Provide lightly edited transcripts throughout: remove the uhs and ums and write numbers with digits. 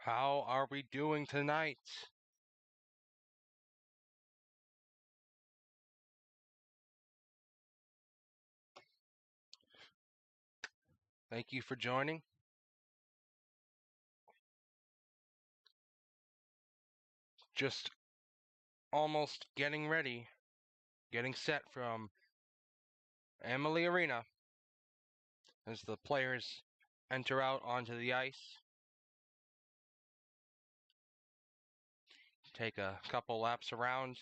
How are we doing tonight? Thank you for joining. Just almost getting ready, getting set from Amalie Arena as the players enter out onto the ice. Take a couple laps around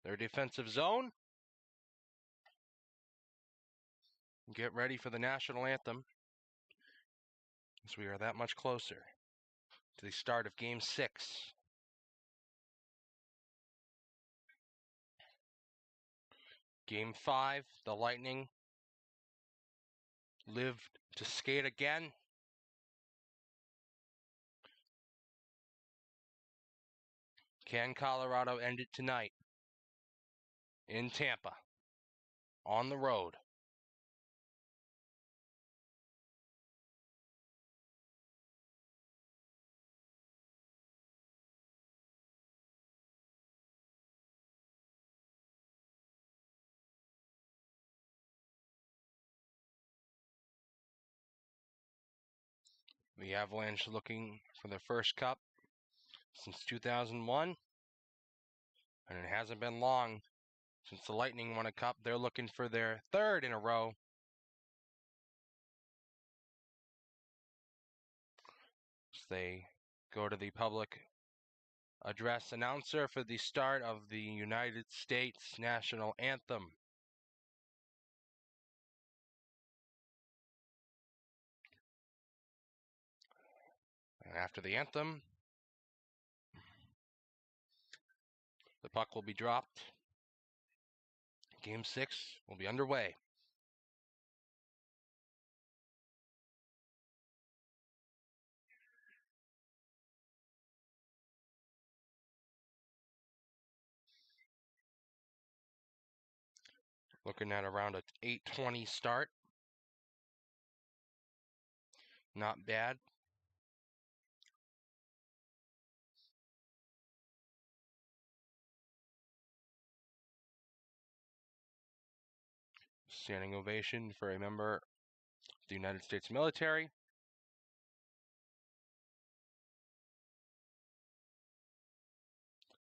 their defensive zone. Get ready for the national anthem as we are that much closer to the start of Game 6. Game 5, the Lightning lived to skate again. Can Colorado end it tonight in Tampa on the road? The Avalanche looking for their first cup since 2001, and it hasn't been long since the Lightning won a cup. They're looking for their third in a row. As they go to the public address announcer for the start of the United States national anthem. And after the anthem, the puck will be dropped. Game 6 will be underway. Looking at around a 8:20 start. Not bad. Standing ovation for a member of the United States military.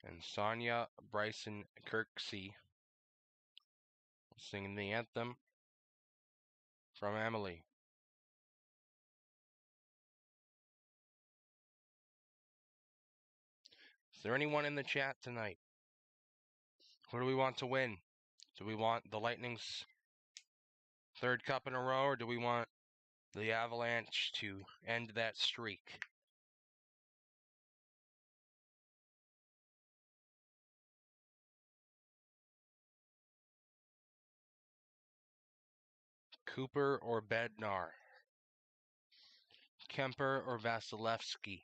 And Sonia Bryson Kirksey singing the anthem from Emily. Is there anyone in the chat tonight? Who do we want to win? Do we want the Lightning's third cup in a row, or do we want the Avalanche to end that streak? Cooper or Bednar? Kemper or Vasilevsky?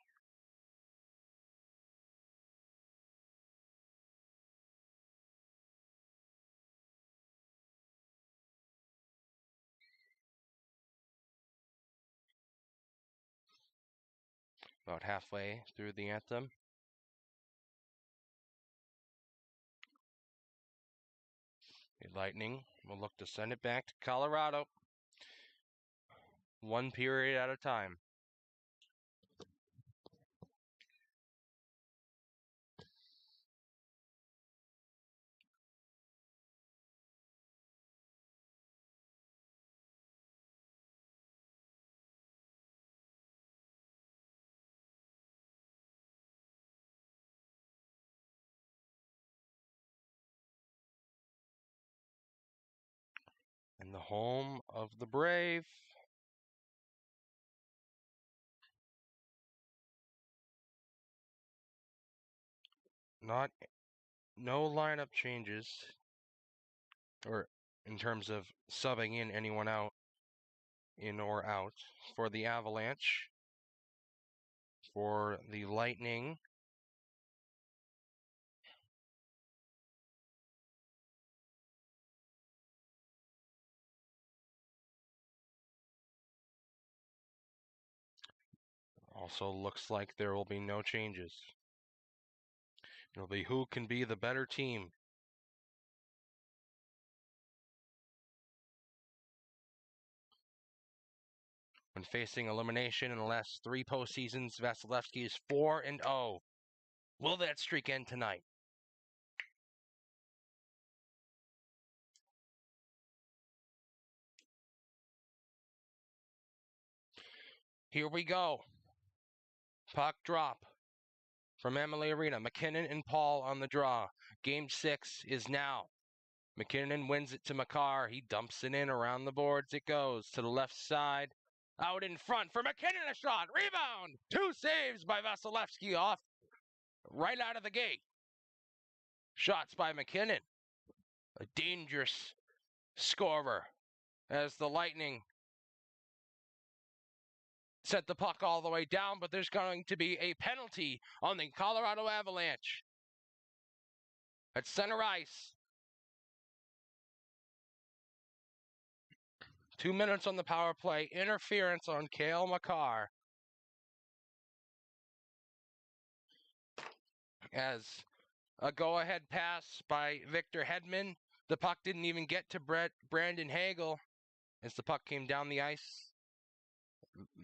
About halfway through the anthem. The Lightning will look to send it back to Colorado. One period at a time. And the home of the Brave. No lineup changes, or in terms of subbing in anyone out, in or out, for the Avalanche. For the Lightning, Also looks like there will be no changes. It'll be who can be the better team. When facing elimination in the last 3 postseasons, Vasilevsky is 4-0. Will that streak end tonight? Here we go. Puck drop from Emily Arena. McKinnon and Paul on the draw. Game 6 is now. McKinnon wins it to Makar. He dumps it in around the boards. It goes to the left side. Out in front for McKinnon. A shot. Rebound. 2 saves by Vasilevsky off right out of the gate. Shots by McKinnon. A dangerous scorer as the Lightning set the puck all the way down, but there's going to be a penalty on the Colorado Avalanche at center ice. 2 minutes on the power play. Interference on Cale Makar. As a go-ahead pass by Victor Hedman. The puck didn't even get to Brandon Hagel as the puck came down the ice.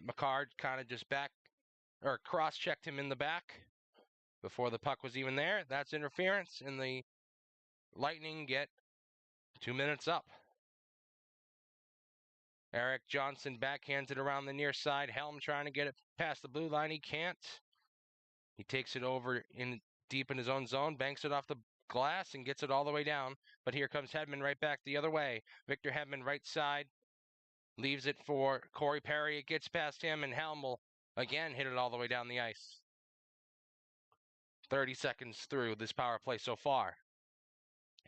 Makar kind of just cross-checked him in the back before the puck was even there. That's interference, and the Lightning get 2 minutes up. Eric Johnson backhands it around the near side. Helm trying to get it past the blue line. He can't. He takes it over deep in his own zone, banks it off the glass, and gets it all the way down. But here comes Hedman right back the other way. Victor Hedman right side. Leaves it for Corey Perry. It gets past him, and Helm will again hit it all the way down the ice. 30 seconds through this power play so far.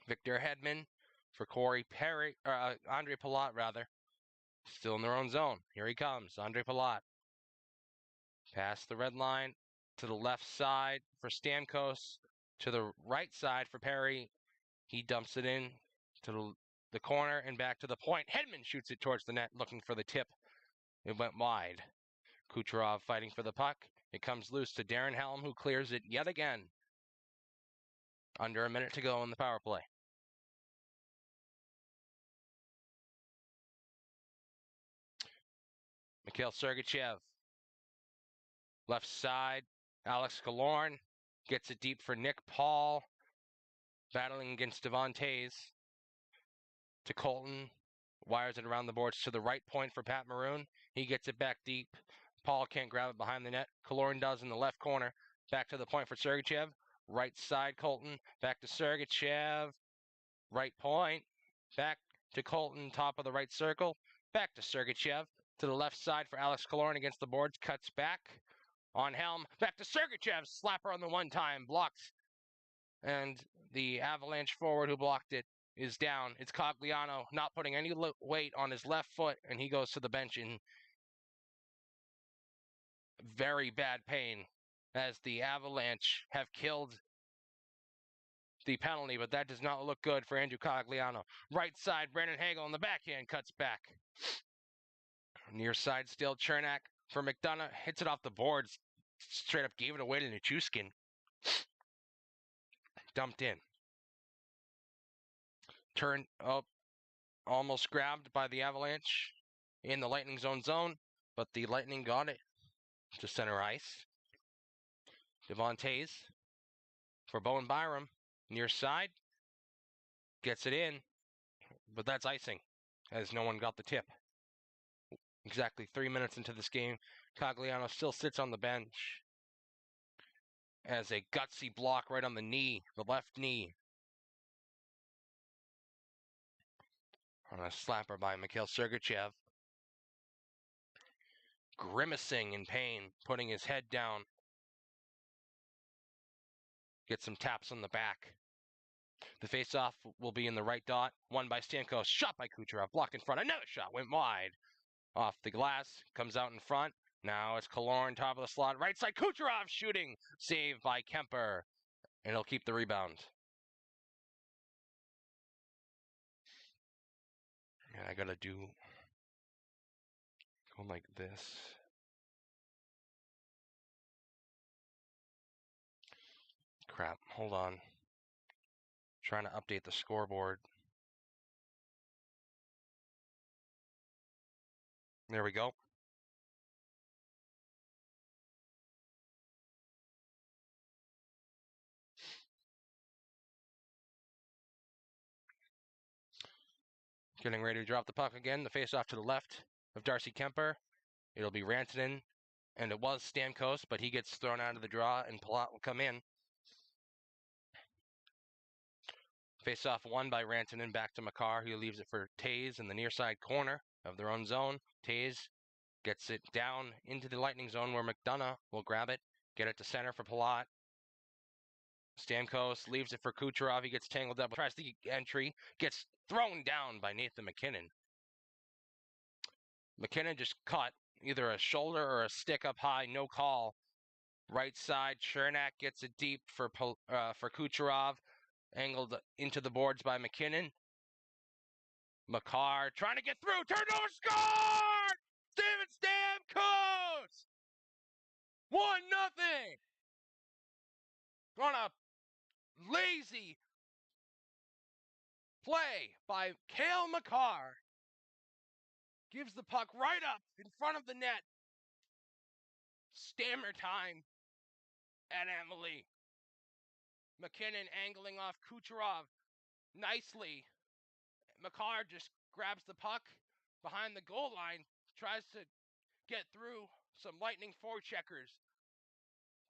Victor Hedman for Corey Perry, Andre Palat rather. Still in their own zone. Here he comes, Andre Palat. Past the red line to the left side for Stamkos. To the right side for Perry. He dumps it in to the corner and back to the point. Hedman shoots it towards the net, looking for the tip. It went wide. Kucherov fighting for the puck. It comes loose to Darren Helm, who clears it yet again. Under a minute to go in the power play. Mikhail Sergachev. Left side. Alex Killorn gets it deep for Nick Paul. Battling against Devon Toews. To Colton. Wires it around the boards to the right point for Pat Maroon. He gets it back deep. Paul can't grab it behind the net. Killorn does in the left corner. Back to the point for Sergachev. Right side, Colton. Back to Sergachev. Right point. Back to Colton, top of the right circle. Back to Sergachev. To the left side for Alex Killorn against the boards. Cuts back. On Helm. Back to Sergachev. Slapper on the one time. Blocks. And the Avalanche forward who blocked it is down. It's Cogliano not putting any weight on his left foot, and he goes to the bench in very bad pain as the Avalanche have killed the penalty, but that does not look good for Andrew Cogliano. Right side, Brandon Hagel on the backhand cuts back. Near side still, Chernak for McDonough. Hits it off the boards. Straight up gave it away to Nichushkin. Dumped in. Turned up, almost grabbed by the Avalanche in the Lightning's own zone, but the Lightning got it to center ice. Devon Toews for Bowen Byram. Near side. Gets it in, but that's icing, as no one got the tip. Exactly 3 minutes into this game, Cogliano still sits on the bench as a gutsy block right on the knee, the left knee. On a slapper by Mikhail Sergachev. Grimacing in pain, putting his head down. Gets some taps on the back. The faceoff will be in the right dot. Won by Stamkos. Shot by Kucherov. Blocked in front. Another shot went wide. Off the glass. Comes out in front. Now it's Killorn, top of the slot. Right side. Kucherov shooting. Saved by Kemper. And he'll keep the rebound. And I gotta go like this. Crap, hold on. Trying to update the scoreboard. There we go. Getting ready to drop the puck again. The face-off to the left of Darcy Kemper. It'll be Rantanen, and it was Stamkos, but he gets thrown out of the draw, and Palat will come in. Face-off won by Rantanen, back to Makar. He leaves it for Taves in the near side corner of their own zone. Taves gets it down into the Lightning zone where McDonough will grab it, get it to center for Palat. Stamkos leaves it for Kucherov. He gets tangled up, tries the entry, gets thrown down by Nathan MacKinnon. MacKinnon just caught either a shoulder or a stick up high, no call. Right side, Chernak gets it deep for Kucherov, angled into the boards by MacKinnon. Makar trying to get through, turned over, scored! Steven Stamkos! 1-0! On a lazy play by Cale Makar. Gives the puck right up in front of the net. Stammer time at Emily. MacKinnon angling off Kucherov nicely. Makar just grabs the puck behind the goal line, tries to get through some Lightning forecheckers,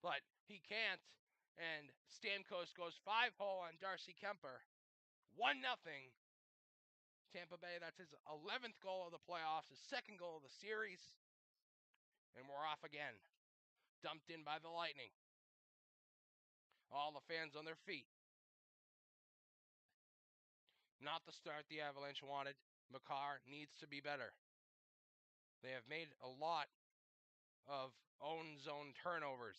but he can't, and Stamkos goes 5-0 on Darcy Kemper. 1-0. Tampa Bay, that's his 11th goal of the playoffs, his second goal of the series, and we're off again. Dumped in by the Lightning. All the fans on their feet. Not the start the Avalanche wanted. Makar needs to be better. They have made a lot of own zone turnovers.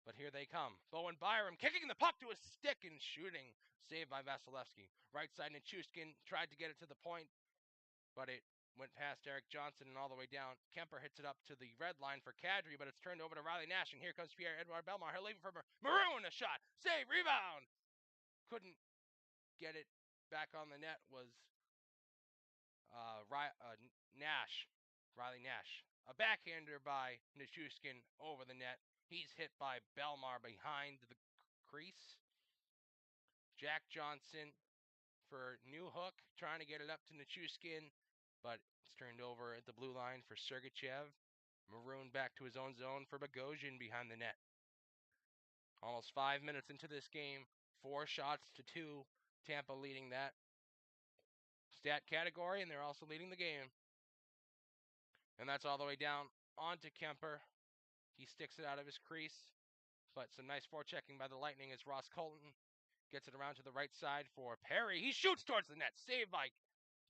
But here they come. Bowen Byram kicking the puck to his stick and shooting. Saved by Vasilevsky. Right side, Nichushkin tried to get it to the point, but it went past Eric Johnson and all the way down. Kemper hits it up to the red line for Kadri, but it's turned over to Riley Nash, and here comes Pierre-Edouard Bellemare. He'll leave it for Maroon, a shot. Save, rebound. Couldn't get it back on the net was Nash. Riley Nash. A backhander by Nichushkin over the net. He's hit by Bellemare behind the crease. Jack Johnson for Newhook, trying to get it up to Nichushkin, but it's turned over at the blue line for Sergachev. Maroon back to his own zone for Bogosian behind the net. Almost 5 minutes into this game, 4 shots to 2. Tampa leading that stat category, and they're also leading the game. And that's all the way down onto Kemper. He sticks it out of his crease, but some nice forechecking by the Lightning as Ross Colton gets it around to the right side for Perry. He shoots towards the net. Saved by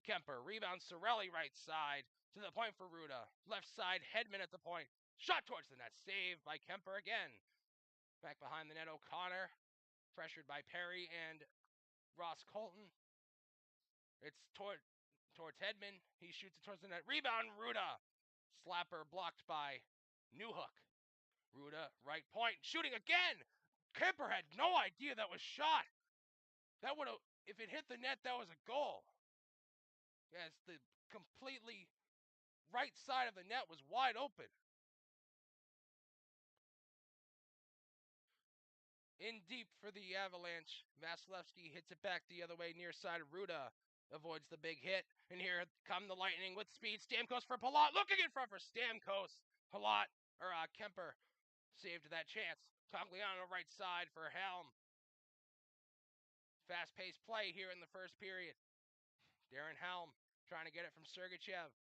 Kemper. Rebound Cirelli right side to the point for Ruda. Left side, Hedman at the point. Shot towards the net. Saved by Kemper again. Back behind the net, O'Connor. Pressured by Perry and Ross Colton. It's towards Hedman. He shoots it towards the net. Rebound Ruda. Slapper blocked by Newhook. Ruda, right point, shooting again. Kemper had no idea that was shot. That would have, if it hit the net, that was a goal. Yes, the completely right side of the net was wide open. In deep for the Avalanche. Vasilevsky hits it back the other way, near side. Ruda avoids the big hit. And here come the Lightning with speed. Stamkos for Palat. Looking in front for Stamkos. Kemper saved that chance. Cogliano right side for Helm. Fast-paced play here in the first period. Darren Helm trying to get it from Sergachev.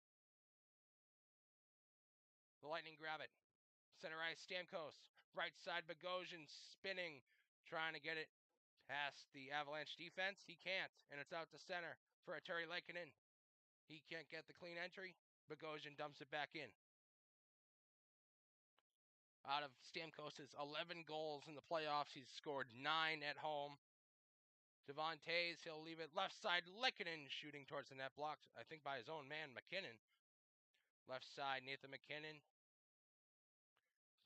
The Lightning grab it. Center ice, Stamkos. Right side, Bogosian spinning, trying to get it past the Avalanche defense. He can't, and it's out to center for Terry Lankinen. He can't get the clean entry. Bogosian dumps it back in. Out of Stamkos' 11 goals in the playoffs, he's scored 9 at home. Devon Toews, he'll leave it left side. Lankinen shooting towards the net, blocked, I think, by his own man, MacKinnon. Left side, Nathan MacKinnon.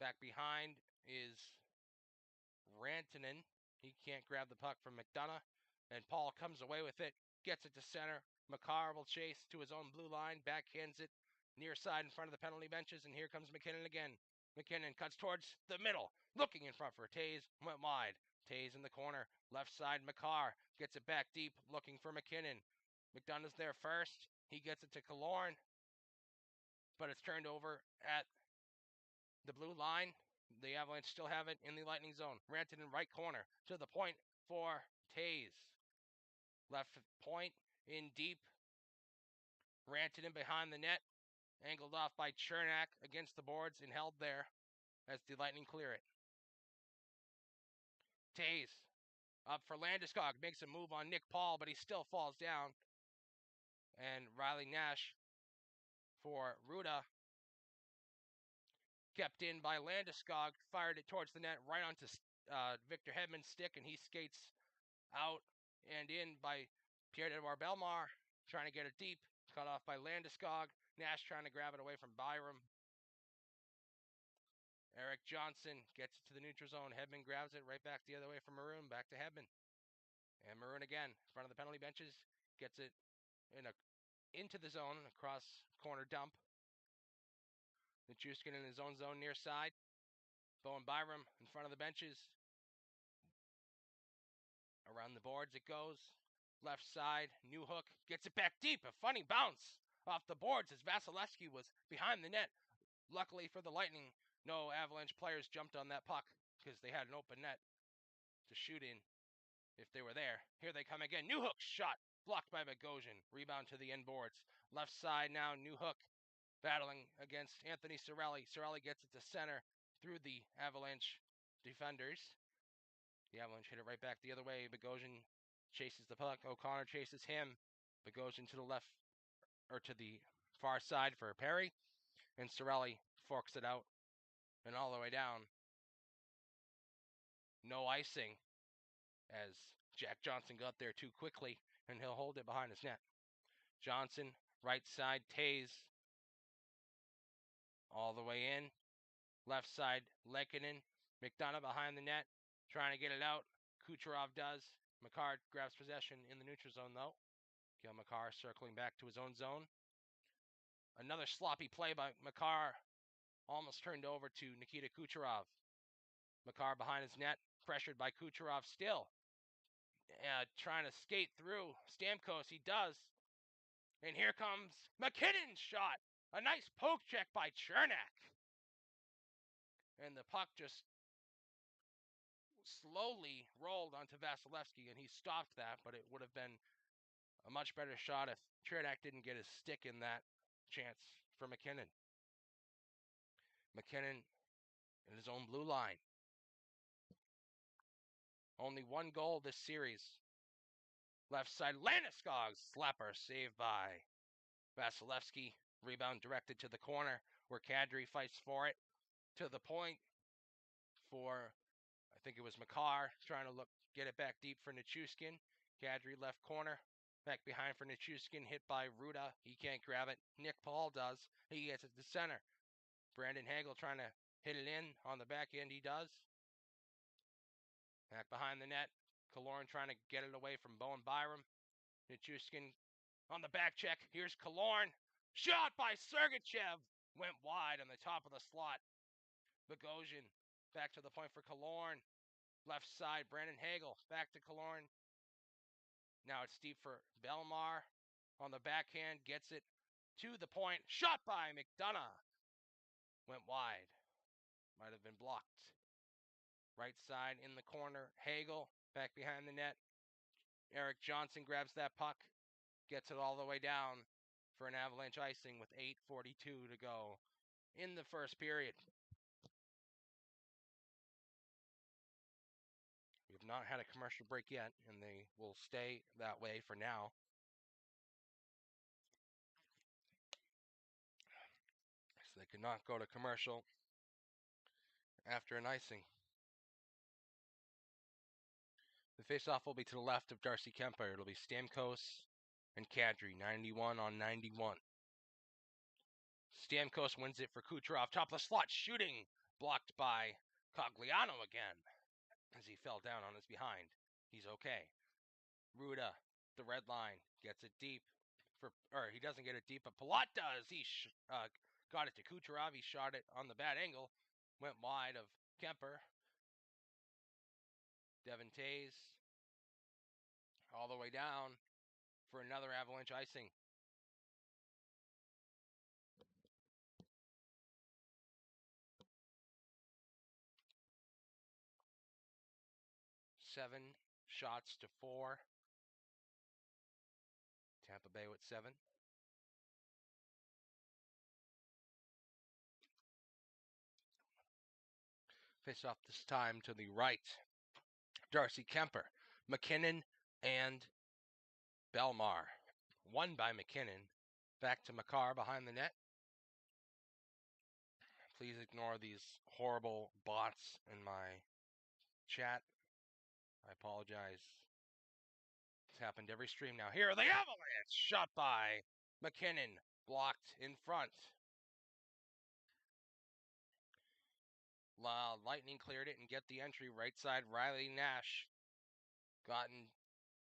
Back behind is Rantanen. He can't grab the puck from McDonough. And Paul comes away with it, gets it to center. Makar will chase to his own blue line, backhands it near side in front of the penalty benches, and here comes McKinnon again. McKinnon cuts towards the middle, looking in front for Taves, went wide. Taves in the corner, left side, Makar gets it back deep, looking for McKinnon. McDonough's there first. He gets it to Killorn, but it's turned over at the blue line. The Avalanche still have it in the Lightning zone. Rantanen right corner to the point for Taves. Left point in deep. Rantanen behind the net. Angled off by Chernak against the boards and held there as the Lightning clear it. Taves up for Landeskog. Makes a move on Nick Paul, but he still falls down. And Riley Nash for Ruda. Kept in by Landeskog. Fired it towards the net right onto Victor Hedman's stick, and he skates out and in by Pierre-Edouard Bellemare. Trying to get it deep. Cut off by Landeskog. Nash trying to grab it away from Byram. Eric Johnson gets it to the neutral zone. Hedman grabs it right back the other way from Maroon. Back to Hedman. And Maroon again in front of the penalty benches. Gets it into the zone. Across corner dump. Nichushkin in his own zone near side. Bowen Byram in front of the benches. Around the boards it goes. Left side. New hook. Gets it back deep. A funny bounce off the boards as Vasilevsky was behind the net. Luckily for the Lightning, no Avalanche players jumped on that puck because they had an open net to shoot in if they were there. Here they come again. New hook shot. Blocked by Bogosian. Rebound to the end boards. Left side now. New hook battling against Anthony Cirelli. Cirelli gets it to center through the Avalanche defenders. The Avalanche hit it right back the other way. Bogosian chases the puck. O'Connor chases him. Bogosian to the left, or to the far side for Perry. And Cirelli forks it out and all the way down. No icing as Jack Johnson got there too quickly, and he'll hold it behind his net. Johnson, right side, Taves, all the way in. Left side, Lehkonen. McDonough behind the net, trying to get it out. Kucherov does. Makar grabs possession in the neutral zone, though. Gil Makar circling back to his own zone. Another sloppy play by Makar. Almost turned over to Nikita Kucherov. Makar behind his net, pressured by Kucherov still. Trying to skate through Stamkos. He does. And here comes McKinnon's shot. A nice poke check by Chernak. And the puck just slowly rolled onto Vasilevsky, and he stopped that, but it would have been a much better shot if Chernak didn't get his stick in that chance for McKinnon. McKinnon in his own blue line. Only one goal this series. Left side, Landeskog slapper saved by Vasilevsky. Rebound directed to the corner where Kadri fights for it. To the point for, I think it was Makar, trying to get it back deep for Nichushkin. Kadri left corner. Back behind for Nichushkin, hit by Ruda. He can't grab it. Nick Paul does. He gets it to center. Brandon Hagel trying to hit it in on the back end. He does. Back behind the net. Killorn trying to get it away from Bowen Byram. Nichushkin on the back check. Here's Killorn. Shot by Sergachev. Went wide on the top of the slot. Bogosian back to the point for Killorn. Left side, Brandon Hagel. Back to Killorn. Now it's deep for Bellemare. On the backhand, gets it to the point. Shot by McDonough. Went wide. Might have been blocked. Right side in the corner. Hagel back behind the net. Eric Johnson grabs that puck. Gets it all the way down for an Avalanche icing with 8:42 to go in the first period. We have not had a commercial break yet, and they will stay that way for now. So they could not go to commercial after an icing. The faceoff will be to the left of Darcy Kemper. It'll be Stamkos and Kadri, 91 on 91. Stamkos wins it for Kucherov. Top of the slot, shooting. Blocked by Cogliano again. as he fell down on his behind. He's okay. Ruda, the red line, gets it deep. He doesn't get it deep, but Palat does. He got it to Kucherov. He shot it on the bad angle. Went wide of Kemper. Devin Tays all the way down for another Avalanche icing. Seven shots to 4. Tampa Bay with 7. Face off this time to the right. Darcy Kemper, McKinnon, and Belmar. Won by McKinnon. Back to Makar behind the net. Please ignore these horrible bots in my chat. I apologize. It's happened every stream now. Here are the Avalanche! Shot by McKinnon. Blocked in front. Lightning cleared it and get the entry. Right side, Riley Nash. Gotten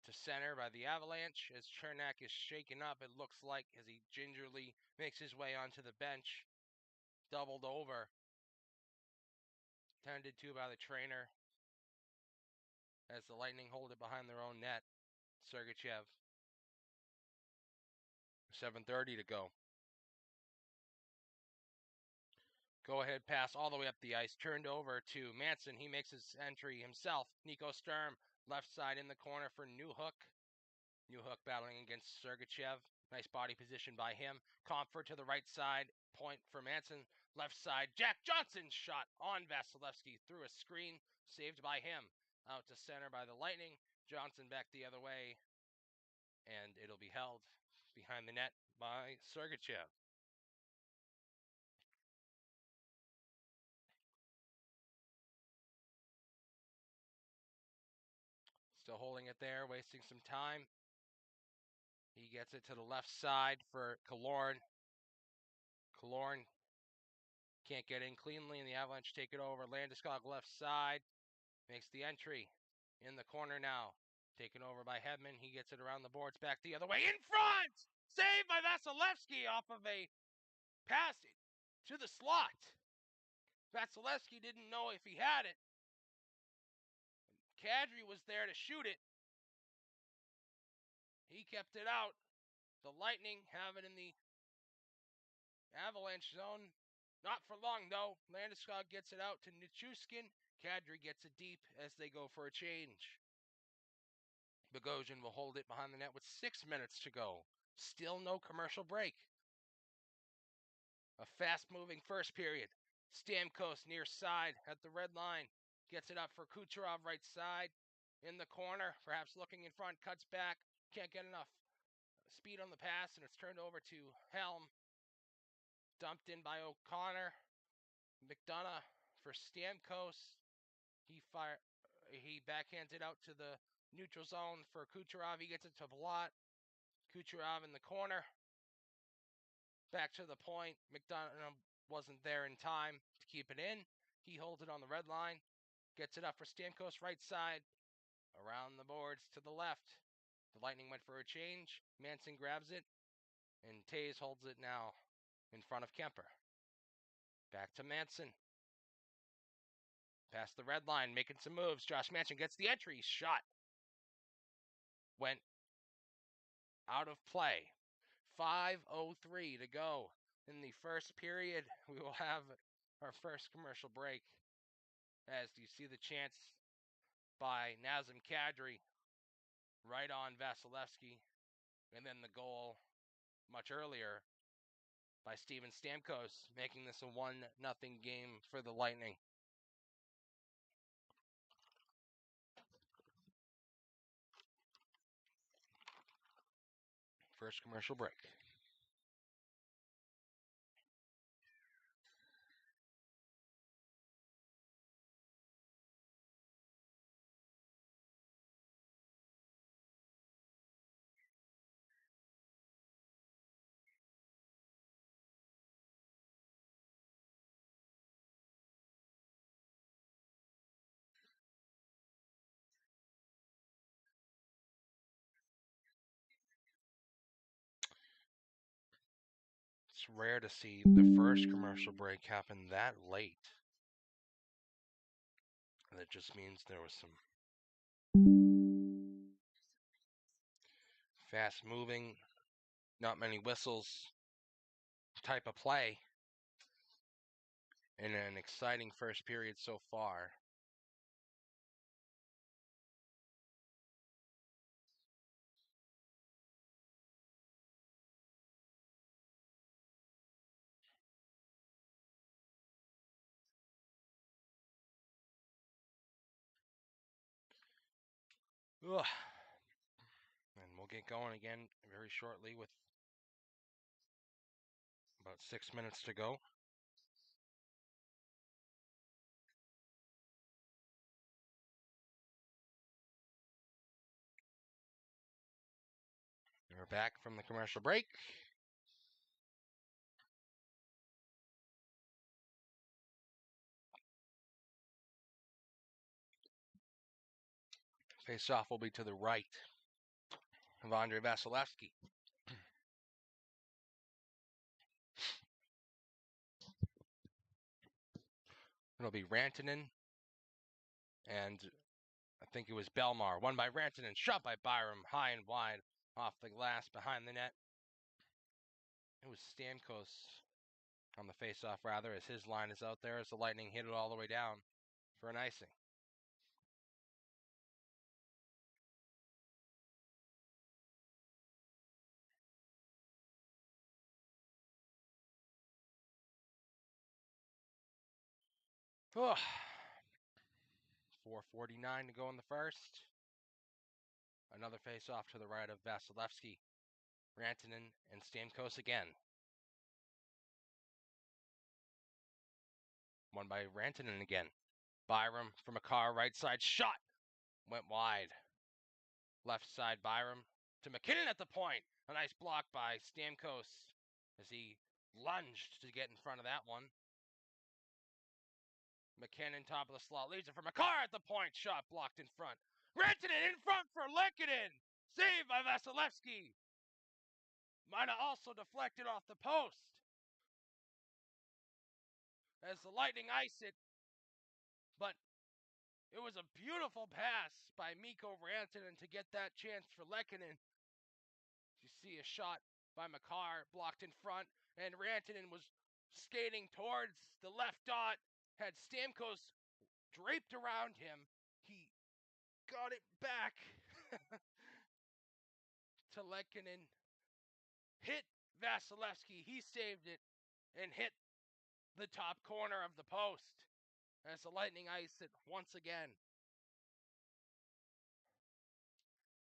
to center by the Avalanche as Chernak is shaken up, it looks like, as he gingerly makes his way onto the bench. Doubled over. Tended to by the trainer as the Lightning hold it behind their own net. Sergachev. 7:30 to go. Go ahead pass all the way up the ice. Turned over to Manson. He makes his entry himself. Nico Sturm, left side in the corner for Newhook. Newhook battling against Sergachev. Nice body position by him. Comfort to the right side. Point for Manson. Left side. Jack Johnson shot on Vasilevsky through a screen. Saved by him. Out to center by the Lightning. Johnson back the other way. And it'll be held behind the net by Sergachev. Still holding it there. Wasting some time. He gets it to the left side for Killorn. Killorn can't get in cleanly, and the Avalanche take it over. Landeskog left side. Makes the entry in the corner now. Taken over by Hedman. He gets it around the boards back the other way. In front! Saved by Vasilevsky off of a pass to the slot. Vasilevsky didn't know if he had it. Kadri was there to shoot it. He kept it out. The Lightning have it in the Avalanche zone. Not for long, though. Landeskog gets it out to Nichushkin. Kadri gets it deep as they go for a change. Bogosian will hold it behind the net with 6 minutes to go. Still no commercial break. A fast-moving first period. Stamkos near side at the red line. Gets it up for Kucherov right side. In the corner, perhaps looking in front, cuts back. Can't get enough speed on the pass, and it's turned over to Helm. Dumped in by O'Connor. McDonough for Stamkos. He backhands it out to the neutral zone for Kucherov. He gets it to Palat. Kucherov in the corner. Back to the point. McDonough wasn't there in time to keep it in. He holds it on the red line. Gets it up for Stamkos right side. Around the boards to the left. The Lightning went for a change. Manson grabs it. And Tays holds it now in front of Kemper. Back to Manson. Past the red line, making some moves. Josh Manson gets the entry. Shot. Went out of play. 5:03 to go in the first period. We will have our first commercial break. As you see the chance by Nazem Kadri right on Vasilevsky. And then the goal much earlier by Steven Stamkos, making this a 1-0 game for the Lightning. First commercial break. It's rare to see the first commercial break happen that late. And that just means there was some fast moving, not many whistles type of play in an exciting first period so far. Ugh. And we'll get going again very shortly with about 6 minutes to go. We're back from the commercial break. Face-off will be to the right of Andrei Vasilevsky. It'll be Rantanen and I think it was Belmar. Won by Rantanen, shot by Byram, high and wide, off the glass, behind the net. It was Stamkos on the face-off, rather, as his line is out there as the Lightning hit it all the way down for an icing. Oh. 4:49 to go in the first. Another face-off to the right of Vasilevsky, Rantanen, and Stamkos again. Won by Rantanen again. Byram from a car, right side shot. Went wide. Left side Byram to McKinnon at the point. A nice block by Stamkos as he lunged to get in front of that one. McKinnon, top of the slot, leaves it from a car at the point. Shot blocked in front. Rantanen in front for Lehkonen. Saved by Vasilevsky. Might have also deflected off the post. As the Lightning ice it. But it was a beautiful pass by Mikko Rantanen to get that chance for Lehkonen. You see a shot by Makar blocked in front, and Rantanen was skating towards the left dot, had Stamkos draped around him. He got it back to Lehkonen, hit Vasilevsky, he saved it, and hit the top corner of the post as the Lightning ice it once again.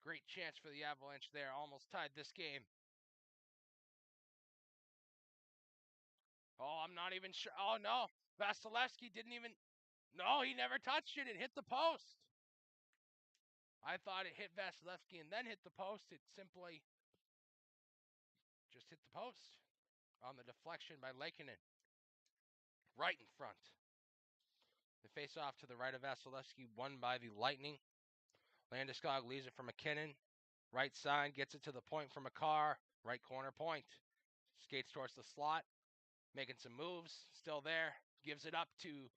Great chance for the Avalanche there, almost tied this game. Oh, I'm not even sure. Oh, no. Vasilevsky didn't even. No, he never touched it. It hit the post. I thought it hit Vasilevsky and then hit the post. It simply just hit the post on the deflection by Lehkonen. Right in front. The face-off to the right of Vasilevsky, won by the Lightning. Landeskog leaves it for McKinnon. Right side, gets it to the point for Makar. Right corner point. Skates towards the slot. Making some moves. Still there. Gives it up to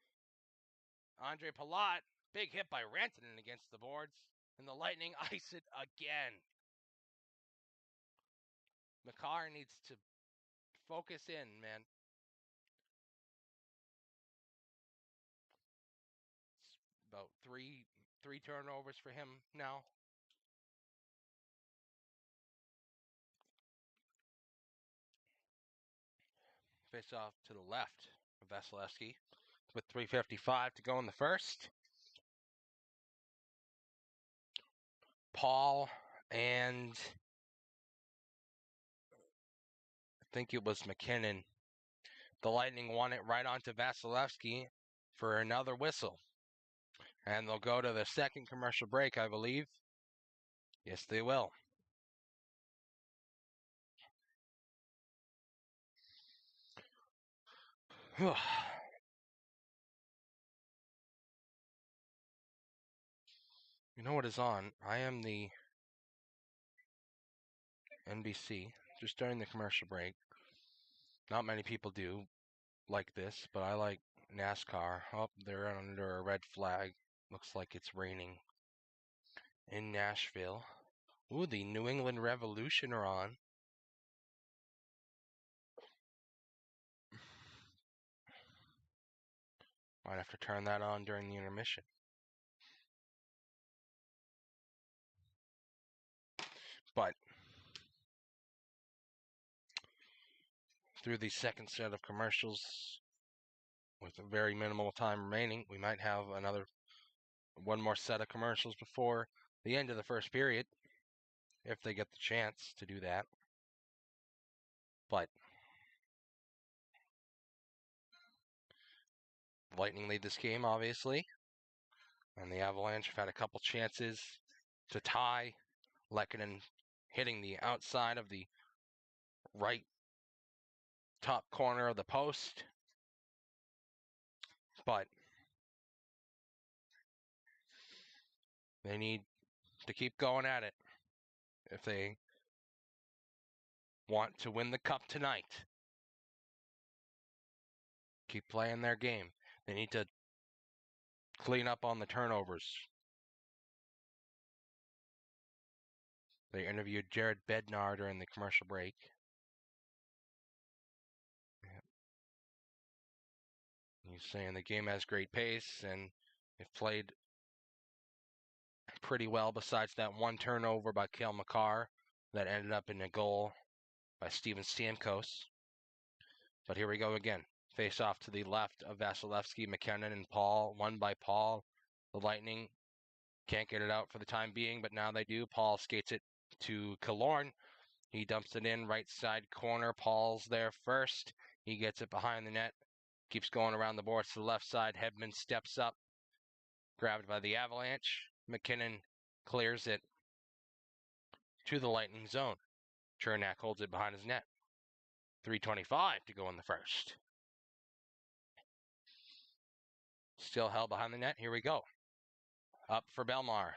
Andre Palat. Big hit by Rantanen against the boards. And the Lightning ice it again. Makar needs to focus in, man. It's about three turnovers for him now. Face off to the left of Vasilevsky with 3:55 to go in the first. Paul and I think it was McKinnon. The Lightning won it right onto Vasilevsky for another whistle. And they'll go to the second commercial break, I believe. Yes, they will. You know what is on? I am the NBC, just during the commercial break. Not many people do like this, but I like NASCAR. Oh, they're under a red flag. Looks like it's raining in Nashville. Ooh, the New England Revolution are on. Might have to turn that on during the intermission. But through the second set of commercials, with very minimal time remaining, we might have one more set of commercials before the end of the first period, if they get the chance to do that. But Lightning lead this game, obviously, and the Avalanche have had a couple chances to tie. Lehkonen hitting the outside of the right top corner of the post, but they need to keep going at it if they want to win the cup tonight. Keep playing their game. They need to clean up on the turnovers. They interviewed Jared Bednar during the commercial break. He's saying the game has great pace and they've played pretty well besides that one turnover by Cale Makar that ended up in a goal by Steven Stamkos. But here we go again. Face off to the left of Vasilevsky, McKinnon, and Paul. Won by Paul. The Lightning can't get it out for the time being, but now they do. Paul skates it to Killorn. He dumps it in right side corner. Paul's there first. He gets it behind the net. Keeps going around the boards to the left side. Hedman steps up. Grabbed by the Avalanche. McKinnon clears it to the Lightning zone. Chernak holds it behind his net. 3:25 to go in the first. Still held behind the net. Here we go. Up for Belmar.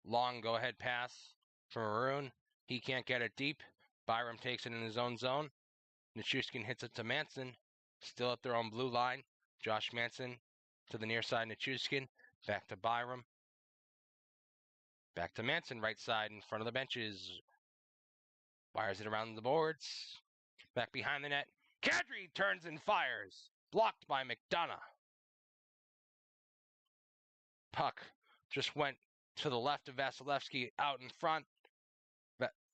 Long go-ahead pass for Maroon. He can't get it deep. Byram takes it in his own zone. Nichushkin hits it to Manson. Still at their own blue line. Josh Manson to the near side. Nichushkin. Back to Byram. Back to Manson, right side in front of the benches. Wires it around the boards. Back behind the net. Kadri turns and fires. Blocked by McDonough. Puck just went to the left of Vasilevsky out in front.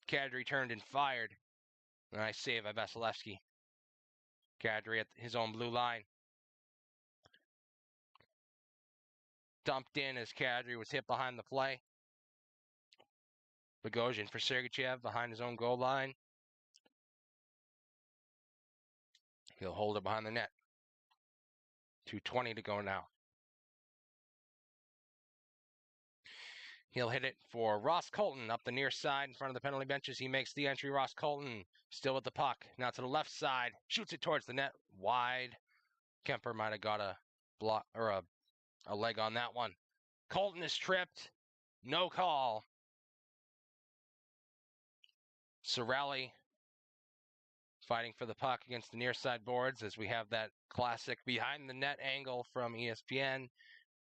Kadri turned and fired. Nice save by Vasilevsky. Kadri at his own blue line. Dumped in as Kadri was hit behind the play. Bogosian for Sergachev behind his own goal line. He'll hold it behind the net. 2:20 to go now. He'll hit it for Ross Colton up the near side in front of the penalty benches. He makes the entry. Ross Colton still with the puck. Now to the left side. Shoots it towards the net. Wide. Kemper might have got a block or a leg on that one. Colton is tripped. No call. Sorelli fighting for the puck against the near side boards as we have that classic behind the net angle from ESPN.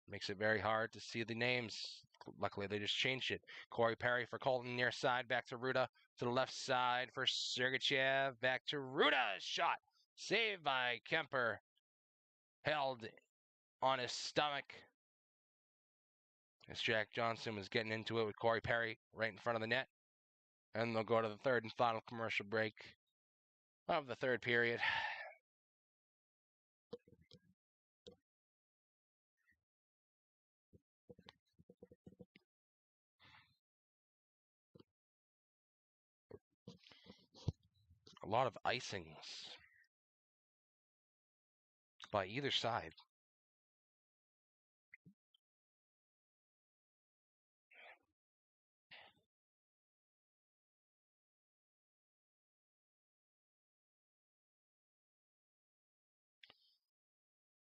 Makes it very hard to see the names. Luckily, they just changed it. Corey Perry for Colton near side. Back to Ruda. To the left side for Sergachev. Back to Ruda. Shot. Saved by Kemper. Held on his stomach. As Jack Johnson was getting into it with Corey Perry right in front of the net. And they'll go to the third and final commercial break of the third period. A lot of icings by either side.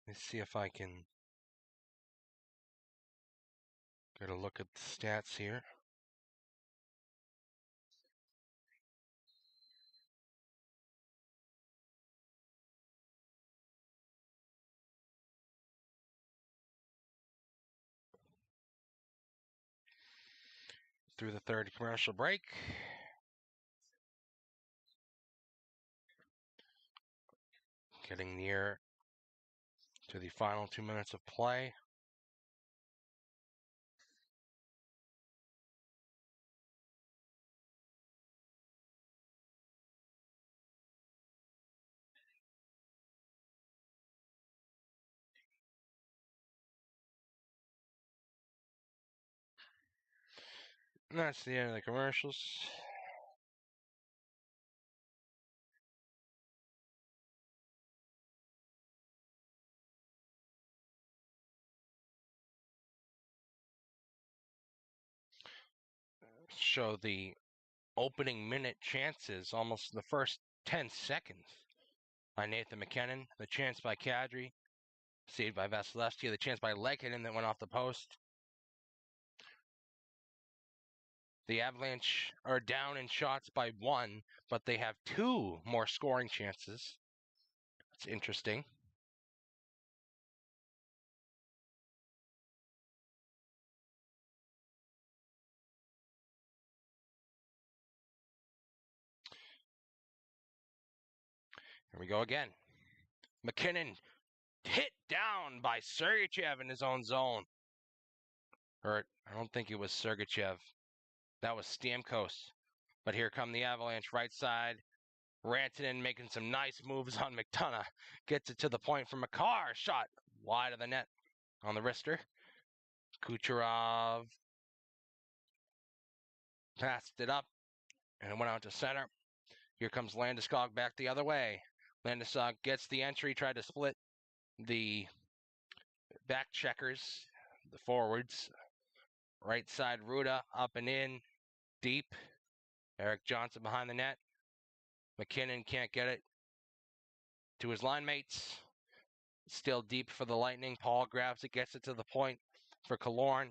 Let's see if I can get a look at the stats here. through the third commercial break. Getting near to the final 2 minutes of play. And that's the end of the commercials. Show the opening minute chances, almost the first 10 seconds, by Nathan MacKinnon. The chance by Kadri, saved by Vasilevsky. The chance by Lehkonen that went off the post. The Avalanche are down in shots by 1, but they have 2 more scoring chances. That's interesting. Here we go again. MacKinnon hit down by Sergachev in his own zone. Or I don't think it was Sergachev. That was Stamkos. But here come the Avalanche right side. Rantanen making some nice moves on McDonough. Gets it to the point from Makar. Shot wide of the net on the wrister. Kucherov passed it up and it went out to center. Here comes Landeskog back the other way. Landeskog gets the entry, tried to split the back checkers, the forwards. Right side, Ruda up and in, deep. Eric Johnson behind the net. MacKinnon can't get it to his line mates. Still deep for the Lightning. Paul grabs it, gets it to the point for Killorn.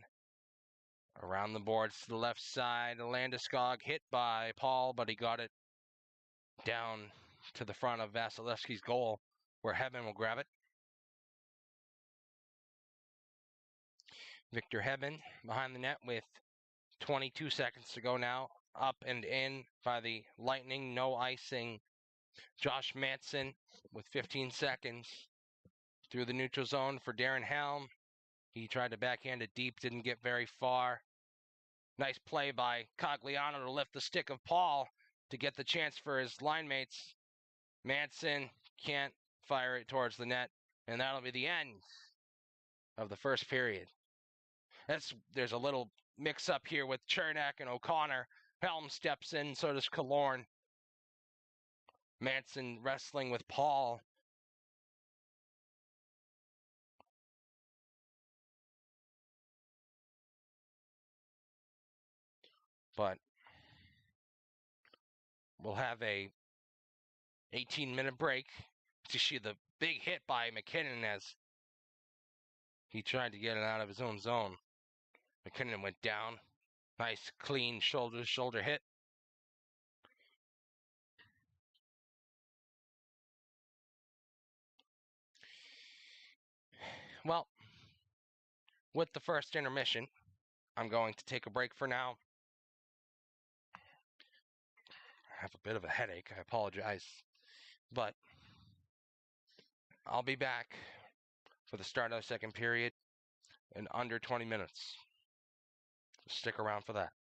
Around the boards to the left side. Landeskog hit by Paul, but he got it down to the front of Vasilevsky's goal, where Hedman will grab it. Victor Hedman behind the net with 22 seconds to go now. Up and in by the Lightning. No icing. Josh Manson with 15 seconds through the neutral zone for Darren Helm. He tried to backhand it deep, didn't get very far. Nice play by Cogliano to lift the stick of Paul to get the chance for his line mates. Manson can't fire it towards the net, and that'll be the end of the first period. There's a little mix-up here with Chernak and O'Connor. Helm steps in, so does Killorn. Manson wrestling with Paul. But we'll have a 18-minute break to see the big hit by MacKinnon as he tried to get it out of his own zone. MacKinnon went down. Nice, clean shoulder hit. Well, with the first intermission, I'm going to take a break for now. I have a bit of a headache. I apologize. But I'll be back for the start of the second period in under 20 minutes. Stick around for that.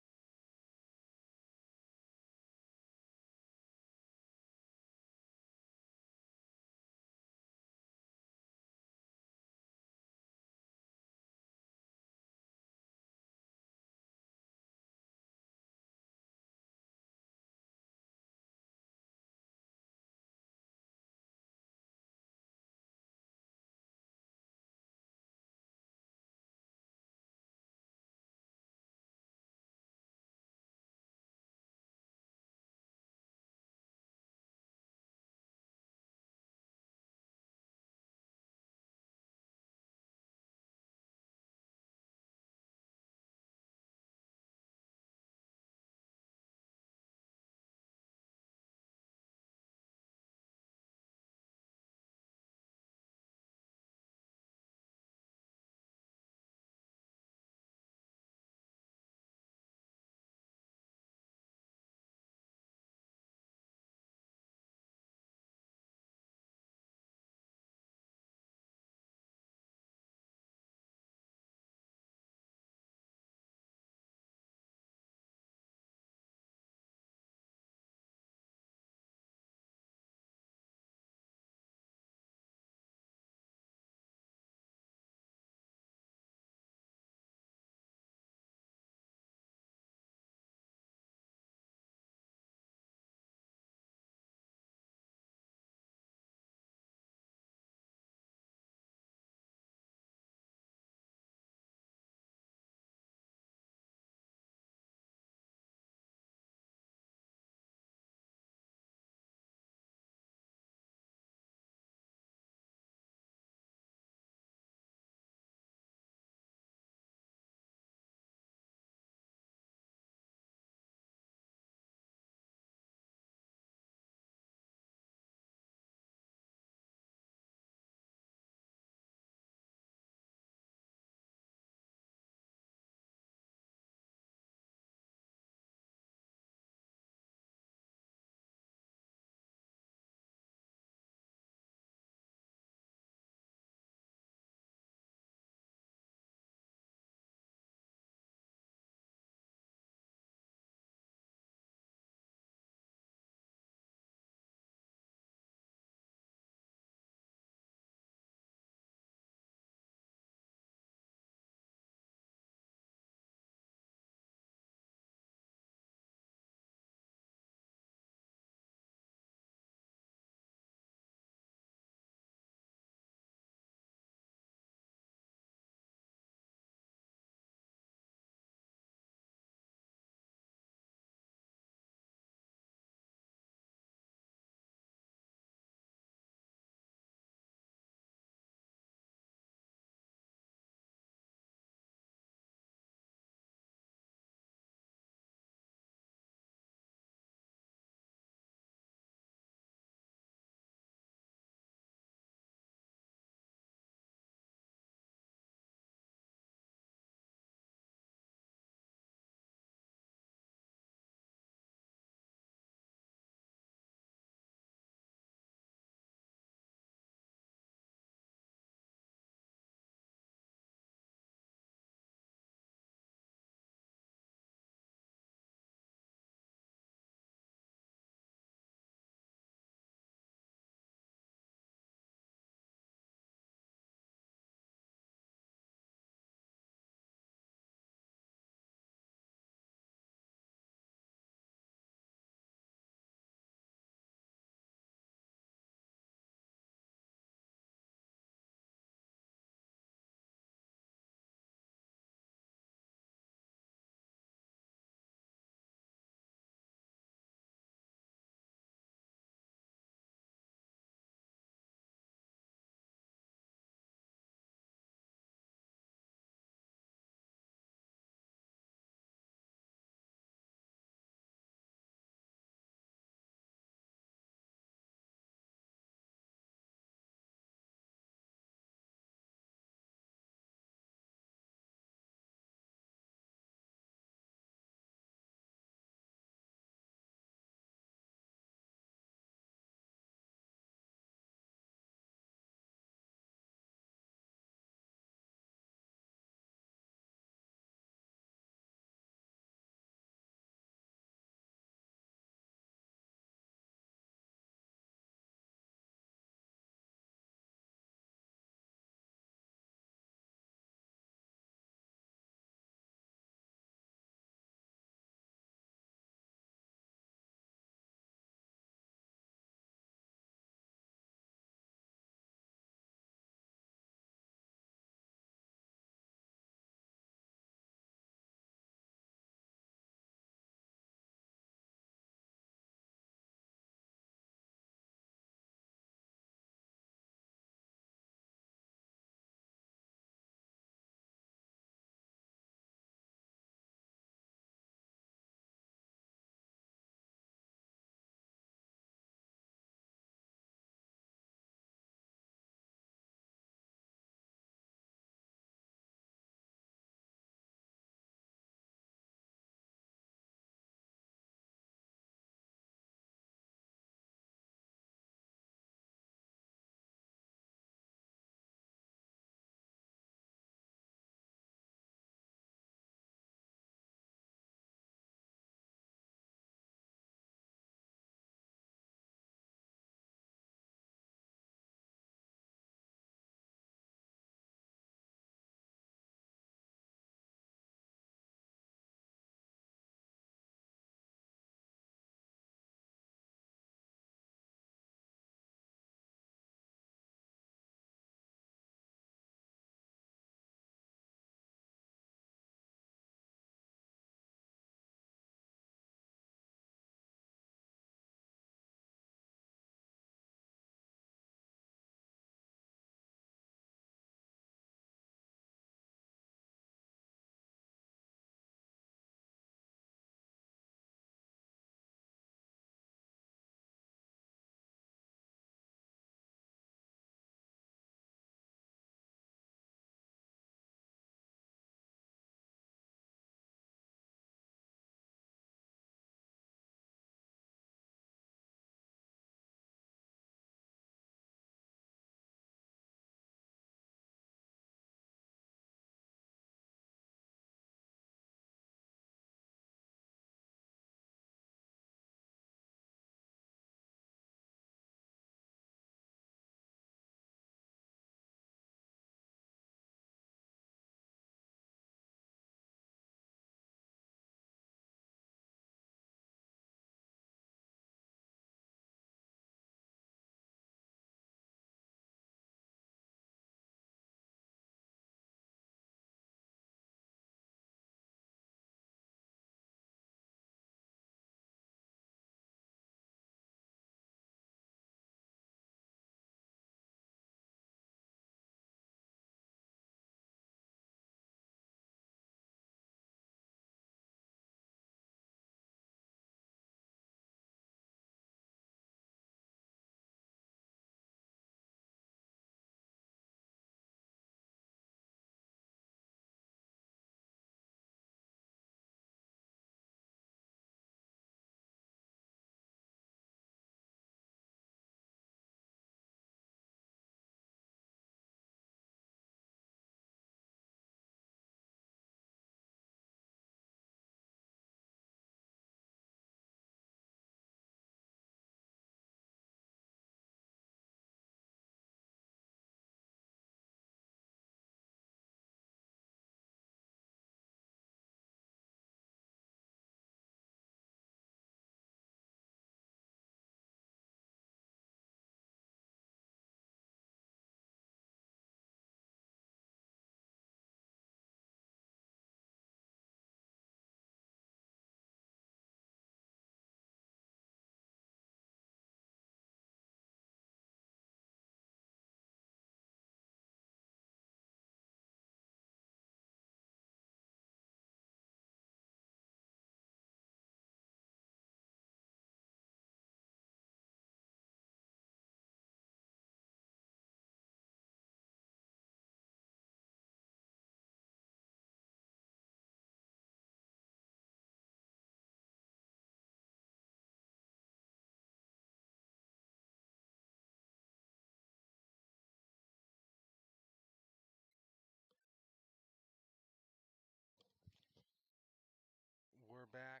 We're back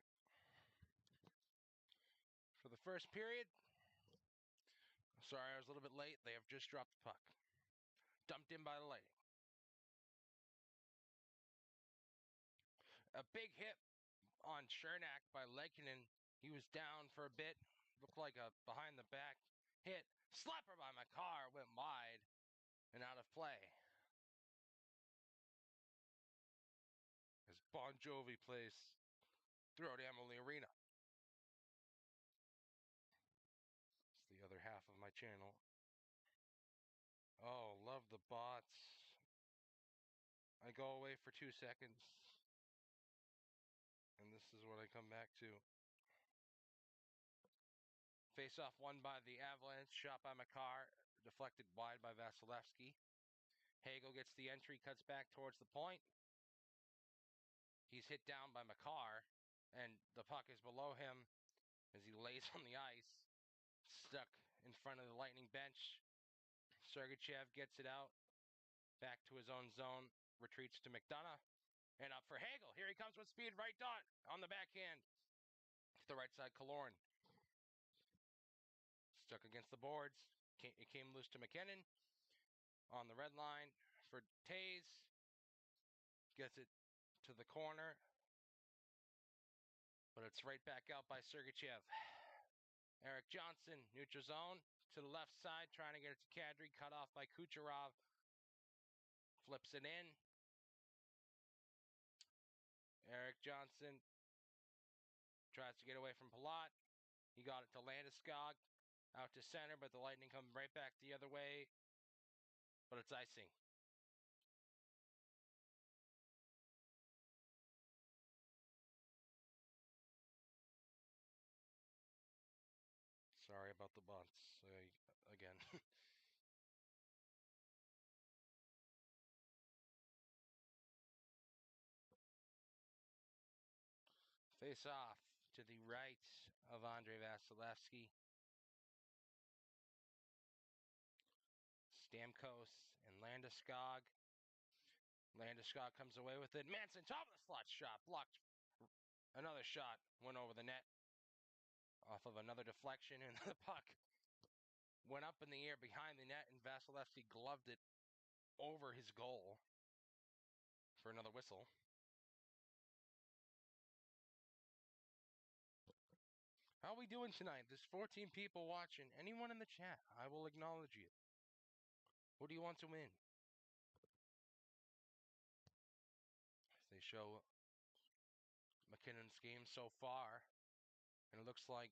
for the first period. Sorry, I was a little bit late. They have just dropped the puck. Dumped in by the Lightning. A big hit on Chernak by Lehkonen. He was down for a bit. Looked like a behind the back hit. Slapper by Makar went wide and out of play. As Bon Jovi plays throughout Emily Arena. It's the other half of my channel. Oh, love the bots. I go away for 2 seconds. And this is what I come back to. Face-off won by the Avalanche. Shot by Makar. Deflected wide by Vasilevsky. Hagel gets the entry. Cuts back towards the point. He's hit down by Makar. And the puck is below him as he lays on the ice. Stuck in front of the Lightning bench. Sergachev gets it out. Back to his own zone. Retreats to McDonough. And up for Hagel. Here he comes with speed. Right dot on the backhand. To the right side, Killorn. Stuck against the boards. It came loose to McKinnon. On the red line for Taze. Gets it to the corner. But it's right back out by Sergachev. Eric Johnson, neutral zone. To the left side, trying to get it to Kadri. Cut off by Kucherov. Flips it in. Eric Johnson tries to get away from Palat. He got it to Landeskog. Out to center, but the Lightning come right back the other way. But it's icing. Sorry about the bunts again. Face off to the right of Andrei Vasilevsky. Stamkos and Landeskog. Landeskog comes away with it. Manson, top of the slot shot. Blocked. Another shot went over the net. Off of another deflection, and the puck went up in the air behind the net, and Vasilevsky gloved it over his goal for another whistle. How are we doing tonight? There's 14 people watching. Anyone in the chat, I will acknowledge you. What do you want to win? They show McKinnon's game so far, and it looks like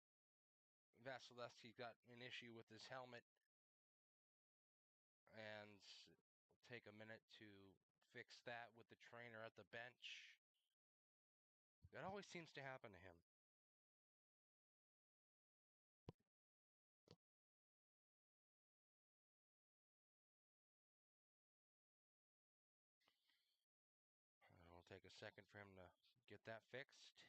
Vasilevsky got an issue with his helmet, and we'll take a minute to fix that with the trainer at the bench. That always seems to happen to him. It'll take a second for him to get that fixed.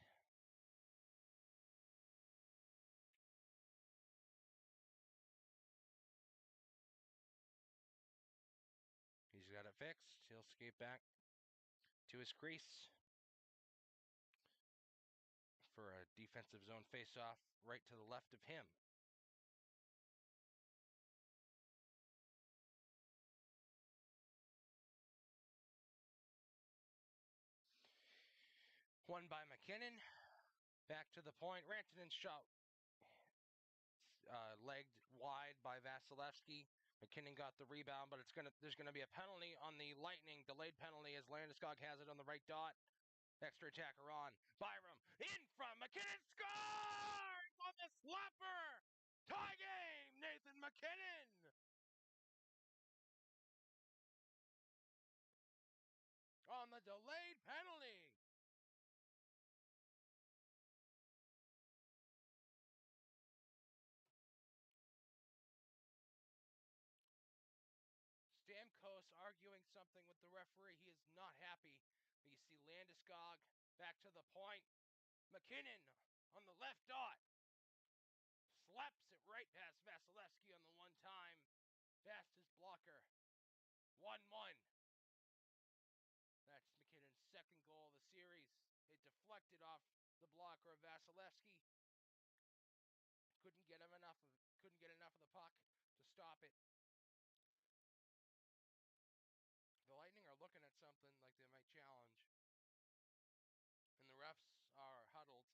He's got it fixed. He'll skate back to his crease for a defensive zone face-off right to the left of him. Won by McKinnon. Back to the point. Rantanen's shot legged wide by Vasilevsky. McKinnon got the rebound, but there's gonna be a penalty on the Lightning. Delayed penalty as Landeskog has it on the right dot. Extra attacker on. Byram in front. McKinnon scores on the slapper. Tie game. Nathan McKinnon. On the delayed penalty. Stamkos arguing something with the referee. He is not happy. But you see Landeskog back to the point. McKinnon on the left dot. Slaps it right past Vasilevsky on the one time. Fastest blocker. 1-1. That's McKinnon's second goal of the series. It deflected. knocked it off the blocker of Vasilevsky. Couldn't get enough of the puck to stop it. The Lightning are looking at something like they might challenge. And the refs are huddled.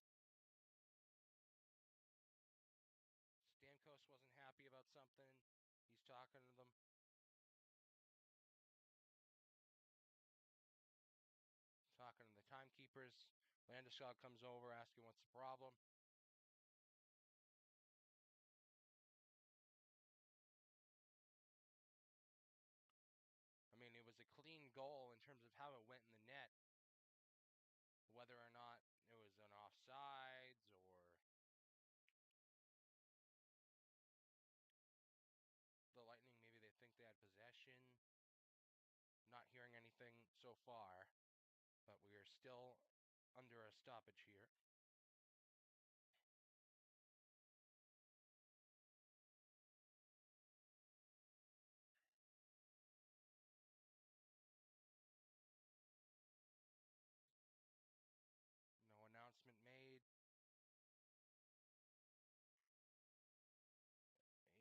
Stamkos wasn't happy about something. He's talking to them. Talking to the timekeepers. Landeskog comes over asking what's the problem. I mean, it was a clean goal in terms of how it went in the net. Whether or not it was an offsides or the Lightning, maybe they think they had possession. Not hearing anything so far, but we are still under a stoppage here. No announcement made.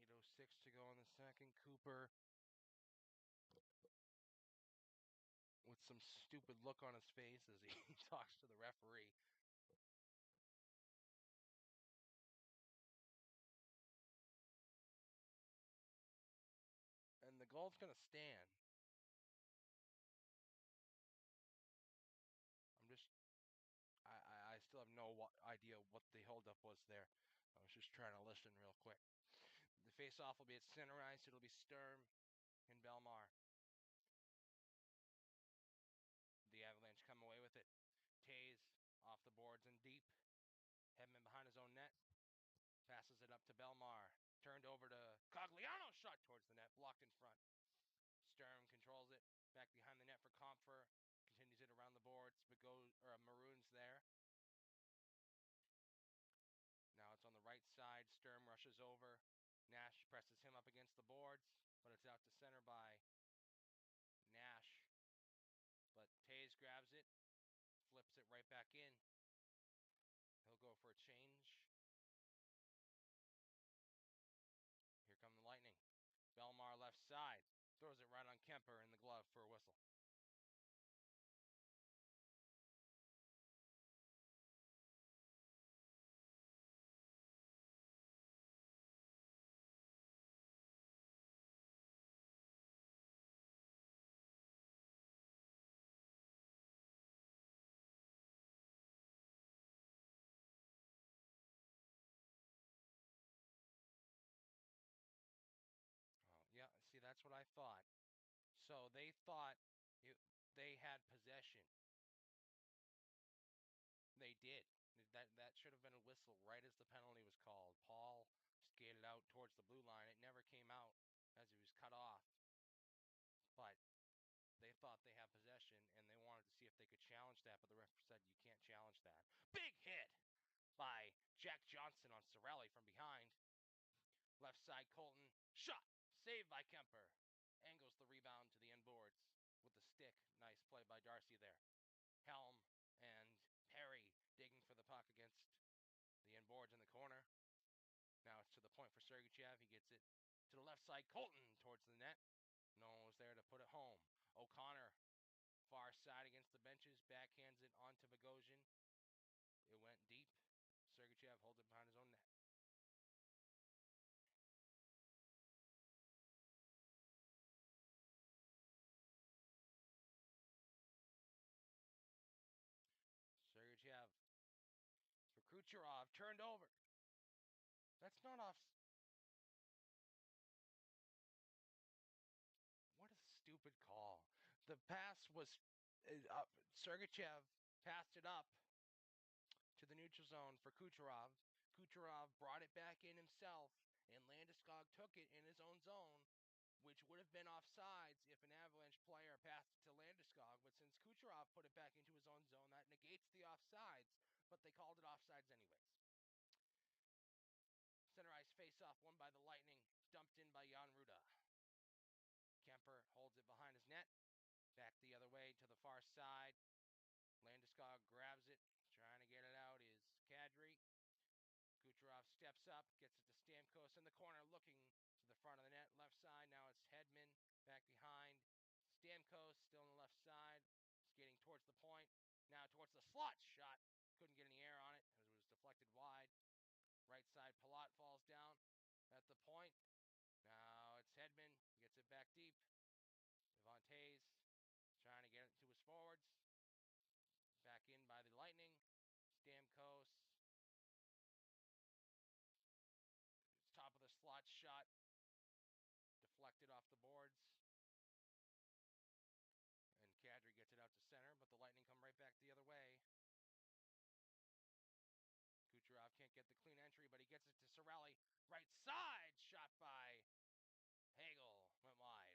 8:06 to go in the second. Cooper with some stupid look on his face as he talks to the referee. And the goal's going to stand. I still have no idea what the holdup was there. I was just trying to listen real quick. The face-off will be at center ice. It'll be Sturm and Belmar. The Avalanche come away with it. Tays off the boards and deep. Hedman behind his own net. Passes it up to Belmar. Turned over to Cogliano. Shot towards the net. Blocked in front. Sturm controls it. Back behind the net for Comfer. Continues it around the boards, but Maroon's there. Now it's on the right side. Sturm rushes over. Nash presses him up against the boards, but it's out to center by Nash. But Tays grabs it, flips it right back in. He'll go for a change. Here come the Lightning. Belmar left side. Throws it right on Kemper in the glove for a whistle. Oh, yeah, see, that's what I thought. So they thought they had possession. They did. That should have been a whistle right as the penalty was called. Paul skated out towards the blue line. It never came out as he was cut off. But they thought they had possession, and they wanted to see if they could challenge that, but the ref said you can't challenge that. Big hit by Jack Johnson on Sorelli from behind. Left side, Colton. Shot! Saved by Kemper. Angles the rebound to the end boards with the stick. Nice play by Darcy there. Helm and Perry digging for the puck against the end boards in the corner. Now it's to the point for Sergachev. He gets it to the left side. Colton towards the net. No one was there to put it home. O'Connor, far side against the benches, backhands it onto Bogosian. It went deep. Sergachev holds it behind his own net. Sergachev for Kucherov, turned over. That's not off. What a stupid call. The pass was Sergachev passed it up to the neutral zone for Kucherov. Kucherov brought it back in himself, and Landeskog took it in his own zone, which would have been offsides if an Avalanche player passed it to Landeskog. But since Kucherov put it back into his own zone, that negates the offsides, but they called it offsides anyways. Center ice face-off won by the Lightning, dumped in by Jan Ruda. Kemper holds it behind his net. Back the other way to the far side. Landeskog grabs it, trying to steps up, gets it to Stamkos in the corner, looking to the front of the net, left side. Now it's Hedman back behind. Stamkos still on the left side, skating towards the point. Now towards the slot shot. Couldn't get any air on it as it was deflected wide. Right side, Palat falls down at the point. Now it's Hedman, gets it back deep. Devontae's trying to get it to his forwards. Back in by the Lightning. Stamkos. It's top of the slot shot. Deflected off the boards. And Kadri gets it out to center, but the Lightning come right back the other way. Kucherov can't get the clean entry, but he gets it to Cirelli. Right side, shot by Hagel. Went wide.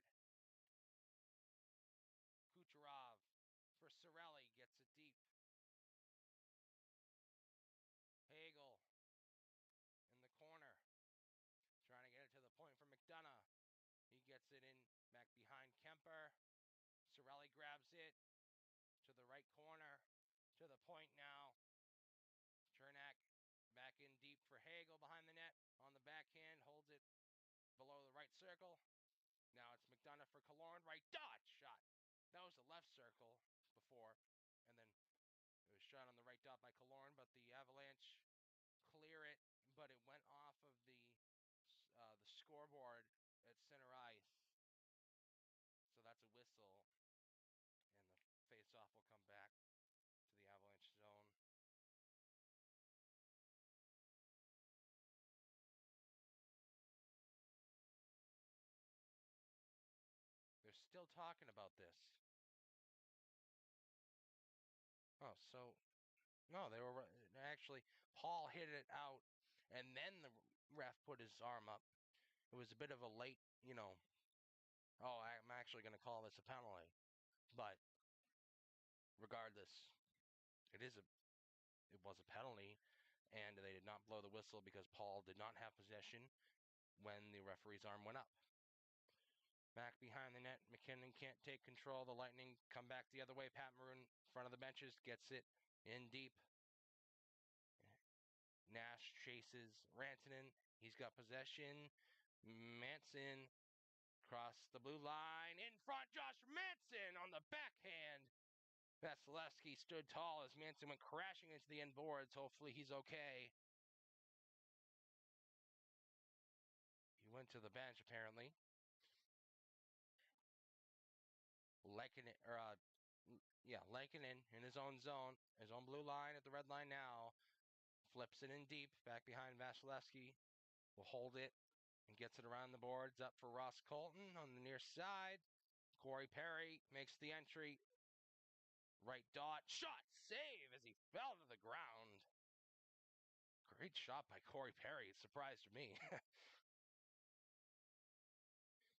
Kucherov for Cirelli, gets it deep. Hagel in the corner. Trying to get it to the point for McDonough. He gets it in back behind Kemper. Cirelli grabs it to the right corner. To the point now. Chernak back in deep for Hagel behind the net. On the backhand, holds it below the right circle. Now it's McDonough for Killorn. Right dot shot. That was the left circle before. And then it was shot on the right dot by Killorn, but the Avalanche clear it. But it went off of the scoreboard at center ice. So that's a whistle. And the face-off will come back to the Avalanche zone. They're still talking about this. Oh, so no, they were actually Paul hit it out, and then the ref put his arm up. It was a bit of a late, oh, I'm actually going to call this a penalty, but regardless, it was a penalty, and they did not blow the whistle because Paul did not have possession when the referee's arm went up. Back behind the net, McKinnon can't take control. The Lightning come back the other way. Pat Maroon, front of the benches, gets it in deep. Nash chases Rantanen. He's got possession. Manson across the blue line. In front, Josh Manson on the backhand. Vasilevsky stood tall as Manson went crashing into the end boards. Hopefully he's okay. He went to the bench, apparently. Lankinen in his own zone, his own blue line at the red line now. Flips it in deep, back behind Vasilevsky. Will hold it and gets it around the boards. Up for Ross Colton on the near side. Corey Perry makes the entry. Right dot. Shot. Save as he fell to the ground. Great shot by Corey Perry. It surprised me.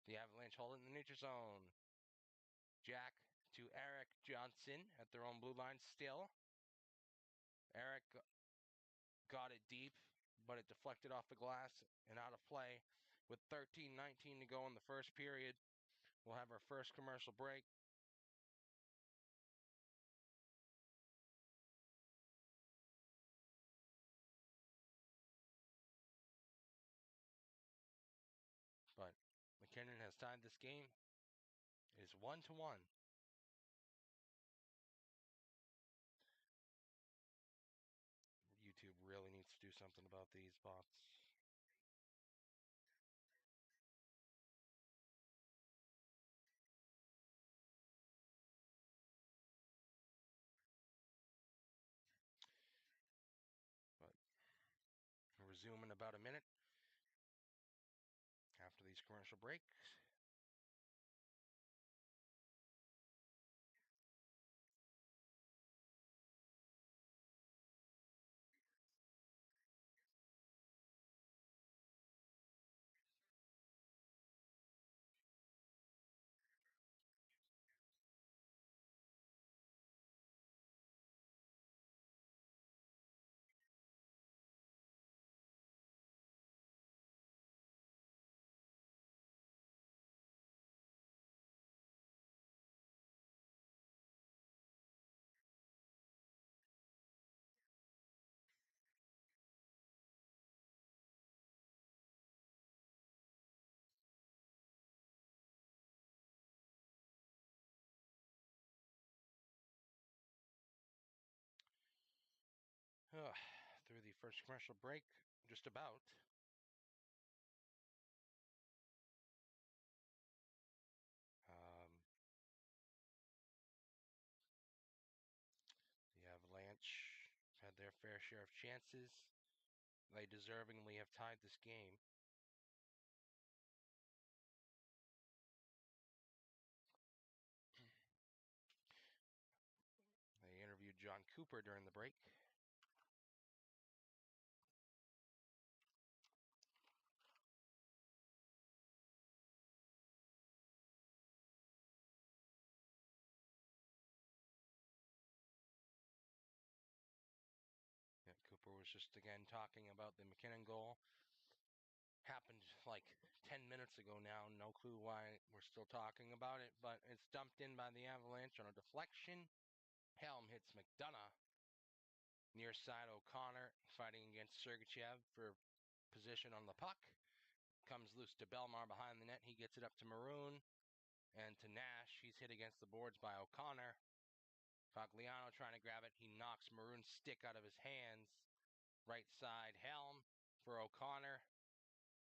The Avalanche hold it in the neutral zone. Jack to Eric Johnson at their own blue line still. Eric got it deep, but it deflected off the glass and out of play. With 13:19 to go in the first period, we'll have our first commercial break. But McKinnon has tied this game. It is 1-1. YouTube really needs to do something about these bots. But we'll resume in about a minute after these commercial breaks. first commercial break, just about. The Avalanche had their fair share of chances. They deservingly have tied this game. They interviewed John Cooper during the break. Yeah, Cooper was just again talking about the McKinnon goal. Happened like 10 minutes ago now. No clue why we're still talking about it, but it's dumped in by the Avalanche on a deflection. Helm hits McDonough. Near side O'Connor fighting against Sergachev for position on the puck. Comes loose to Bellemare behind the net. He gets it up to Maroon and to Nash. He's hit against the boards by O'Connor. Cogliano trying to grab it. He knocks Maroon's stick out of his hands. Right side Helm for O'Connor.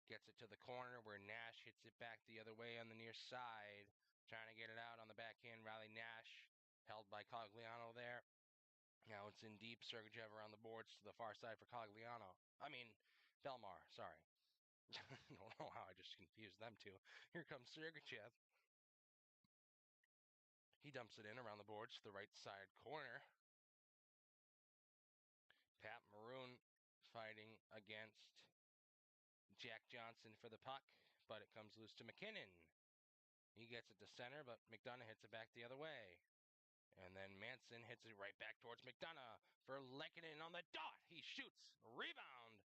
Gets it to the corner where Nash hits it back the other way on the near side. Trying to get it out on the backhand rally. Nash held by Cogliano there. Now it's in deep. Sergachev around the boards to the far side for Cogliano. Bellemare, sorry. I don't know how I just confused them two. Here comes Sergachev. He dumps it in around the boards to the right side corner. Pat Maroon fighting against Jack Johnson for the puck, but it comes loose to McKinnon. He gets it to center, but McDonough hits it back the other way. And then Manson hits it right back towards McDonough for Lehkonen on the dot. He shoots. Rebound.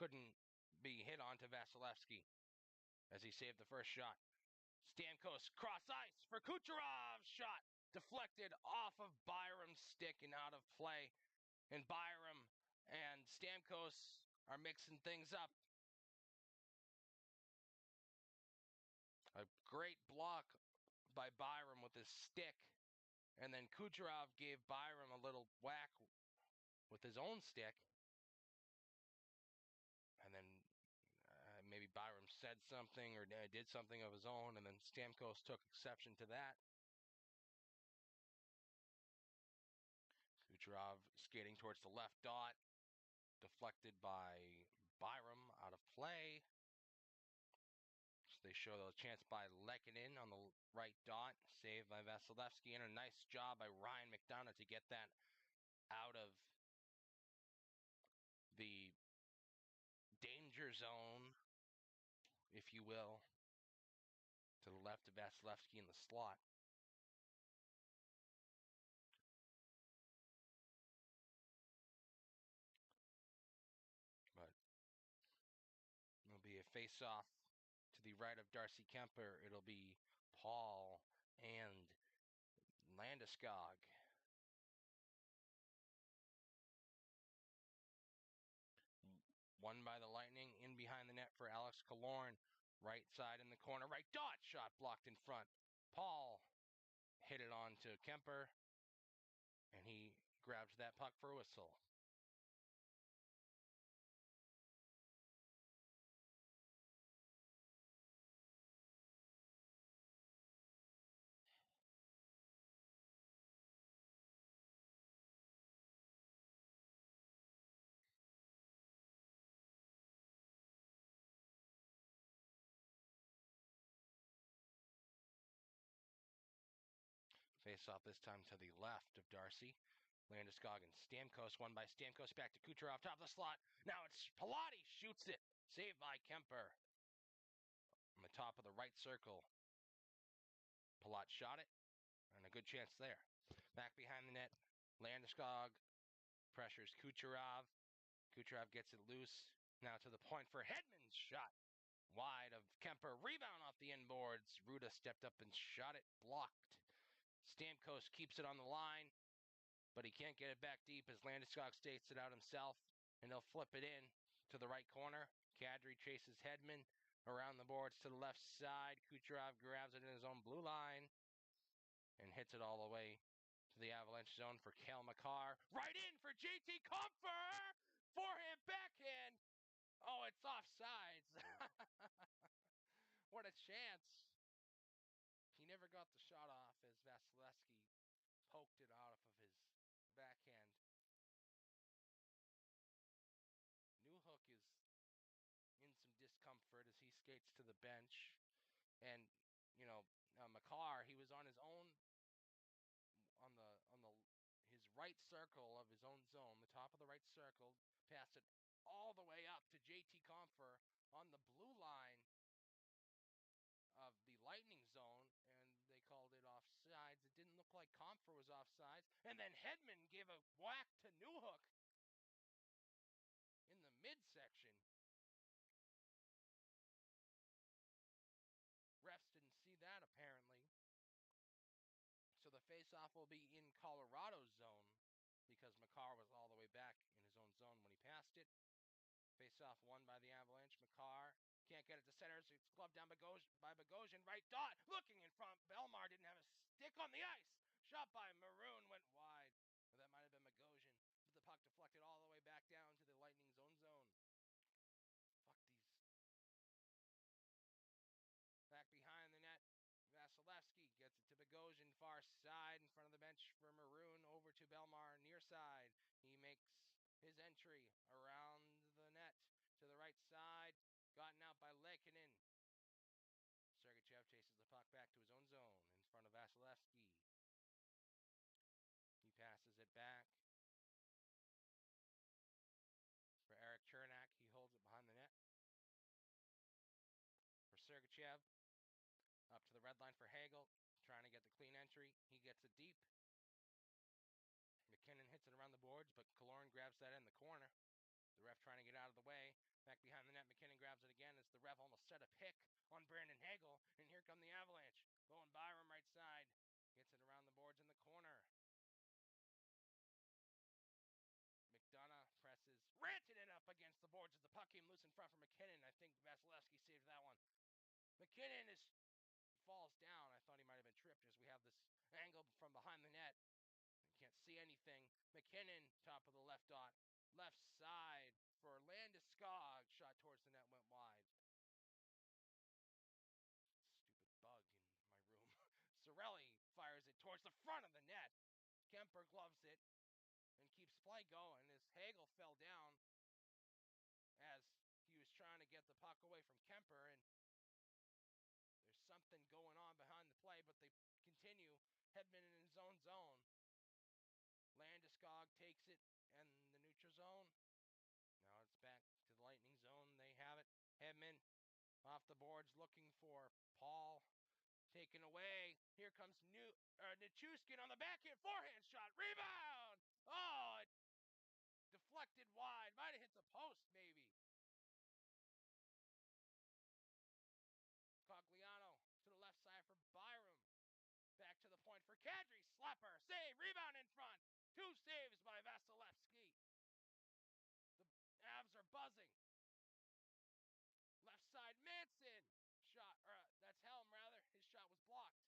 Couldn't be hit onto Vasilevsky as he saved the first shot. Stamkos cross ice for Kucherov's shot. Deflected off of Byram's stick and out of play. And Byram and Stamkos are mixing things up. A great block by Byram with his stick. And then Kucherov gave Byram a little whack with his own stick. And then maybe Byram said something or did something of his own. And then Stamkos took exception to that. Kucherov skating towards the left dot. Deflected by Byram out of play. So they show the chance by Lehkonen on the right dot. Saved by Vasilevsky. And a nice job by Ryan McDonough to get that out of the danger zone, if you will, to the left of Vasilevsky in the slot. But it'll be a face-off to the right of Darcy Kemper. It'll be Paul and Landeskog. Won by the Lightning, in behind the net for Alex Killorn. Right side in the corner, right dot, shot blocked in front. Paul hit it on to Kemper, and he grabs that puck for a whistle. Face off this time to the left of Darcy. Landeskog and Stamkos, won by Stamkos, back to Kucherov, top of the slot. Now it's Pilates, shoots it. Saved by Kemper. On the top of the right circle. Palat shot it, and a good chance there. Back behind the net, Landeskog pressures Kucherov. Kucherov gets it loose. Now to the point for Hedman's shot. Wide of Kemper. Rebound off the inboards. Ruda stepped up and shot it. Blocked. Stamkos keeps it on the line, but he can't get it back deep as Landeskog stakes it out himself, and he'll flip it in to the right corner. Kadri chases Hedman around the boards to the left side. Kucherov grabs it in his own blue line and hits it all the way to the Avalanche zone for Cale Makar. Right in for JT Compher! Forehand, backhand. Oh, it's offsides. What a chance. He never got the shot off as Vasilevsky poked it out of his backhand. Newhook is in some discomfort as he skates to the bench. And, Makar, he was on his own on his right circle of his own zone, the top of the right circle, passed it all the way up to JT Compher on the blue line of the Lightning zone, and they called it offsides. It didn't look like Compher was offsides. And then Hedman gave a whack to Newhook in the midsection. Refs didn't see that, apparently. So the faceoff will be in Colorado's zone because Makar was all the way back in his own zone when he passed it. Faceoff won by the Avalanche. Makar can't get it to center. So it's gloved down by Bogosian. Right dot. Looking in front. Belmar didn't have a stick on the ice. Shot by Maroon went wide. Or that might have been Bogosian. But the puck deflected all the way back down to the Lightning's own zone. Fuck these. Back behind the net. Vasilevsky gets it to Bogosian, far side in front of the bench for Maroon, over to Belmar, near side. He makes his entry around the net to the right side, gotten out by Lehkonen. Sergachev chases the puck back to his own zone in front of Vasilevsky. He passes it back for Eric Chernak. He holds it behind the net for Sergachev. Up to the red line for Hagel, trying to get the clean entry. He gets it deep. McKinnon hits it around the boards, but Killorn grabs that in the corner. The ref trying to get out of the way. Back behind the net, McKinnon grabs it again as the ref almost set a pick on Brandon Hagel. And here come the Avalanche. Bowen Byram right side. Gets it around the boards in the corner. McDonough presses. Ranted it up against the boards as the puck came loose in front for McKinnon. I think Vasilevsky saved that one. McKinnon falls down. I thought he might have been tripped as we have this angle from behind the net. You can't see anything. McKinnon, top of the left dot. Left side for Landeskog. Shot towards the net, went wide. Stupid bug in my room. Sorelli fires it towards the front of the net. Kemper gloves it and keeps play going as Hagel fell down as he was trying to get the puck away from Kemper. And there's something going on behind the play, but they continue. Hedman in his own zone. Landeskog takes it and the neutral zone. Now it's back to the Lightning zone. They have it. Hedman off the boards looking for Paul. Taken away. Here comes Nichushkin on the backhand forehand shot. Rebound! Oh, it deflected wide. Might have hit the post, maybe. Cogliano to the left side for Byram. Back to the point for Kadri. Slapper. Save. Rebound in front. 2 saves by Vasilevsky. The Avs are buzzing. Left side, Manson. Shot. That's Helm, rather. His shot was blocked.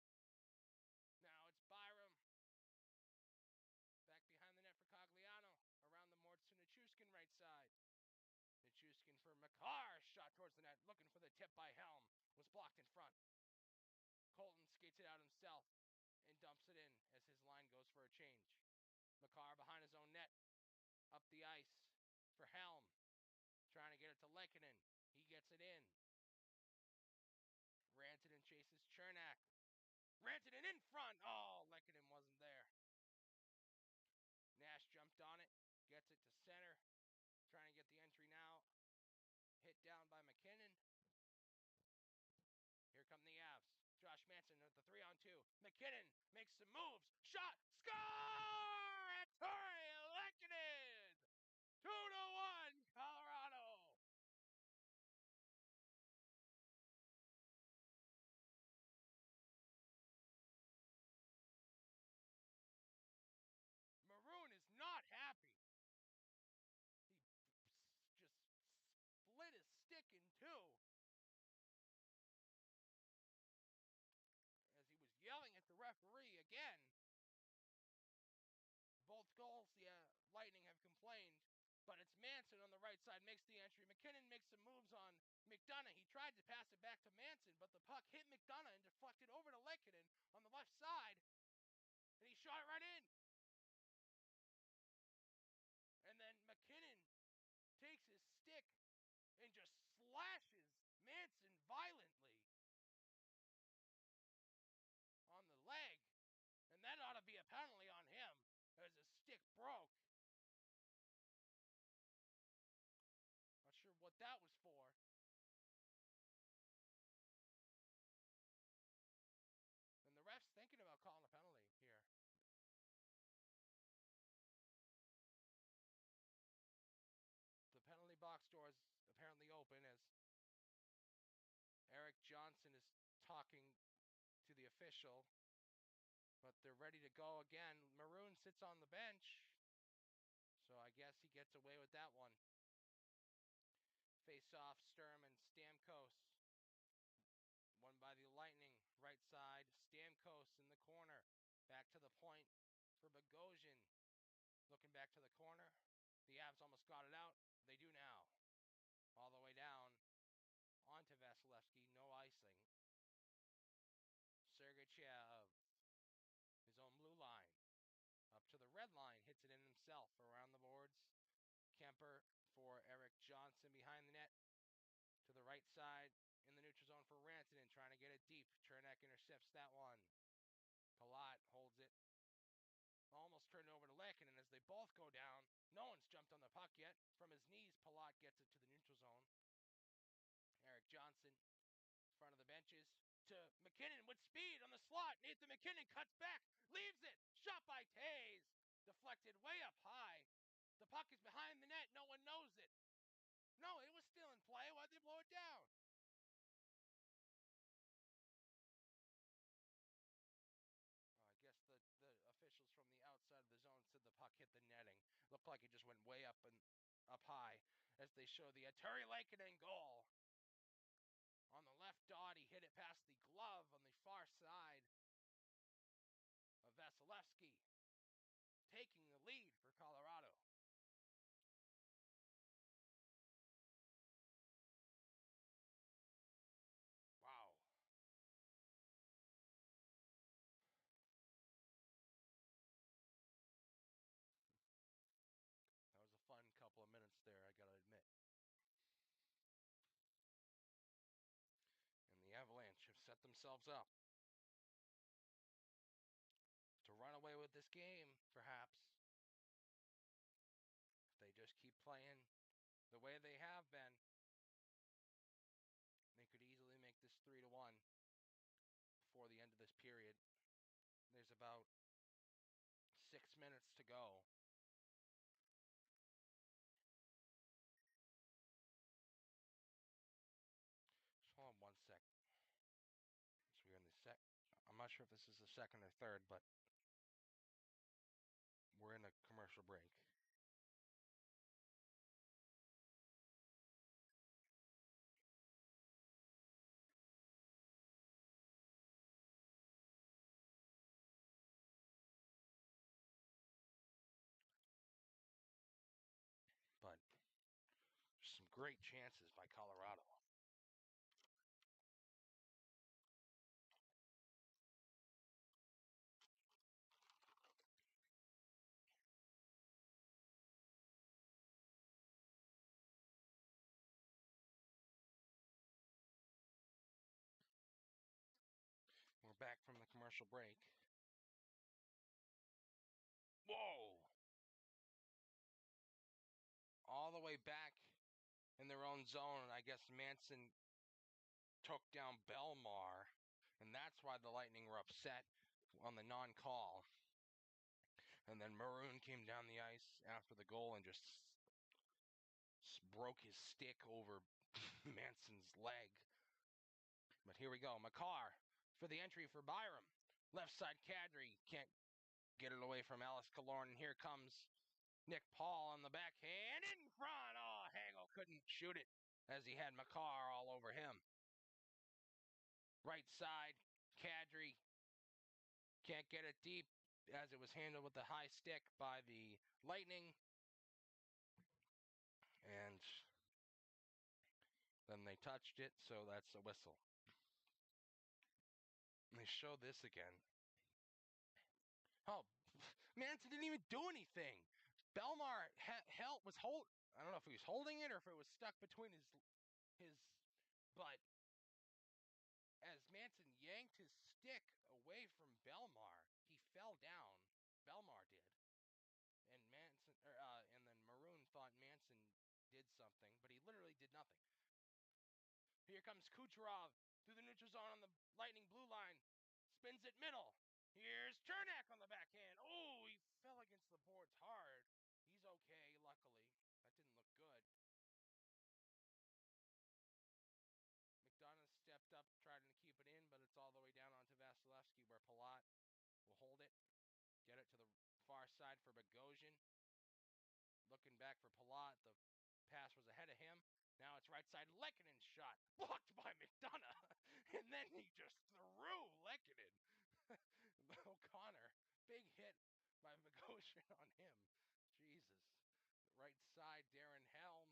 Now it's Byram. Back behind the net for Cogliano. Around the boards to Nichushkin right side. Nichushkin for Makar. Shot towards the net. Looking for the tip by Helm. Was blocked in front. Colton skates it out himself and dumps it in as his line goes for a change. Makar behind his own net. Up the ice for Helm. Trying to get it to Lehkonen. He gets it in. Rantanen chases Chernak. Rantanen in front. Oh, Lehkonen wasn't there. Nash jumped on it. Gets it to center. Trying to get the entry now. Hit down by McKinnon. Here come the Avs. Josh Manson at the 3-on-2. McKinnon makes some moves. Shot. Score! Torrey Lehkonen! 2-1, Colorado. Maroon is not happy. He just split his stick in two as he was yelling at the referee again. Both goals, the Lightning have complained, but it's Manson on right side, makes the entry. McKinnon makes some moves on McDonough. He tried to pass it back to Manson, but the puck hit McDonough and deflected over to Lehkonen on the left side, and he shot it right in. And then McKinnon takes his stick and just slashes Manson violently on the leg. And that ought to be a penalty on him, as his stick broke. Not sure what that was for. And the ref's thinking about calling a penalty here. The penalty box door is apparently open as Eric Johnson is talking to the official. But they're ready to go again. Maroon sits on the bench. So I guess he gets away with that one. Face off, Sturm and Stamkos. Won by the Lightning. Right side, Stamkos in the corner. Back to the point for Bogosian. Looking back to the corner. The Avs almost got it out. They do now. All the way down onto Vasilevsky. No icing. Sergachev. His own blue line. Up to the red line. Hits it in himself. Around the boards. Kemper for Eric Johnson behind the net. To the right side in the neutral zone for Rantanen. Trying to get it deep. Chernak intercepts that one. Palat holds it. Almost turned over to Lehkonen as they both go down. No one's jumped on the puck yet. From his knees, Palat gets it to the neutral zone. Eric Johnson, front of the benches, to McKinnon with speed on the slot. Nathan McKinnon cuts back, leaves it. Shot by Taves. Deflected way up high. The puck is behind the net. No one knows it. No, it was still in play. Why'd they blow it down? I guess the officials from the outside of the zone said the puck hit the netting. Looked like it just went way up and up high as they show the Terry Lehkonen goal. On the left dot, he hit it past the glove on the far side of Vasilevsky, taking the lead for Colorado. Wow. That was a fun couple of minutes there, I gotta admit. And the Avalanche have set themselves up to run away with this game, perhaps. If they just keep playing the way they have been, they could easily make this 3-1 before the end of this period. There's about 6 minutes to go. Just hold on one sec. So we're in the I'm not sure if this is the second or third, but we're in a commercial break. But some great chances by Colorado. We're back from the commercial break. Whoa! All the way back in their own zone. I guess Manson took down Belmar, and that's why the Lightning were upset on the non-call. And then Maroon came down the ice after the goal and just broke his stick over Manson's leg. But here we go. Makar for the entry for Byram. Left side Kadri can't get it away from Alice Killorn. And here comes Nick Paul on the backhand in front. Oh, Hagel couldn't shoot it as he had Makar all over him. Right side, Kadri can't get it deep as it was handled with the high stick by the Lightning. And touched it, so that's a whistle. And they show this again. Oh, Manson didn't even do anything. Belmar was I don't know if he was holding it or if it was stuck between his. But as Manson yanked his stick away from Belmar, he fell down. Belmar did, and and then Maroon thought Manson did something, but he literally did nothing. Here comes Kucherov through the neutral zone on the Lightning blue line. Spins it middle. Here's Chernak on the backhand. Oh, he fell against the boards hard. He's okay, luckily. That didn't look good. McDonough stepped up, trying to keep it in, but it's all the way down onto Vasilevsky, where Palat will hold it, get it to the far side for Bogosian. Looking back for Palat, the pass was ahead of him. Now it's right side Lekkonen's shot, blocked by McDonough, and then he just threw Lekkonen. O'Connor, big hit by Bogosian on him. Jesus. Right side, Darren Helm.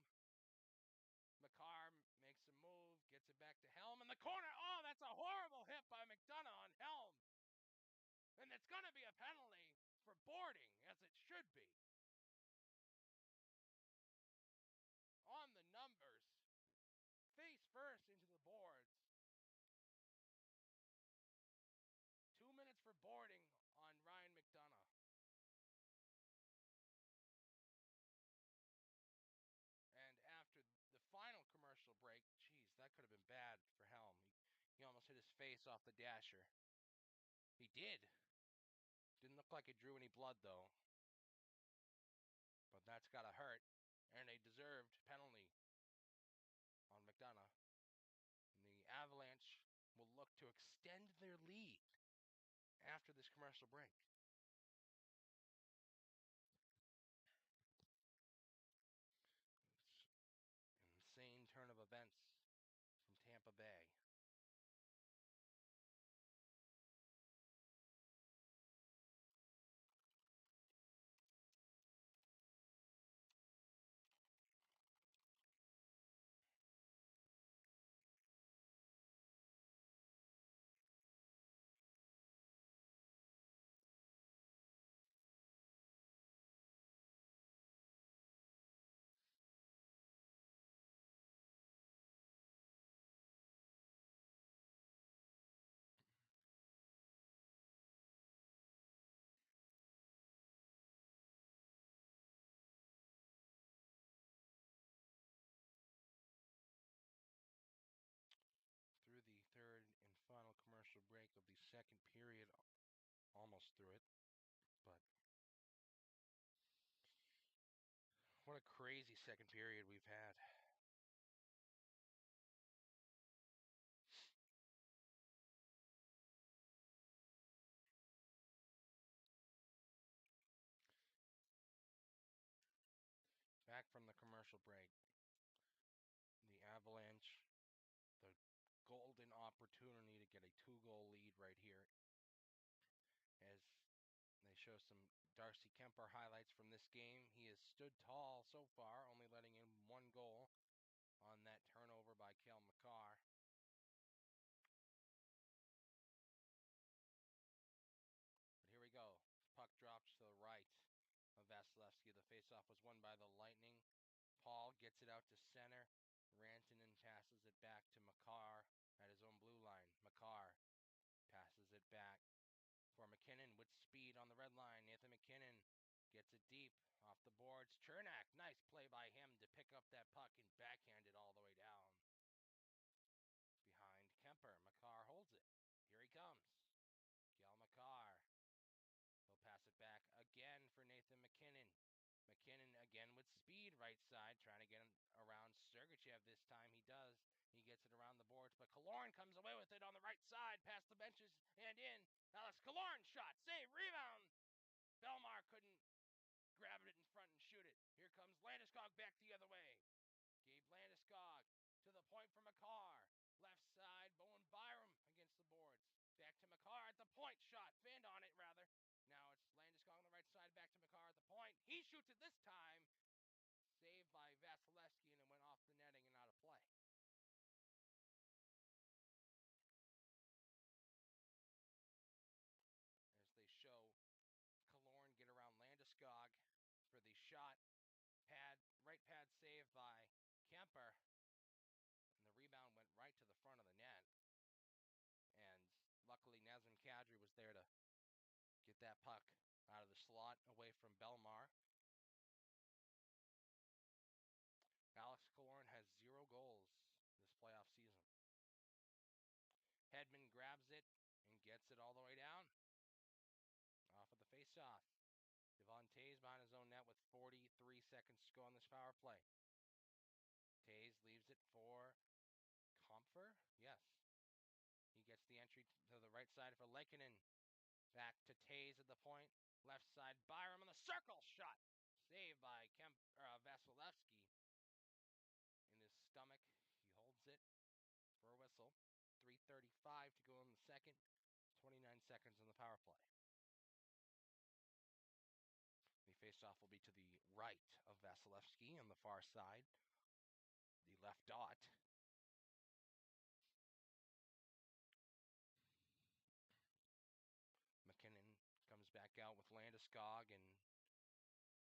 Makar makes a move, gets it back to Helm in the corner. Oh, that's a horrible hit by McDonough on Helm. And it's going to be a penalty for boarding, as it should be. On the numbers, face first into the boards. 2 minutes for boarding on Ryan McDonough. And after the final commercial break, geez, that could have been bad for Helm. He almost hit his face off the dasher. He did. Didn't look like it drew any blood, though. But that's got to hurt. And a deserved penalty on McDonough. And the Avalanche will look to extend their lead after this commercial break. It's an insane turn of events from Tampa Bay. Through the third and final commercial break of the second period, almost through it, but what a crazy second period we've had. Back from the commercial break, the Avalanche, the golden opportunity to get a 2-goal lead right here, as they show some Darcy Kemper highlights from this game. He has stood tall so far, only letting in 1 goal on that turnover by Cale Makar. But here we go. Puck drops to the right of Vasilevsky. The faceoff was won by the Lightning. Paul gets it out to center. Rantanen passes it back to Makar at his own blue line. Makar passes it back for McKinnon with speed on the red line. Nathan McKinnon gets it deep off the boards. Chernak, nice play by him to pick up that puck and backhand it all the way down. Behind Kemper, Makar holds it. Here he comes. Cale Makar. He'll pass it back again for Nathan McKinnon. McKinnon again with speed right side, trying to get him around Sergachev this time. He does. He gets it around the boards, but Killorn comes away with it on the right side, past the benches and in. Alex Killorn shot, save, rebound. Belmar couldn't grab it in front and shoot it. Here comes Landeskog back the other way. Gabe Landeskog to the point for Makar. Left side, Bowen Byram against the boards. Back to Makar at the point, shot, fanned on it rather. Now it's Landeskog on the right side, back to Makar at the point. He shoots it this time. Saved by Vasilevsky, and it went off the netting and out of play. by Kemper. And the rebound went right to the front of the net. And luckily, Nazem Kadri was there to get that puck out of the slot away from Belmar. Alex Killorn has 0 goals this playoff season. Hedman grabs it and gets it all the way down. Off of the faceoff. Devon Toews behind his own net with 43 seconds to go on this power play. Toews leaves it for Comfer. Yes. He gets the entry to the right side for Lehkonen. Back to Toews at the point. Left side, Byram on the circle shot. Saved by Vasilevsky. In his stomach, he holds it for a whistle. 3:35 to go in the second. 29 seconds on the power play. The faceoff will be to the right of Vasilevsky on the far side. The left dot. McKinnon comes back out with Landeskog and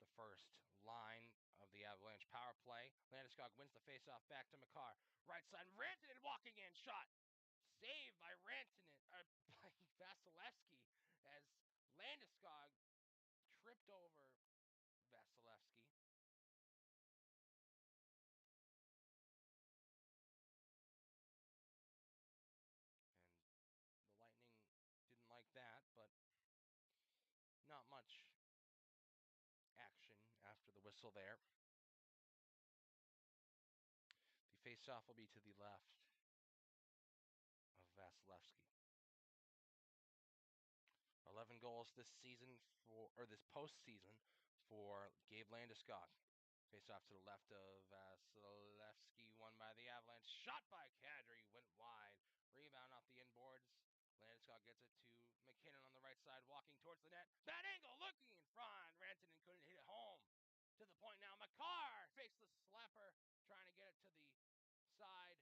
the first line of the Avalanche power play. Landeskog wins the faceoff back to Makar. Right side, Rantanen walking in, shot. Saved by by Vasilevsky as Landeskog tripped over Vasilevsky. And the Lightning didn't like that, but not much action after the whistle there. The faceoff will be to the left of Vasilevsky. 11 goals this season this postseason for Gabe Landeskog. Faceoff to the left of Vasilevsky, won by the Avalanche. Shot by Kadri, went wide. Rebound off the inboards. Landeskog gets it to McKinnon on the right side, walking towards the net. That angle, looking in front. Rantanen couldn't hit it home. To the point now, Makar faceless slapper, trying to get it to the side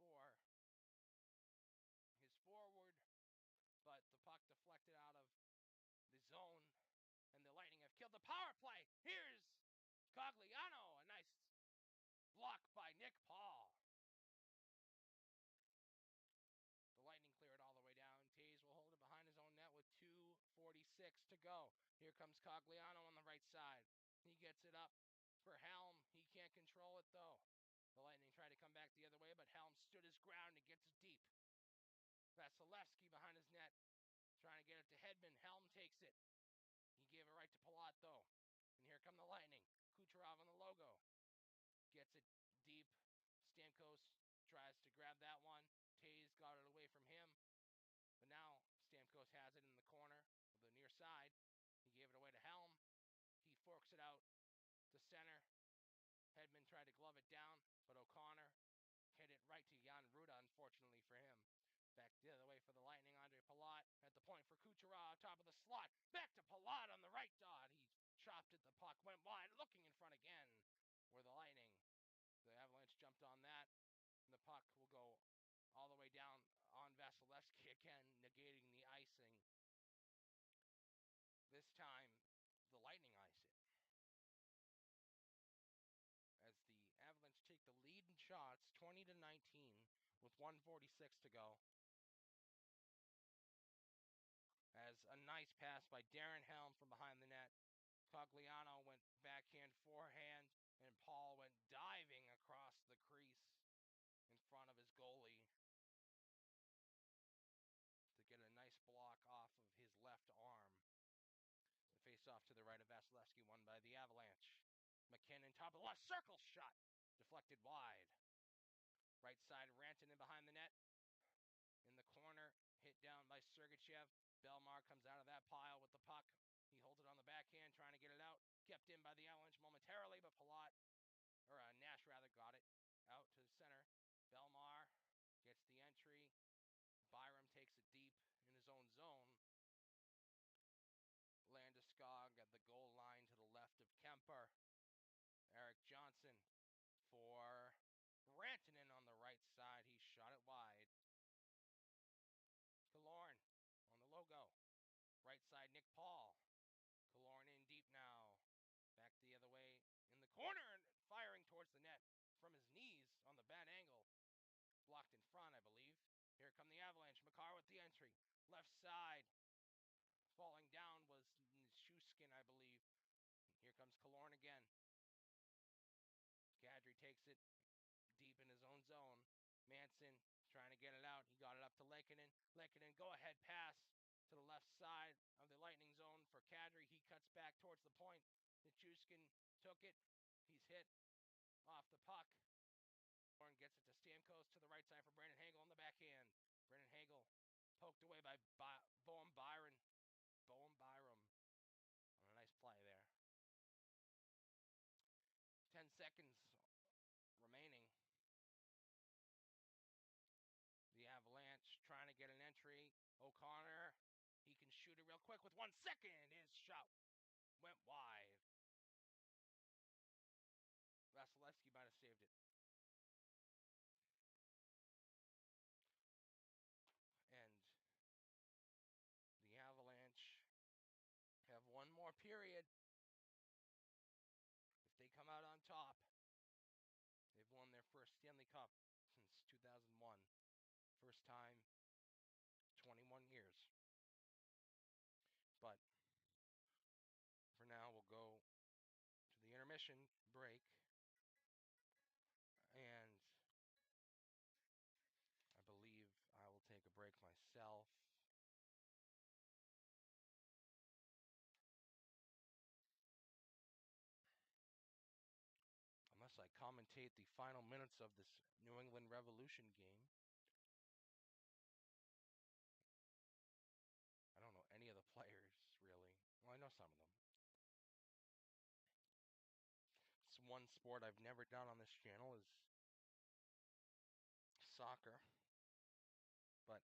for his forward, but the puck deflected out of the zone, and the Lightning have killed the power play. Here's Cogliano, a nice block by Nick Paul. The Lightning clear it all the way down. Toews will hold it behind his own net with 2:46 to go. Here comes Cogliano on the right side. He gets it up for Helm. He can't control it, though. The Lightning try to come back the other way, but Helm stood his ground and gets it deep. Vasilevsky behind his net, trying to get it to Hedman. Helm takes it. He gave it right to Palat, though. And here come the Lightning. Kucherov on the logo. Gets it deep. Stamkos tries to grab that one. Toews got it away from him. But now Stamkos has it in the corner of the near side. He gave it away to Helm. He forks it out to center. Hedman tried to glove it down, but O'Connor hit it right to Jan Ruda, unfortunately for him. Back the other way for the Lightning, Andre Palat at the point for Kucherov, top of the slot. Back to Palat on the right dot. He chopped at the puck, went wide, looking in front again where the Lightning. The Avalanche jumped on that, and the puck will go all the way down on Vasilevsky again, negating the icing. This time, the Lightning ice it. As the Avalanche take the lead in shots, 20-19, with 1:46 to go. As a nice pass by Darren Helm from behind the net. Cogliano went backhand, forehand, and Paul went diving across the crease in front of his goalie to get a nice block off of his left arm. The face-off to the right of Vasilevsky, won by the Avalanche. McKinnon, top of the left circle shot, deflected wide. Right side, Rantanen behind the net. In the corner, hit down by Sergachev. Belmar comes out of that pile with the puck. He holds it on the backhand, trying to get it out. Kept in by the Avalanche momentarily, but Nash got it out to the center. Belmar gets the entry. Byram takes it deep in his own zone. Landeskog at the goal line to the left of Kemper. Eric Johnson for Rantanen on the right side. He shot it wide. Killorn on the logo. Right side, Nick Paul. Killorn in deep now. Back the other way in the corner and firing towards the on the bad angle. Blocked in front, I believe. Here come the Avalanche. Makar with the entry. Left side. Falling down was Nichushkin, I believe. Here comes Killorn again. Kadri takes it deep in his own zone. Manson trying to get it out. He got it up to Lehkonen. Lehkonen, go ahead pass to the left side of the Lightning zone for Kadri. He cuts back towards the point. Nichushkin took it. He's hit off the puck. Killorn gets it to Stamkos to the right side for Brandon Hagel on the backhand. Brandon Hagel poked away by Boehm Byram. Boehm Byram on a nice play there. 10 seconds remaining. The Avalanche trying to get an entry. O'Connor, he can shoot it real quick with 1 second. His shot went wide. Vasilevsky might have saved it. And the Avalanche have one more period. If they come out on top, they've won their first Stanley Cup since 2001. First time, 21 years. But for now, we'll go to the intermission break. And I believe I will take a break myself. Unless I commentate the final minutes of this New England Revolution game. I don't know any of the players, really. Well, I know some of them. It's one sport I've never done on this channel is soccer. But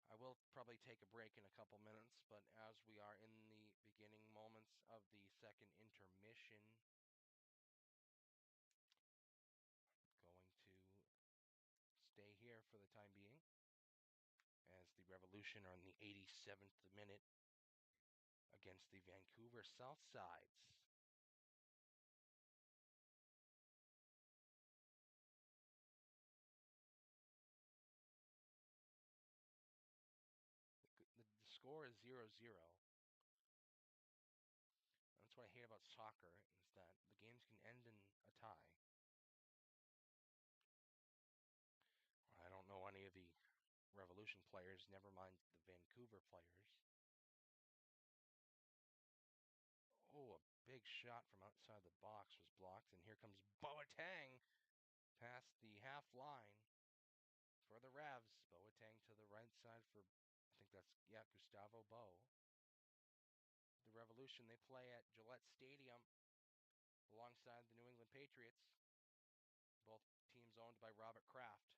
I will probably take a break in a couple minutes. But as we are in the beginning moments of the second intermission, going to stay here for the time being. As the Revolution are in the 87th minute against the Vancouver Southsides. The score is 0-0. That's what I hate about soccer, is that the games can end in a tie. I don't know any of the Revolution players, never mind the Vancouver players. Oh, a big shot from outside the box was blocked, and here comes Boateng past the half line for the Revs. Boateng to the right side for, I think that's, yeah, Gustavo Bo. The Revolution, they play at Gillette Stadium alongside the New England Patriots. Both teams owned by Robert Kraft.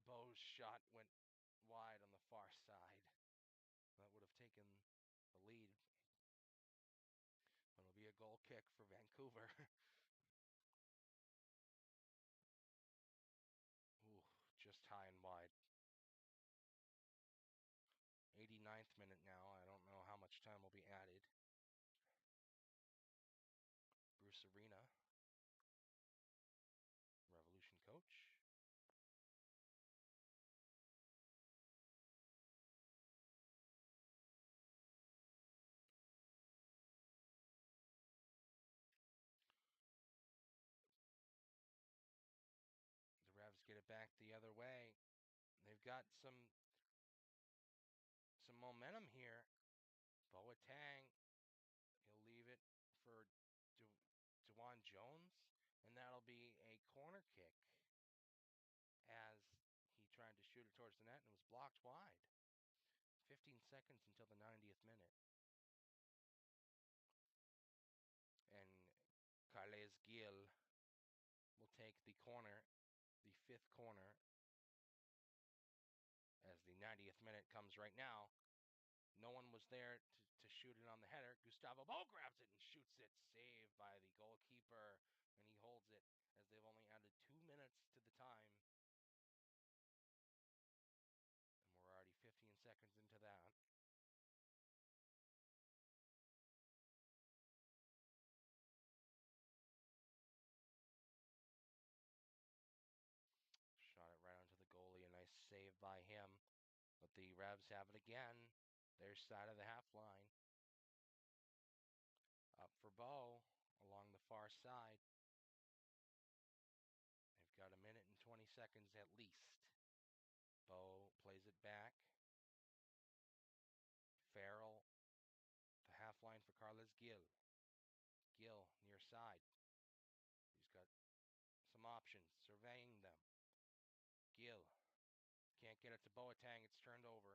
Bo's shot went wide on the far side. That would have taken the lead. It'll be a goal kick for Vancouver. Ooh, just high and wide. 89th minute now. I don't know how much time will be added. Bruce Arena, Revolution coach. The Revs get it back the other way. They've got some momentum here. Boateng, he'll leave it for DeJuan Jones, and that'll be a corner kick as he tried to shoot it towards the net and was blocked wide. 15 seconds until the 90th minute. And Carles Gil will take the corner, the fifth corner, as the 90th minute comes right now. No one was there to shoot it on the header. Gustavo Bo grabs it and shoots it. Saved by the goalkeeper, and he holds it as they've only added 2 minutes to the time. And we're already 15 seconds into that. save by him. But the Revs have it again. Their side of the half line. Up for Bo along the far side. They've got 1:20 at least. Bo plays it back. Farrell, the half line for Carles Gil. Gil near side. He's got some options, surveying them. Gil can't get it to Boateng. It's turned over.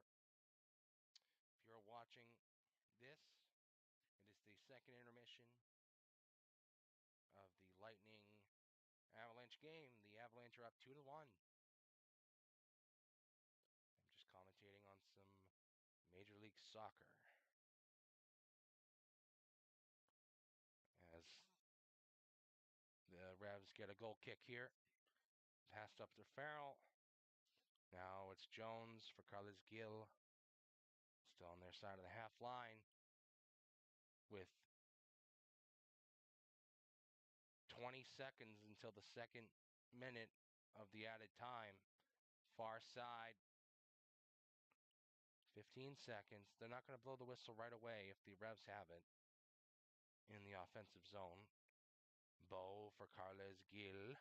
If you're watching this, it is the second intermission of the Lightning Avalanche game. The Avalanche are up 2-1. I'm just commentating on some Major League Soccer. As the Revs get a goal kick here. Passed up to Farrell. Now it's Jones for Carles Gil. Still on their side of the half line with 20 seconds until the second minute of the added time. Far side, 15 seconds. They're not going to blow the whistle right away if the Revs have it in the offensive zone. Bo for Carles Gil.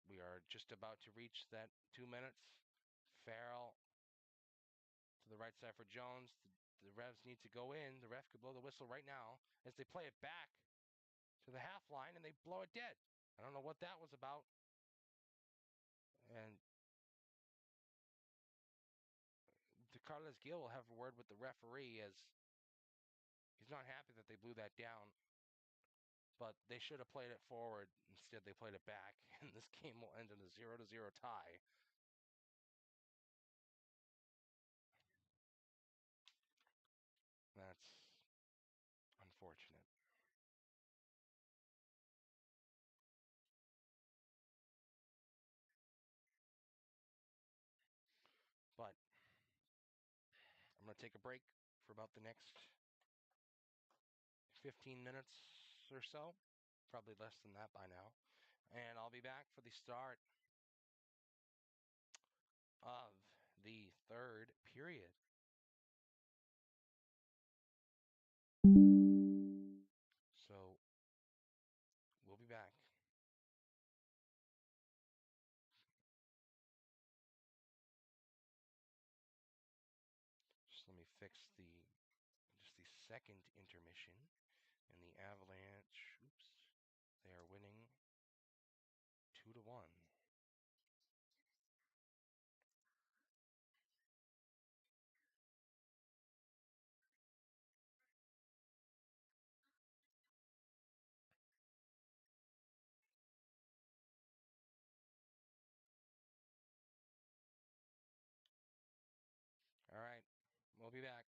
We are just about to reach that 2 minutes. Farrell to the right side for Jones. The Revs need to go in. The ref could blow the whistle right now as they play it back to the half line and they blow it dead. I don't know what that was about. And Carles Gil will have a word with the referee as he's not happy that they blew that down. But they should have played it forward. Instead, they played it back. And this game will end in a 0-0 tie. That's unfortunate. But I'm going to take a break for about the next 15 minutes or so. Probably less than that by now. And I'll be back for the start of the third period. So we'll be back. Just let me fix the second intermission. And the Avalanche, oops, they are winning 2-1. All right, we'll be back.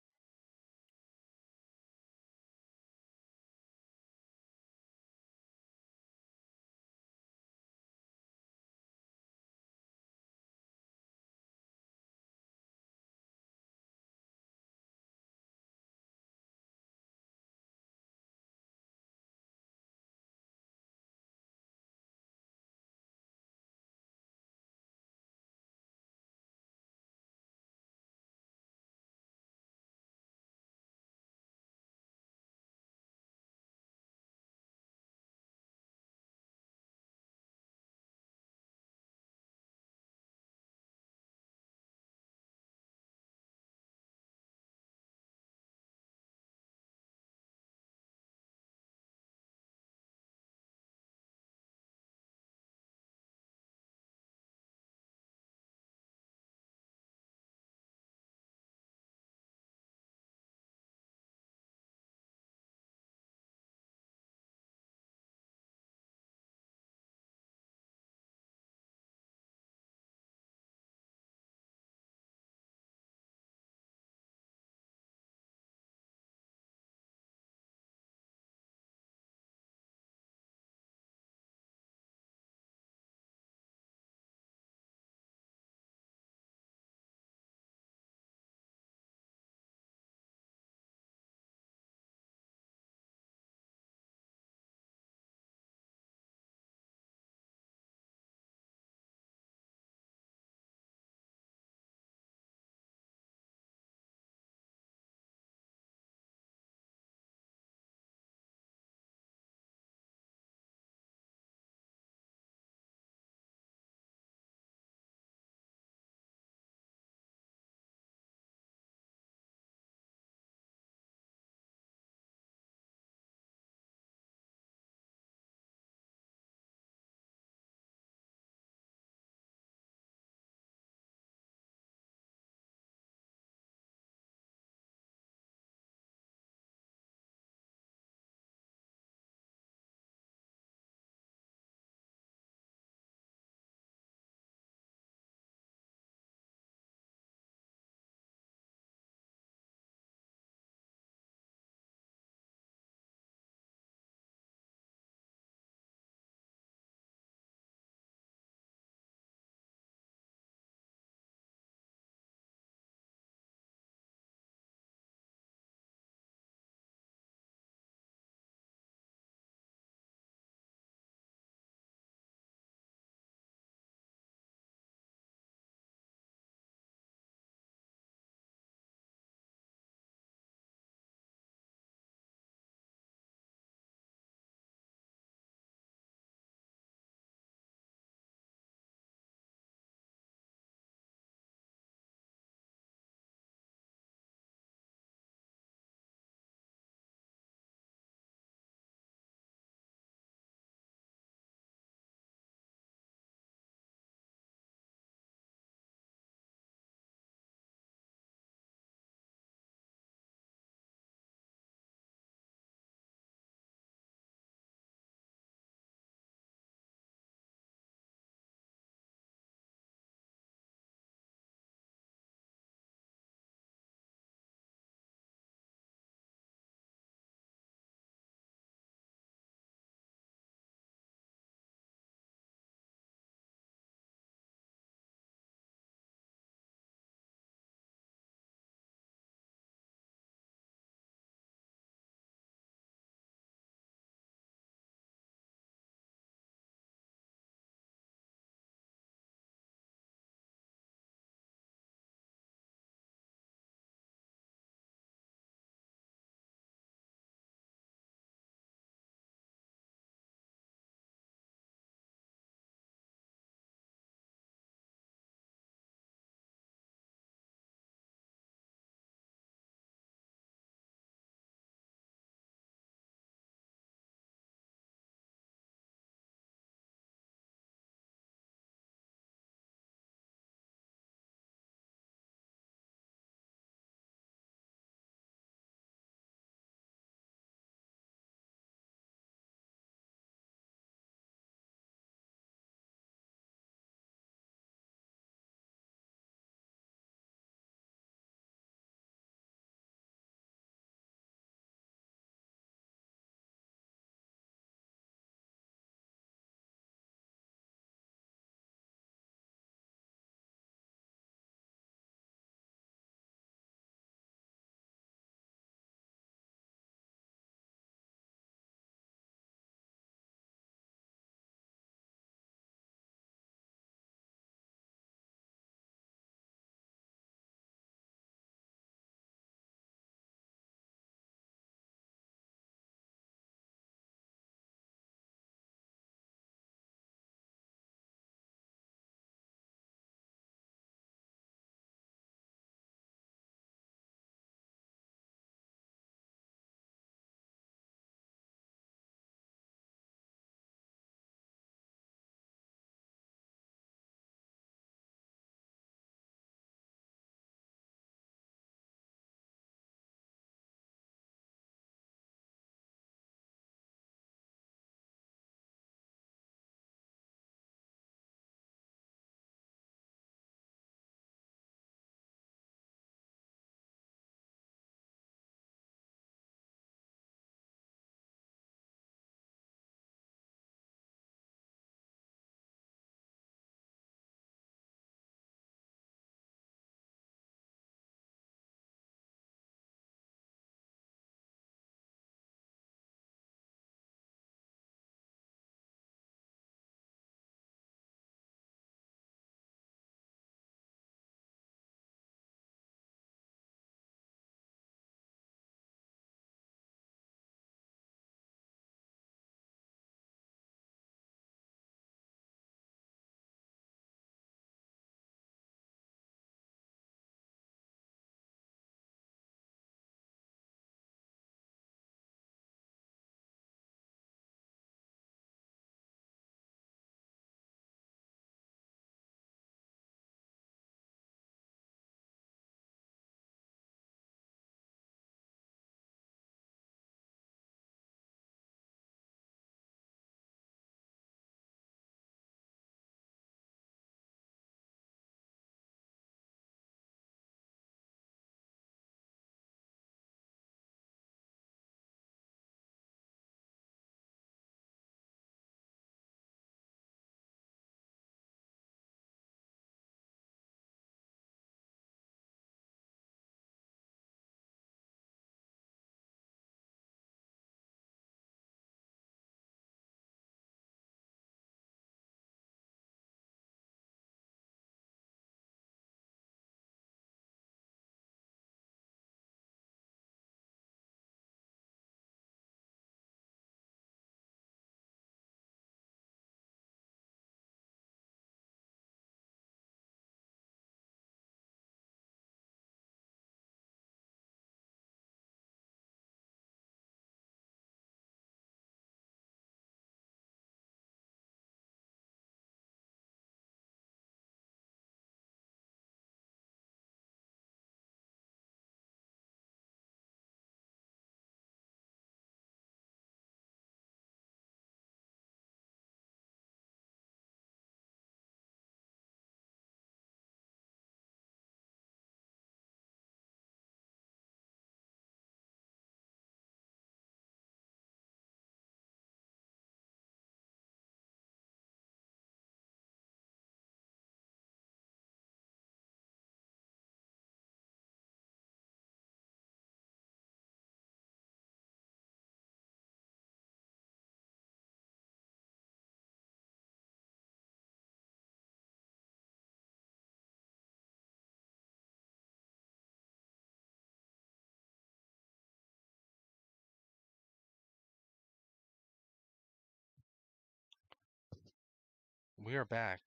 We are back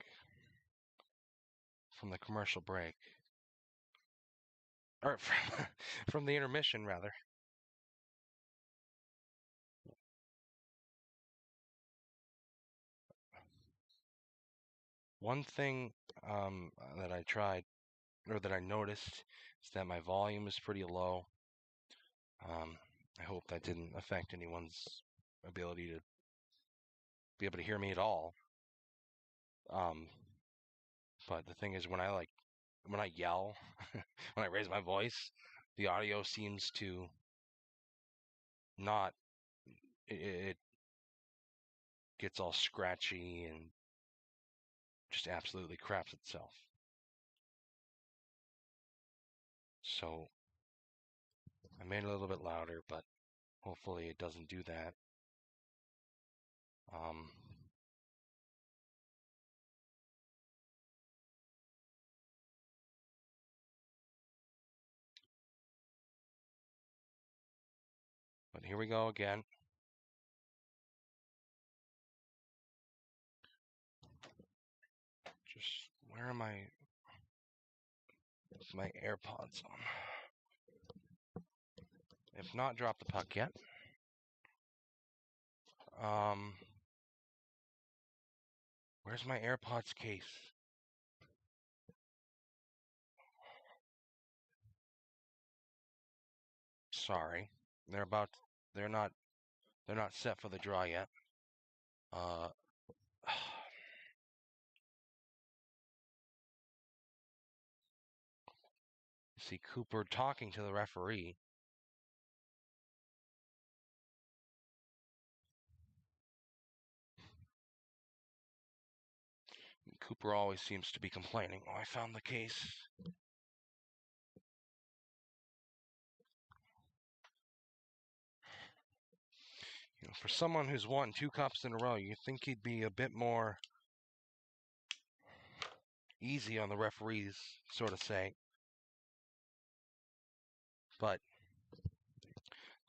from the commercial break. Or from the intermission, rather. One thing that I tried, or that I noticed, is that my volume is pretty low. I hope that didn't affect anyone's ability to be able to hear me at all. But the thing is, when I yell, when I raise my voice, the audio seems to not. It gets all scratchy and just absolutely craps itself. So I made it a little bit louder, but hopefully it doesn't do that. But here we go again. Just, where am I? With my AirPods on. If not, drop the puck yet. Where's my AirPods case? Sorry. They're not set for the draw yet. See Cooper talking to the referee. Cooper always seems to be complaining. Oh, I found the case. You know, for someone who's won 2 cups in a row, you'd think he'd be a bit more easy on the referees, sort of say. But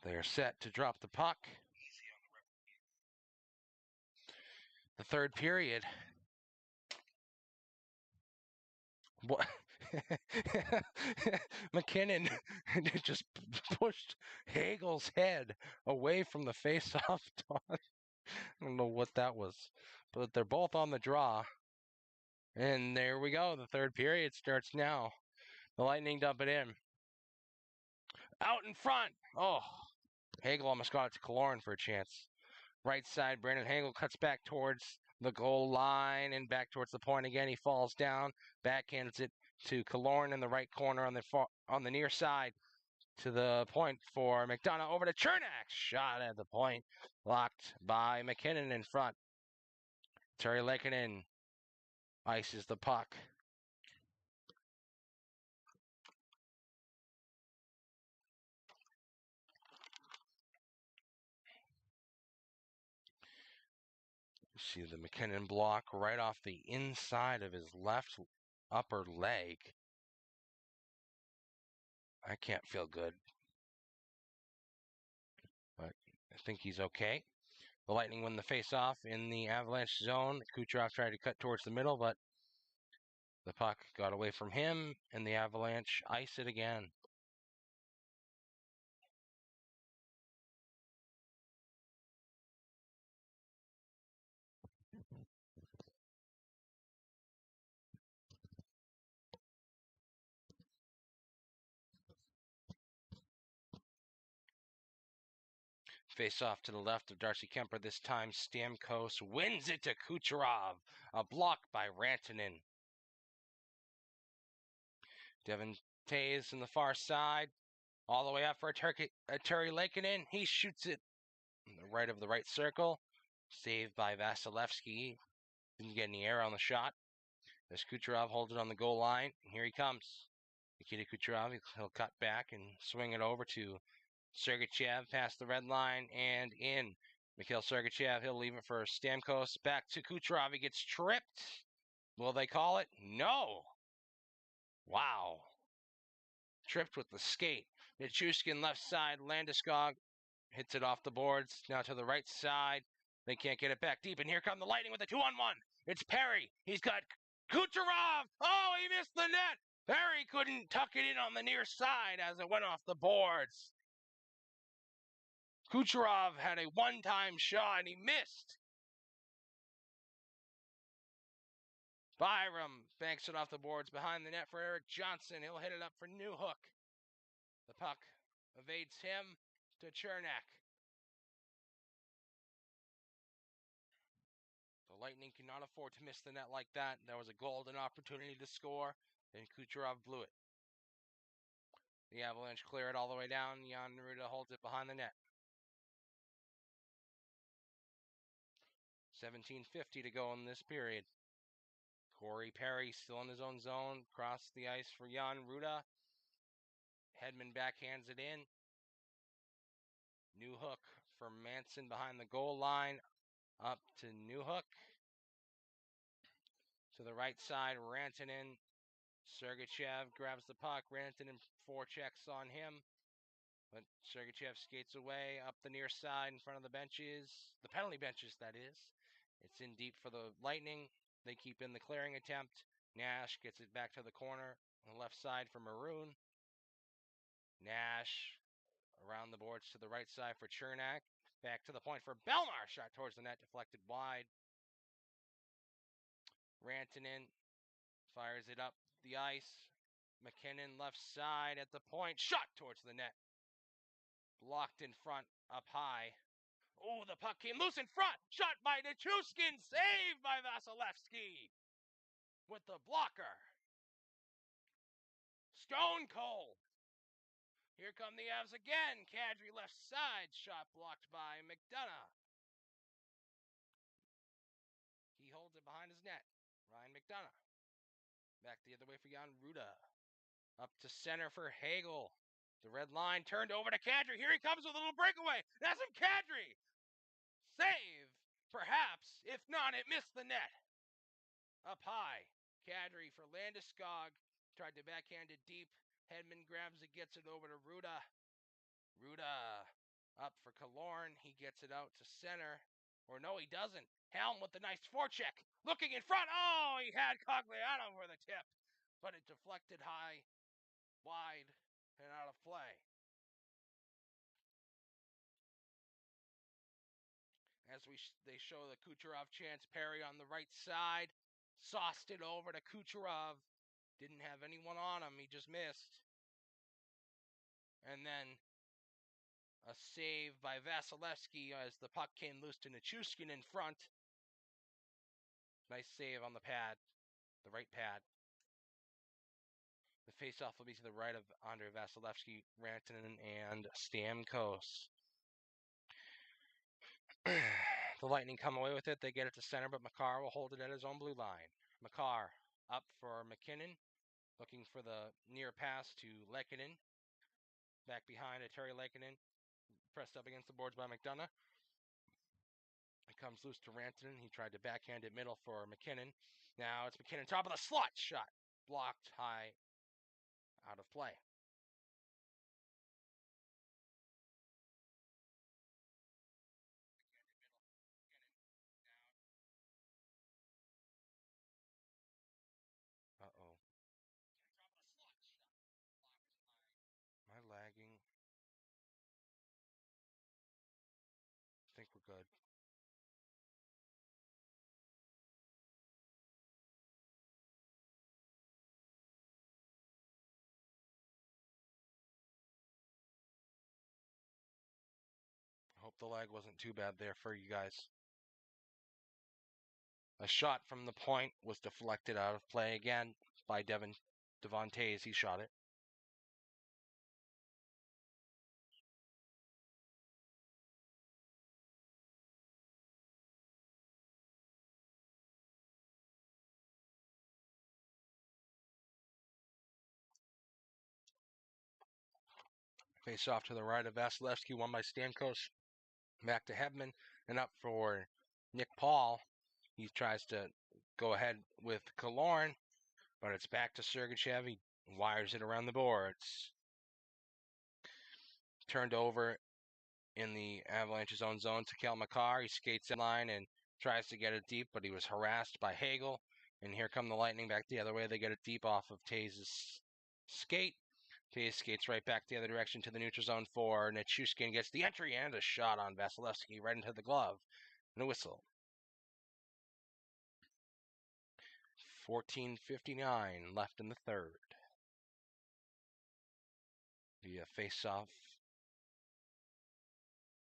they are set to drop the puck. The third period. What? McKinnon just pushed Hagel's head away from the face-off dot. I don't know what that was, but they're both on the draw. And there we go. The third period starts now. The Lightning dump it in. Out in front. Oh, Hagel almost got it to Killorn for a chance. Right side, Brandon Hagel cuts back towards the goal line and back towards the point again. He falls down, backhands it to Killorn in the right corner on the near side to the point for McDonough over to Chernak. Shot at the point, blocked by McKinnon in front. Terry Lakeinen ices the puck. See the McKinnon block right off the inside of his left upper leg. I can't feel good, but I think he's okay. The Lightning win the face-off in the Avalanche zone. Kucherov tried to cut towards the middle, but the puck got away from him, and the Avalanche ice it again. Face-off to the left of Darcy Kemper. This time Stamkos wins it to Kucherov. A block by Rantanen. Devin Tays in the far side. All the way up for Terry Lakeinen. He shoots it on the right of the right circle. Saved by Vasilevsky. Didn't get any air on the shot. As Kucherov holds it on the goal line. Here he comes. Nikita Kucherov, he'll cut back and swing it over to Sergachev past the red line and in. Mikhail Sergachev, he'll leave it for Stamkos. Back to Kucherov. He gets tripped. Will they call it? No. Wow. Tripped with the skate. Nichushkin left side. Landeskog hits it off the boards. Now to the right side. They can't get it back deep, and here come the Lightning with a 2-on-1. It's Perry. He's got Kucherov. Oh, he missed the net. Perry couldn't tuck it in on the near side as it went off the boards. Kucherov had a one-time shot, and he missed. Byram banks it off the boards behind the net for Eric Johnson. He'll hit it up for Newhook. The puck evades him to Chernak. The Lightning cannot afford to miss the net like that. There was a golden opportunity to score, and Kucherov blew it. The Avalanche clear it all the way down. Jan Ruda holds it behind the net. 17:50 to go in this period. Corey Perry still in his own zone. Across the ice for Jan Ruda. Hedman backhands it in. Newhook for Manson behind the goal line. Up to Newhook. To the right side, Rantanen. Sergachev grabs the puck. Rantanen forechecks on him. But Sergachev skates away up the near side in front of the benches. The penalty benches, that is. It's in deep for the Lightning. They keep in the clearing attempt. Nash gets it back to the corner on the left side for Maroon. Nash around the boards to the right side for Chernak. Back to the point for Belmar. Shot towards the net, deflected wide. Rantanen fires it up the ice. McKinnon left side at the point. Shot towards the net. Blocked in front, up high. Oh, the puck came loose in front. Shot by Nichushkin. Saved by Vasilevsky. With the blocker. Stone cold. Here come the Avs again. Kadri left side. Shot blocked by McDonough. He holds it behind his net. Ryan McDonough. Back the other way for Jan Ruda. Up to center for Hagel. The red line turned over to Kadri. Here he comes with a little breakaway. That's him, Kadri. Save, perhaps. If not, it missed the net. Up high. Kadri for Landeskog. Tried to backhand it deep. Hedman grabs it, gets it over to Ruda. Ruda up for Killorn. He gets it out to center. Or no, he doesn't. Helm with the nice forecheck. Looking in front. Oh, he had Cogliano for the tip. But it deflected high, wide, and out of play. As they show the Kucherov chance, Perry on the right side. Sauced it over to Kucherov. Didn't have anyone on him. He just missed. And then a save by Vasilevsky as the puck came loose to Nichushkin in front. Nice save on the pad, the right pad. The faceoff will be to the right of Andrei Vasilevsky, Rantanen, and Stamkos. The Lightning come away with it. They get it to center, but Makar will hold it at his own blue line. Makar up for McKinnon, looking for the near pass to Lehkonen. Back behind at Terry Lehkonen, pressed up against the boards by McDonough. It comes loose to Rantanen. He tried to backhand it middle for McKinnon. Now it's McKinnon, top of the slot. Shot blocked high, out of play. Uh-oh. Am I lagging? I think we're good. I hope the lag wasn't too bad there for you guys. A shot from the point was deflected out of play again by Devon Tays. He shot it. Face off to the right of Vasilevsky, won by Stamkos. Back to Hedman and up for Nick Paul. He tries to go ahead with Killorn, but it's back to Sergachev. He wires it around the boards. Turned over in the Avalanche's own zone to Kel McCarr. He skates in line and tries to get it deep, but he was harassed by Hagel. And here come the Lightning back the other way. They get it deep off of Tays' skate. Tays skates right back the other direction to the neutral zone for Nichushkin. Gets the entry and a shot on Vasilevsky right into the glove. And a whistle. 14:59 left in the third. Via face-off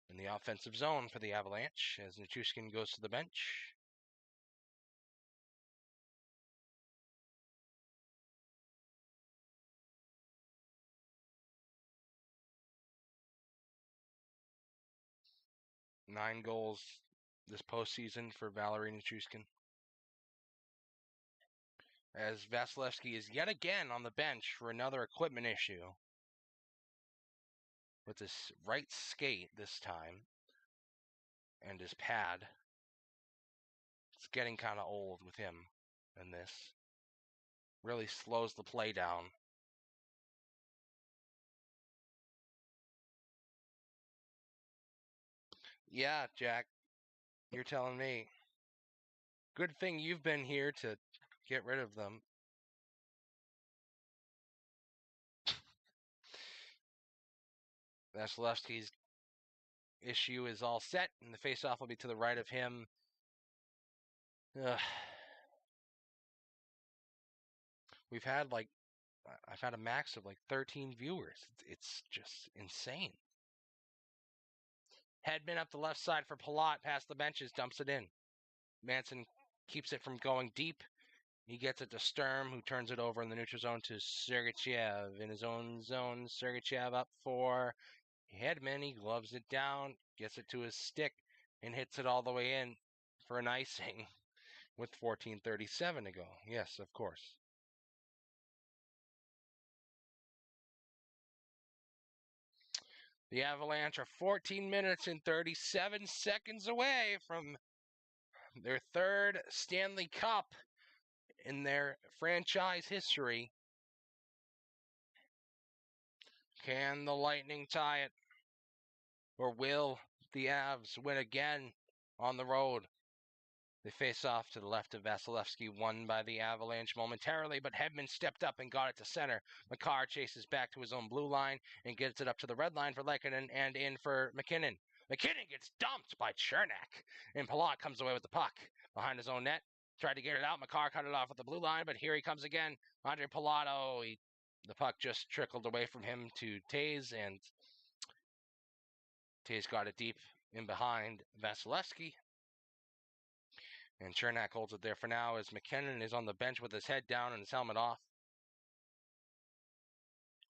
in the offensive zone for the Avalanche as Nichushkin goes to the bench. Nine goals this postseason for Valeri Nichushkin. As Vasilevsky is yet again on the bench for another equipment issue. With his right skate this time. And his pad. It's getting kind of old with him in this. Really slows the play down. Yeah, Jack. You're telling me. Good thing you've been here to get rid of them. Vasilevsky's issue is all set, and the faceoff will be to the right of him. I've had a max of 13 viewers. It's just insane. Hedman up the left side for Palat, past the benches, dumps it in. Manson keeps it from going deep. He gets it to Sturm, who turns it over in the neutral zone to Sergachev. In his own zone, Sergachev up for Hedman. He gloves it down, gets it to his stick, and hits it all the way in for an icing with 14:37 to go. Yes, of course. The Avalanche are 14 minutes and 37 seconds away from their third Stanley Cup in their franchise history. Can the Lightning tie it? Or will the Avs win again on the road? They face off to the left of Vasilevsky, won by the Avalanche momentarily, but Hedman stepped up and got it to center. McCarr chases back to his own blue line and gets it up to the red line for Lehkonen and in for McKinnon. McKinnon gets dumped by Chernak, and Palat comes away with the puck behind his own net. Tried to get it out. McCarr cut it off at the blue line, but here he comes again. Andre Palat, the puck just trickled away from him to Tays, and Tays got it deep in behind Vasilevsky. And Chernak holds it there for now as McKinnon is on the bench with his head down and his helmet off.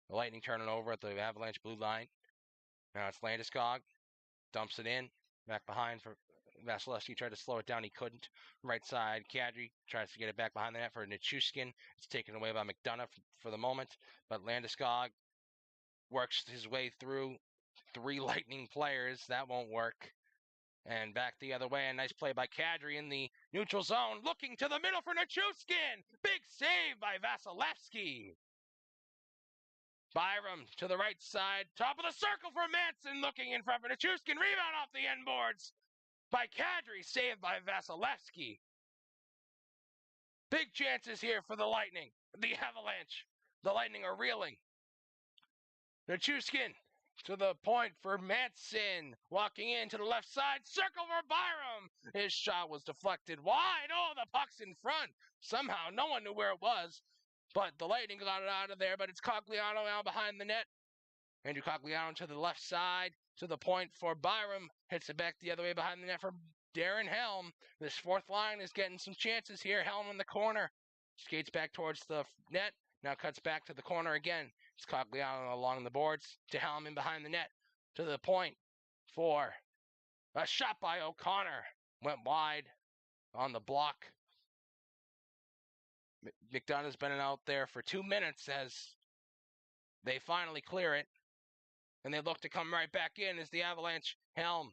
The Lightning turning over at the Avalanche blue line. Now it's Landeskog. Dumps it in. Back behind for Vasilevsky. Tried to slow it down. He couldn't. Right side, Kadri tries to get it back behind the net for Nichushkin. It's taken away by McDonough for the moment. But Landeskog works his way through 3 Lightning players. That won't work. And back the other way, a nice play by Kadri in the neutral zone, looking to the middle for Nichushkin. Big save by Vasilevsky. Byram to the right side, top of the circle for Manson, looking in front for Nichushkin. Rebound off the end boards by Kadri, saved by Vasilevsky. Big chances here for the Lightning, the Avalanche. The Lightning are reeling. Nichushkin to the point for Manson. Walking in to the left side. Circle for Byram. His shot was deflected wide. Oh, the puck's in front. Somehow, no one knew where it was. But the Lightning got it out of there. But it's Cogliano now behind the net. Andrew Cogliano to the left side. To the point for Byram. Hits it back the other way behind the net for Darren Helm. This fourth line is getting some chances here. Helm in the corner. Skates back towards the net. Now cuts back to the corner again. It's Cogliano along the boards to Helm in behind the net. To the point for a shot by O'Connor. Went wide on the block. McDonough's been out there for 2 minutes as they finally clear it. And they look to come right back in as the Avalanche. Helm,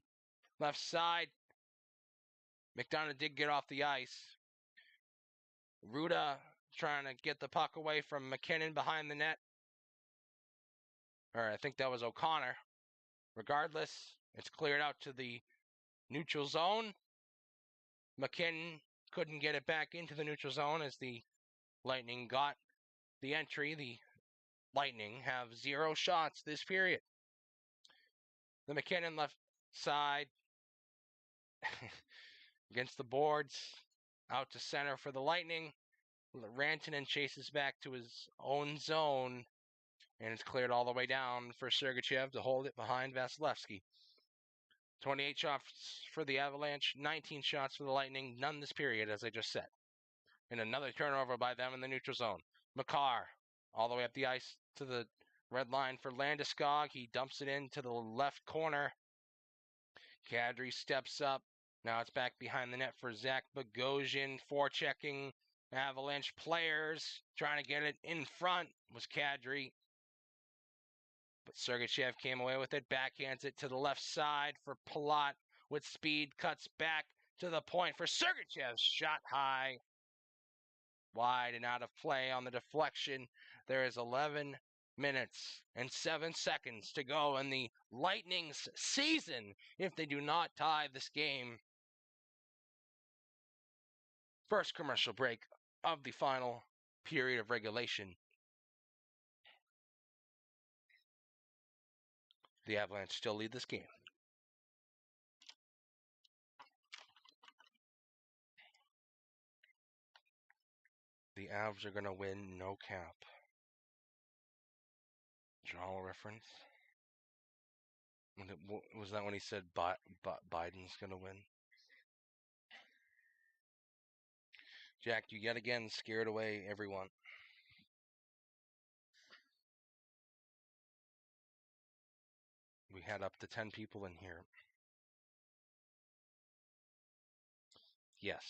left side. McDonough did get off the ice. Ruda trying to get the puck away from McKinnon behind the net. Or I think that was O'Connor. Regardless, It's cleared out to the neutral zone. McKinnon couldn't get it back into the neutral zone as the Lightning got the entry. The Lightning have 0 shots this period. The McKinnon left side against the boards, out to center for the Lightning. Rantanen chases back to his own zone, and it's cleared all the way down for Sergachev to hold it behind Vasilevsky. 28 shots for the Avalanche, 19 shots for the Lightning, none this period, as I just said. And another turnover by them in the neutral zone. Makar, all the way up the ice to the red line for Landeskog. He dumps it into the left corner. Kadri steps up. Now it's back behind the net for Zach Bogosian, forechecking Avalanche players. Trying to get it in front was Kadri. But Sergachev came away with it, backhands it to the left side for Palat with speed, cuts back to the point for Sergachev. Shot high, wide and out of play on the deflection. There is 11 minutes and 7 seconds to go in the Lightning's season if they do not tie this game. First commercial break of the final period of regulation. The Avalanche still lead this game. The Avs are going to win no cap. Draw reference. Was that when he said Biden's going to win? Jack, you yet again scared away everyone. We had up to 10 people in here. Yes.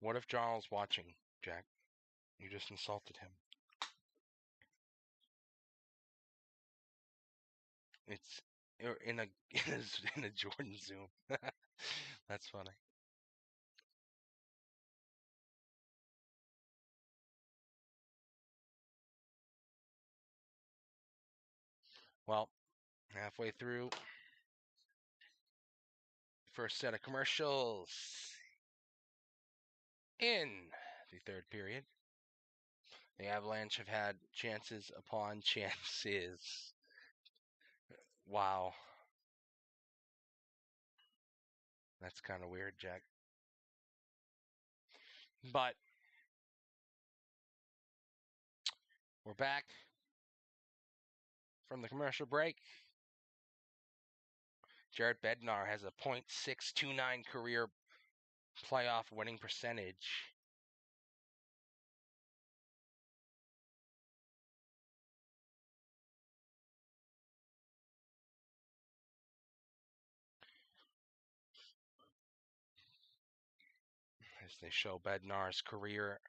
What if Charles watching, Jack? You just insulted him. It's in a Jordan Zoom. That's funny. Well, halfway through first set of commercials in the third period. The Avalanche have had chances upon chances. Wow. That's kind of weird, Jack. But we're back from the commercial break. Jared Bednar has a .629 career playoff winning percentage. As they show Bednar's career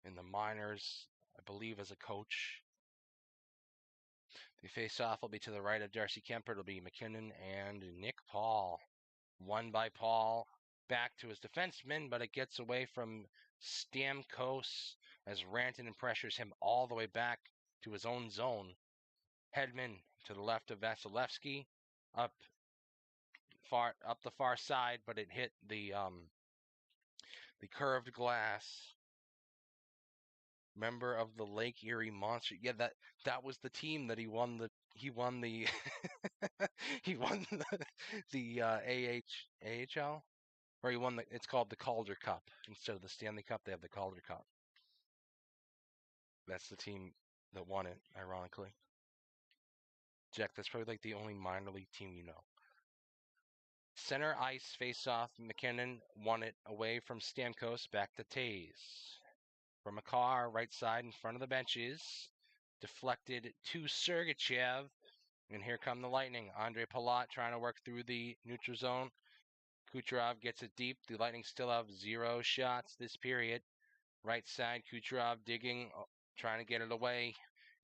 in the minors, I believe as a coach. The face-off will be to the right of Darcy Kemper. It'll be McKinnon and Nick Paul. Won by Paul. Back to his defenseman, but it gets away from Stamkos as Rantanen pressures him all the way back to his own zone. Hedman to the left of Vasilevsky, up the far side, but it hit the curved glass. Member of the Lake Erie Monster. Yeah, that was the team that he won the he won the AHL, or he won it's called the Calder Cup instead of the Stanley Cup. They have the Calder Cup. That's the team that won it, ironically. Jack, that's probably like the only minor league team you know. Center ice face-off. McKinnon won it away from Stamkos, back to Taves. From a car, right side in front of the benches. Deflected to Sergachev. And here come the Lightning. Andre Palat trying to work through the neutral zone. Kucherov gets it deep. The Lightning still have 0 shots this period. Right side, Kucherov digging, trying to get it away.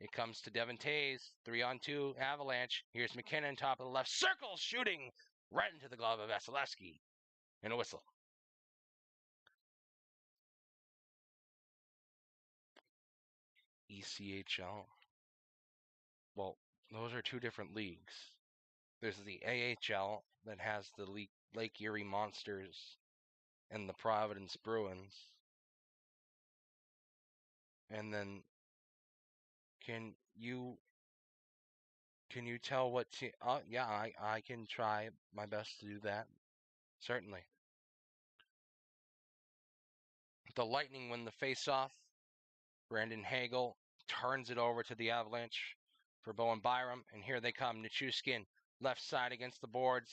It comes to Devon Taves. 3-on-2, Avalanche. Here's McKinnon, top of the left circle, shooting right into the glove of Vasilevsky. And a whistle. ECHL. Well, those are two different leagues. There's the AHL that has the Lake Erie Monsters and the Providence Bruins. And then can you tell what team? Yeah, I can try my best to do that. Certainly. The Lightning win the faceoff. Brandon Hagel turns it over to the Avalanche for Bowen Byram, and here they come. Nichushkin, left side against the boards,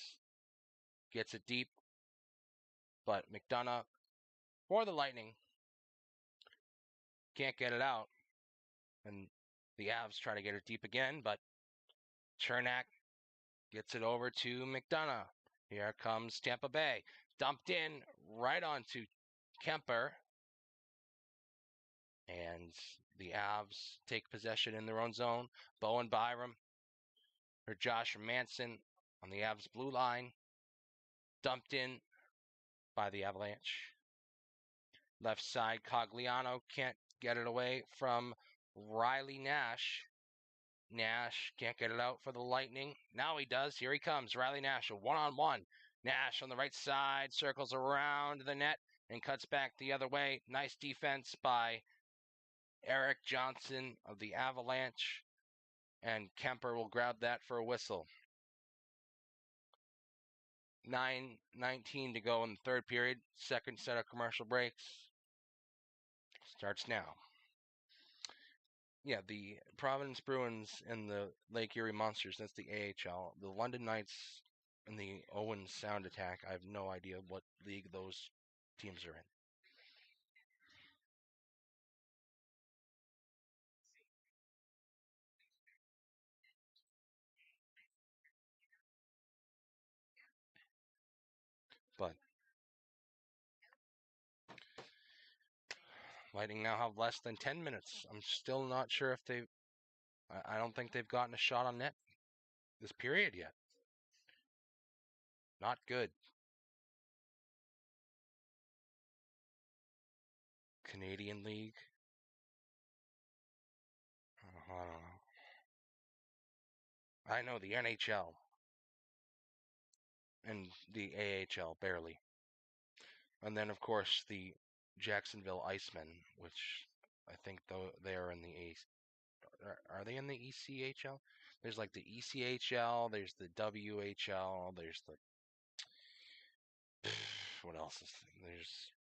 gets it deep, but McDonough for the Lightning can't get it out, and the Avs try to get it deep again, but Chernak gets it over to McDonough. Here comes Tampa Bay, dumped in right onto Kemper, and the Avs take possession in their own zone. Bowen Byram or Josh Manson on the Avs blue line, dumped in by the Avalanche. Left side, Cogliano can't get it away from Riley Nash. Nash can't get it out for the Lightning. Now he does. Here he comes. Riley Nash, a one-on-one. Nash on the right side, circles around the net and cuts back the other way. Nice defense by Eric Johnson of the Avalanche. And Kemper will grab that for a whistle. 9:19 to go in the third period. Second set of commercial breaks starts now. Yeah, the Providence Bruins and the Lake Erie Monsters, that's the AHL. The London Knights and the Owens Sound Attack, I have no idea what league those teams are in. But Lightning now have less than 10 minutes. I'm still not sure if they've... I don't think they've gotten a shot on net this period yet. Not good. Canadian League. I don't know. I know the NHL and the AHL, barely. And then, of course, the Jacksonville Icemen, which I think they are in the are they in the ECHL? There's like the ECHL, there's the WHL, there's the what else is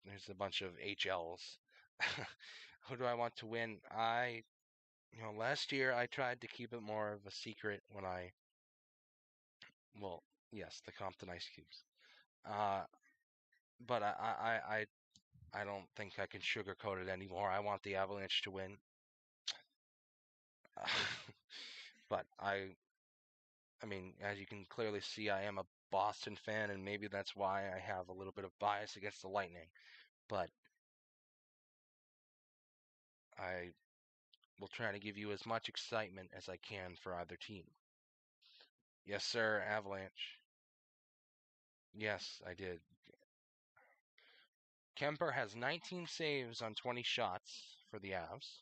there's a bunch of HLs. Who do I want to win? Last year I tried to keep it more of a secret when yes, the Compton Ice Cubes. But I don't think I can sugarcoat it anymore. I want the Avalanche to win. But I mean, as you can clearly see, I am a Boston fan, and maybe that's why I have a little bit of bias against the Lightning. But I will try to give you as much excitement as I can for either team. Yes, sir, Avalanche. Yes, I did. Kemper has 19 saves on 20 shots for the Avs.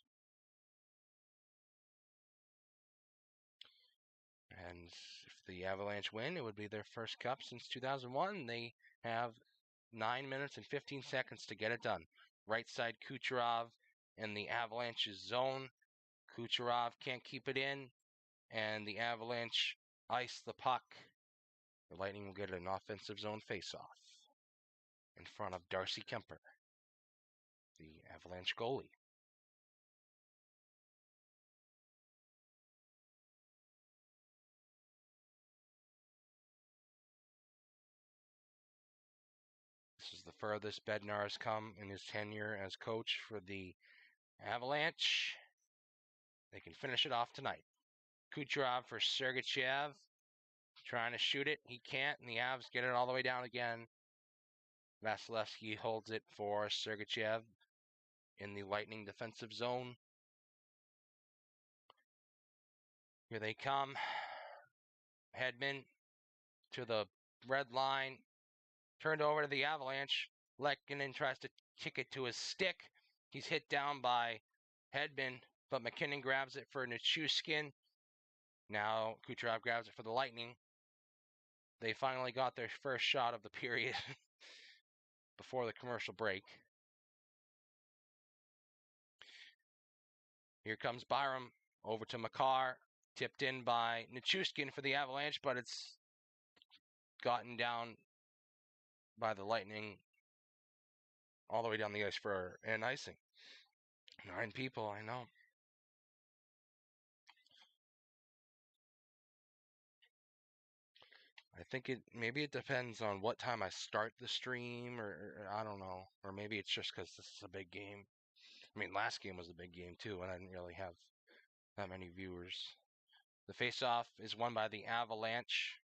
And if the Avalanche win, it would be their first cup since 2001. They have 9 minutes and 15 seconds to get it done. Right side, Kucherov in the Avalanche's zone. Kucherov can't keep it in, and the Avalanche ice the puck. The Lightning will get an offensive zone faceoff in front of Darcy Kemper, the Avalanche goalie. This is the furthest Bednar has come in his tenure as coach for the Avalanche. They can finish it off tonight. Kucherov for Sergachev, trying to shoot it. He can't, and the Avs get it all the way down again. Vasilevsky holds it for Sergachev in the Lightning defensive zone. Here they come. Hedman to the red line. Turned over to the Avalanche. Lehkonen tries to kick it to his stick. He's hit down by Hedman, but McKinnon grabs it for Nichushkin. Now Kucherov grabs it for the Lightning. They finally got their first shot of the period before the commercial break. Here comes Byram over to Makar, tipped in by Nichushkin for the Avalanche, but it's gotten down by the Lightning all the way down the ice for an icing. 9 people, I know. I think maybe it depends on what time I start the stream, or I don't know. Or maybe it's just because this is a big game. I mean, last game was a big game too, and I didn't really have that many viewers. The faceoff is won by the Avalanche.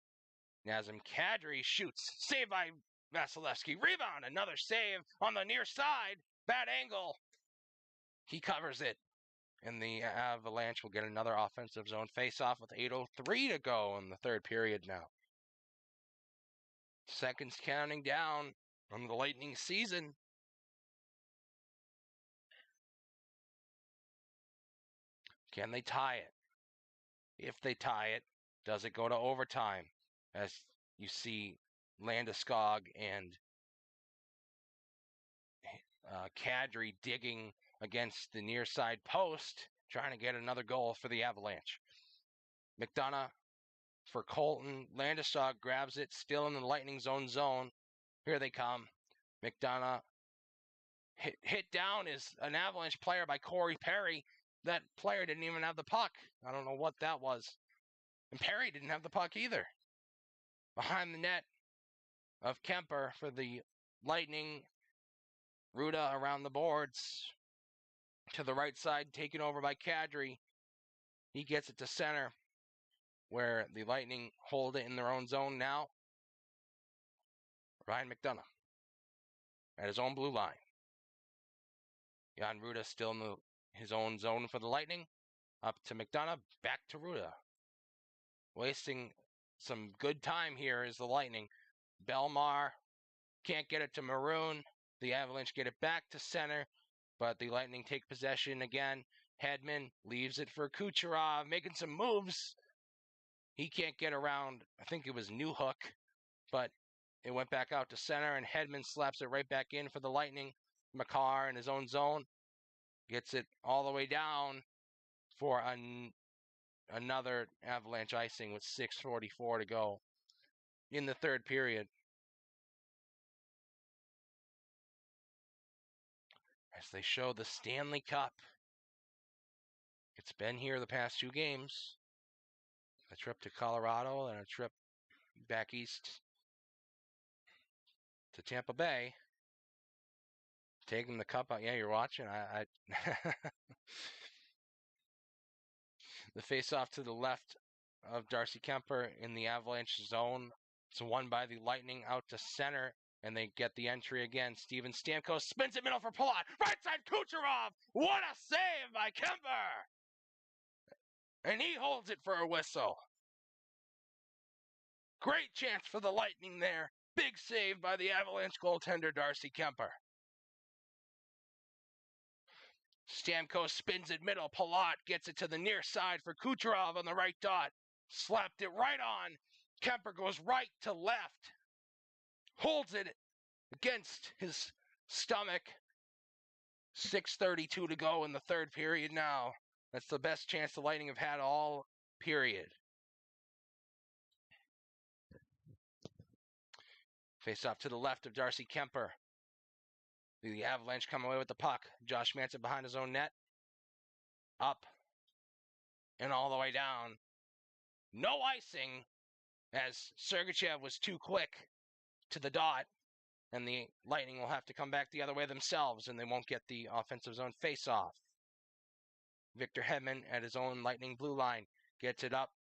Nazem Kadri shoots. Saved by Vasilevsky. Rebound. Another save on the near side. Bad angle. He covers it. And the Avalanche will get another offensive zone faceoff with 8:03 to go in the third period now. Seconds counting down from the Lightning season. Can they tie it? If they tie it, does it go to overtime? As you see Landeskog and Kadri digging against the near side post, trying to get another goal for the Avalanche. McDonough for Colton. Landeskog grabs it, still in the Lightning zone. Here they come. McDonough hit down is an Avalanche player by Corey Perry. That player didn't even have the puck. I don't know what that was. And Perry didn't have the puck either. Behind the net of Kemper for the Lightning. Ruda around the boards. To the right side, taken over by Kadri. He gets it to center, where the Lightning hold it in their own zone now. Ryan McDonough at his own blue line. Jan Ruda still in his own zone for the Lightning. Up to McDonough, back to Ruda. Wasting some good time here is the Lightning. Belmar can't get it to Maroon. The Avalanche get it back to center, but the Lightning take possession again. Hedman leaves it for Kucherov, making some moves. He can't get around, I think it was Newhook, but it went back out to center, and Hedman slaps it right back in for the Lightning. Makar in his own zone gets it all the way down for another Avalanche icing with 6:44 to go in the third period. As they show the Stanley Cup. It's been here the past 2 games. A trip to Colorado and a trip back east to Tampa Bay. Taking the cup out. Yeah, you're watching. The face-off to the left of Darcy Kemper in the Avalanche zone. It's won by the Lightning out to center, and they get the entry again. Steven Stamkos spins it middle for Palat. Right side Kucherov. What a save by Kemper! And he holds it for a whistle. Great chance for the Lightning there. Big save by the Avalanche goaltender Darcy Kemper. Stamkos spins it middle. Palat gets it to the near side for Kucherov on the right dot. Slapped it right on. Kemper goes right to left. Holds it against his stomach. 6:32 to go in the third period now. That's the best chance the Lightning have had all period. Face off to the left of Darcy Kemper. The Avalanche come away with the puck. Josh Manson behind his own net. Up. And all the way down. No icing, as Sergachev was too quick to the dot. And the Lightning will have to come back the other way themselves, and they won't get the offensive zone face-off. Victor Hedman at his own Lightning blue line. Gets it up.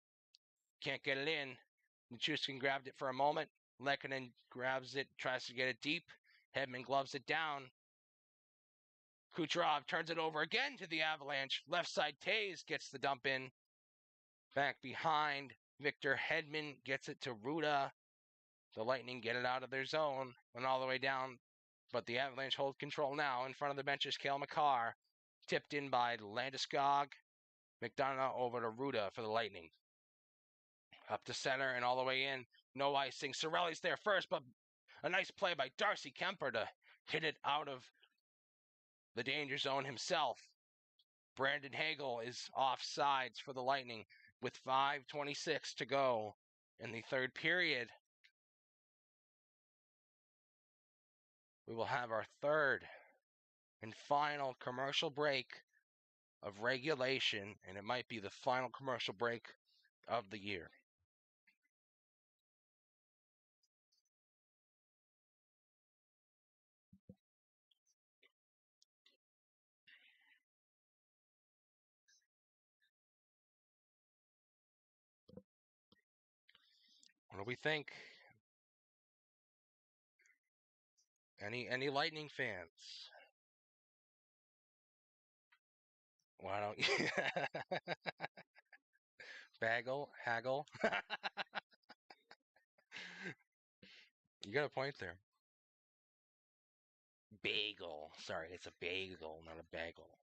Can't get it in. Nichushkin grabbed it for a moment. Lehkonen grabs it, tries to get it deep. Hedman gloves it down. Kucherov turns it over again to the Avalanche. Left side Taves gets the dump in. Back behind. Victor Hedman gets it to Ruda. The Lightning get it out of their zone and all the way down. But the Avalanche hold control now. In front of the bench is Cale Makar. Tipped in by Landeskog. McDonough over to Ruda for the Lightning. Up to center and all the way in. No icing. Cirelli's there first, but a nice play by Darcy Kemper to hit it out of the danger zone himself. Brandon Hagel is off sides for the Lightning with 5:26 to go in the third period. We will have our third and final commercial break of regulation, and it might be the final commercial break of the year. What do we think? Any Lightning fans? Why don't you? Haggle. You got a point there. Bagel. Sorry, it's a bagel, not a bagel.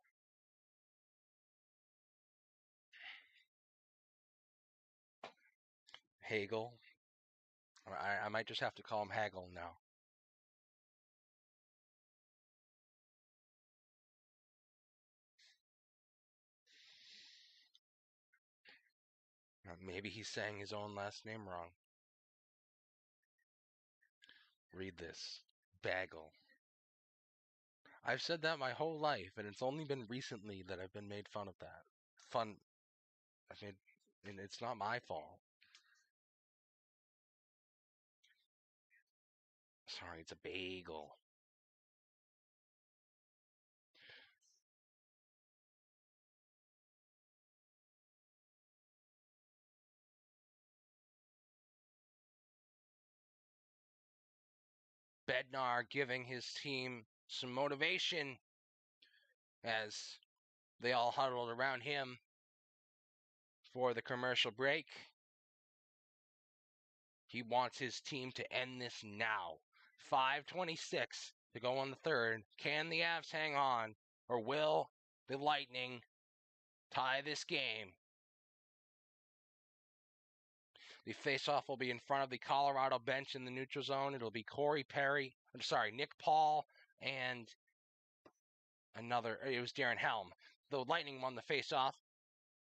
Hagel. I might just have to call him Haggle now. Maybe he's saying his own last name wrong. Read this. Bagel. I've said that my whole life, and it's only been recently that I've been made fun of that. And it's not my fault. Sorry, it's a bagel. Bednar giving his team some motivation as they all huddled around him for the commercial break. He wants his team to end this now. 5:26 to go on the third. Can the Avs hang on, or will the Lightning tie this game? The faceoff will be in front of the Colorado bench in the neutral zone. It'll be Nick Paul, and it was Darren Helm. The Lightning won the faceoff.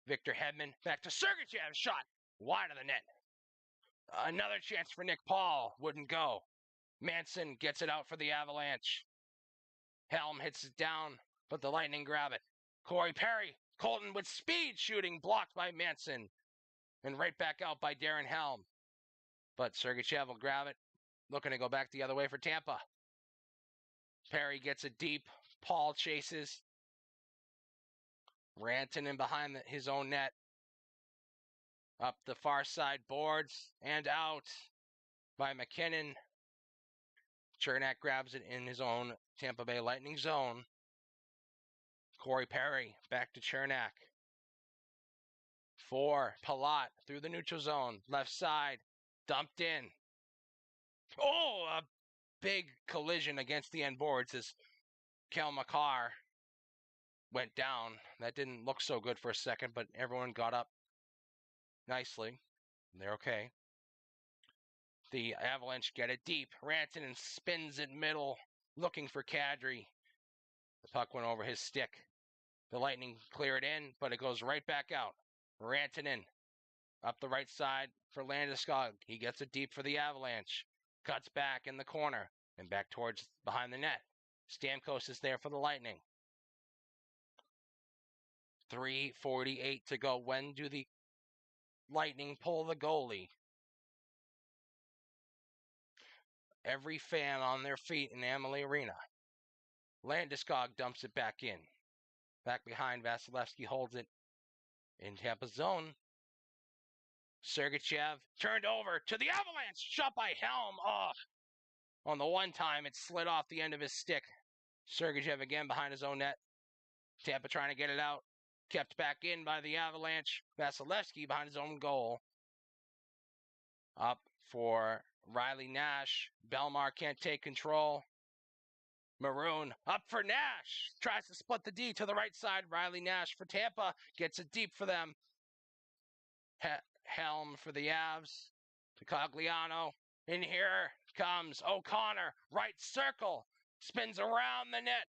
Victor Hedman back to Sergachev, shot wide of the net. Another chance for Nick Paul, wouldn't go. Manson gets it out for the Avalanche. Helm hits it down, but the Lightning grab it. Corey Perry, Colton with speed shooting, blocked by Manson, and right back out by Darren Helm. But Sergachev will grab it, looking to go back the other way for Tampa. Perry gets it deep. Paul chases. Rantanen behind his own net. Up the far side boards and out by McKinnon. Chernak grabs it in his own Tampa Bay Lightning zone. Corey Perry back to Chernak. For Palat through the neutral zone. Left side. Dumped in. Oh, a big collision against the end boards as Kel McCarr went down. That didn't look so good for a second, but everyone got up nicely. They're okay. The Avalanche get it deep. Rantanen spins it middle, looking for Kadri. The puck went over his stick. The Lightning clear it in, but it goes right back out. Rantanen up the right side for Landeskog. He gets it deep for the Avalanche. Cuts back in the corner and back towards behind the net. Stamkos is there for the Lightning. 3:48 to go. When do the Lightning pull the goalie? Every fan on their feet in Amalie Arena. Landeskog dumps it back in. Back behind, Vasilevsky holds it in Tampa's zone. Sergachev turned over to the Avalanche. Shot by Helm. Oh, on the one time, it slid off the end of his stick. Sergachev again behind his own net. Tampa trying to get it out. Kept back in by the Avalanche. Vasilevsky behind his own goal. Up for Riley Nash. Belmar can't take control. Maroon up for Nash. Tries to split the D to the right side. Riley Nash for Tampa. Gets it deep for them. Helm for the Avs. To Cogliano. In here comes O'Connor. Right circle. Spins around the net.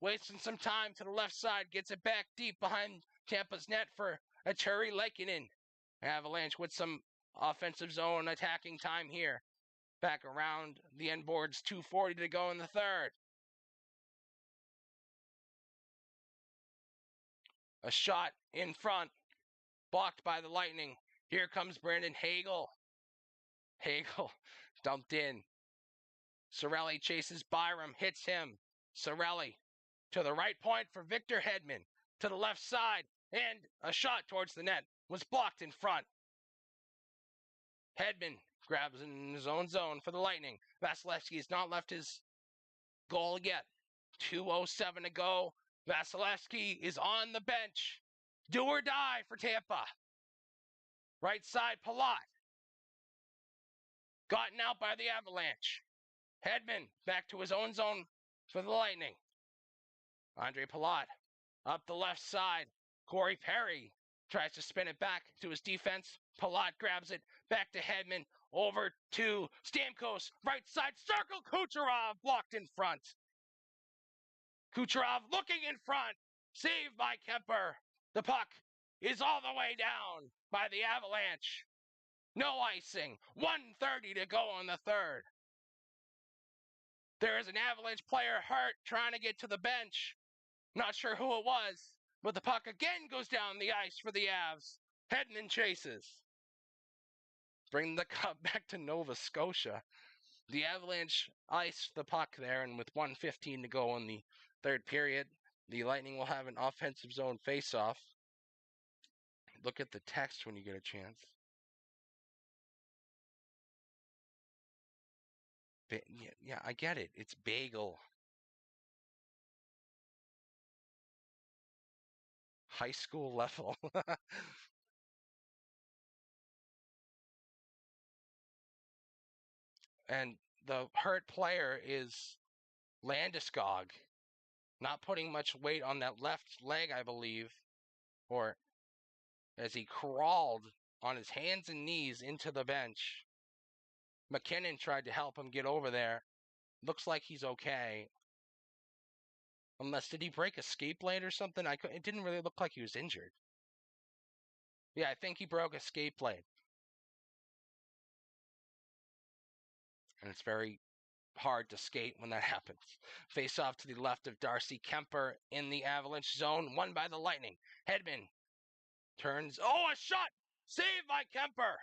Wasting some time to the left side. Gets it back deep behind Tampa's net for Achuri Lekkinen. Avalanche with some offensive zone attacking time here. Back around the end boards. 2:40 to go in the third. A shot in front. Blocked by the Lightning. Here comes Brandon Hagel. Hagel dumped in. Cirelli chases Byram, hits him. Cirelli to the right point for Victor Hedman. To the left side, and a shot towards the net was blocked in front. Hedman grabs in his own zone for the Lightning. Vasilevsky has not left his goal yet. 2:07 to go. Vasilevsky is on the bench. Do or die for Tampa. Right side, Palat. Gotten out by the Avalanche. Hedman back to his own zone for the Lightning. Andre Palat up the left side. Corey Perry tries to spin it back to his defense. Palat grabs it back to Hedman. Over to Stamkos. Right side circle. Kucherov blocked in front. Kucherov looking in front. Saved by Kemper. The puck is all the way down by the Avalanche. No icing. 1:30 to go in the third. There is an Avalanche player hurt trying to get to the bench. Not sure who it was, but the puck again goes down the ice for the Avs. Hedman chases. Bring the cup back to Nova Scotia. The Avalanche iced the puck there, and with 1:15 to go in the third period, the Lightning will have an offensive zone face-off. Look at the text when you get a chance. Yeah, I get it. It's bagel. High school level. And the hurt player is Landeskog. Not putting much weight on that left leg, I believe. Or as he crawled on his hands and knees into the bench. McKinnon tried to help him get over there. Looks like he's okay. Unless, did he break a skate blade or something? It didn't really look like he was injured. Yeah, I think he broke a skate blade. And it's very hard to skate when that happens. Face off to the left of Darcy Kemper in the Avalanche zone. Won by the Lightning. Hedman turns. Oh, a shot! Saved by Kemper!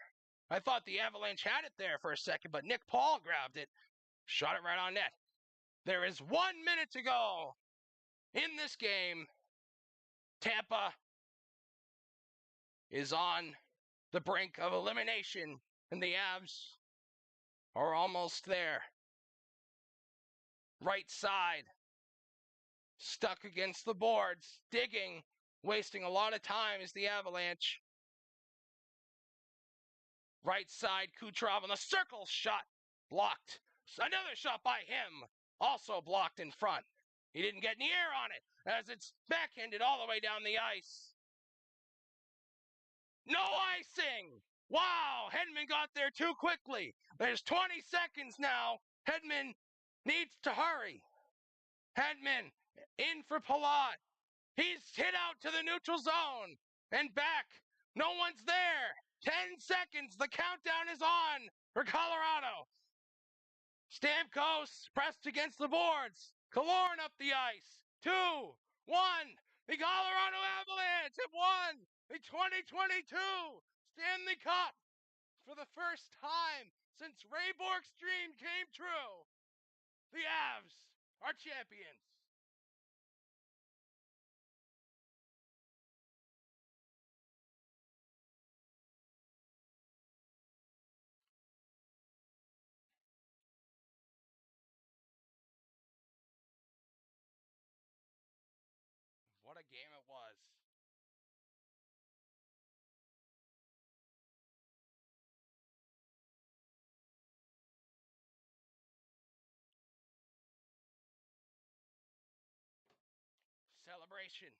I thought the Avalanche had it there for a second, but Nick Paul grabbed it. Shot it right on net. There is 1 minute to go in this game. Tampa is on the brink of elimination, and the Avs are almost there. Right side, stuck against the boards, digging, wasting a lot of time is the Avalanche. Right side, Kucherov on the circle shot, blocked. Another shot by him, also blocked in front. He didn't get any air on it, as it's backhanded all the way down the ice. No icing! Wow, Hedman got there too quickly. There's 20 seconds now. Hedman needs to hurry. Hedman in for Palat. He's hit out to the neutral zone and back. No one's there. 10 seconds. The countdown is on for Colorado. Stamkos pressed against the boards. Killorn up the ice. 2, 1. The Colorado Avalanche have won the 2022 Stanley Cup for the first time since Ray Bork's dream came true. The Avs are champions. What a game it was. celebration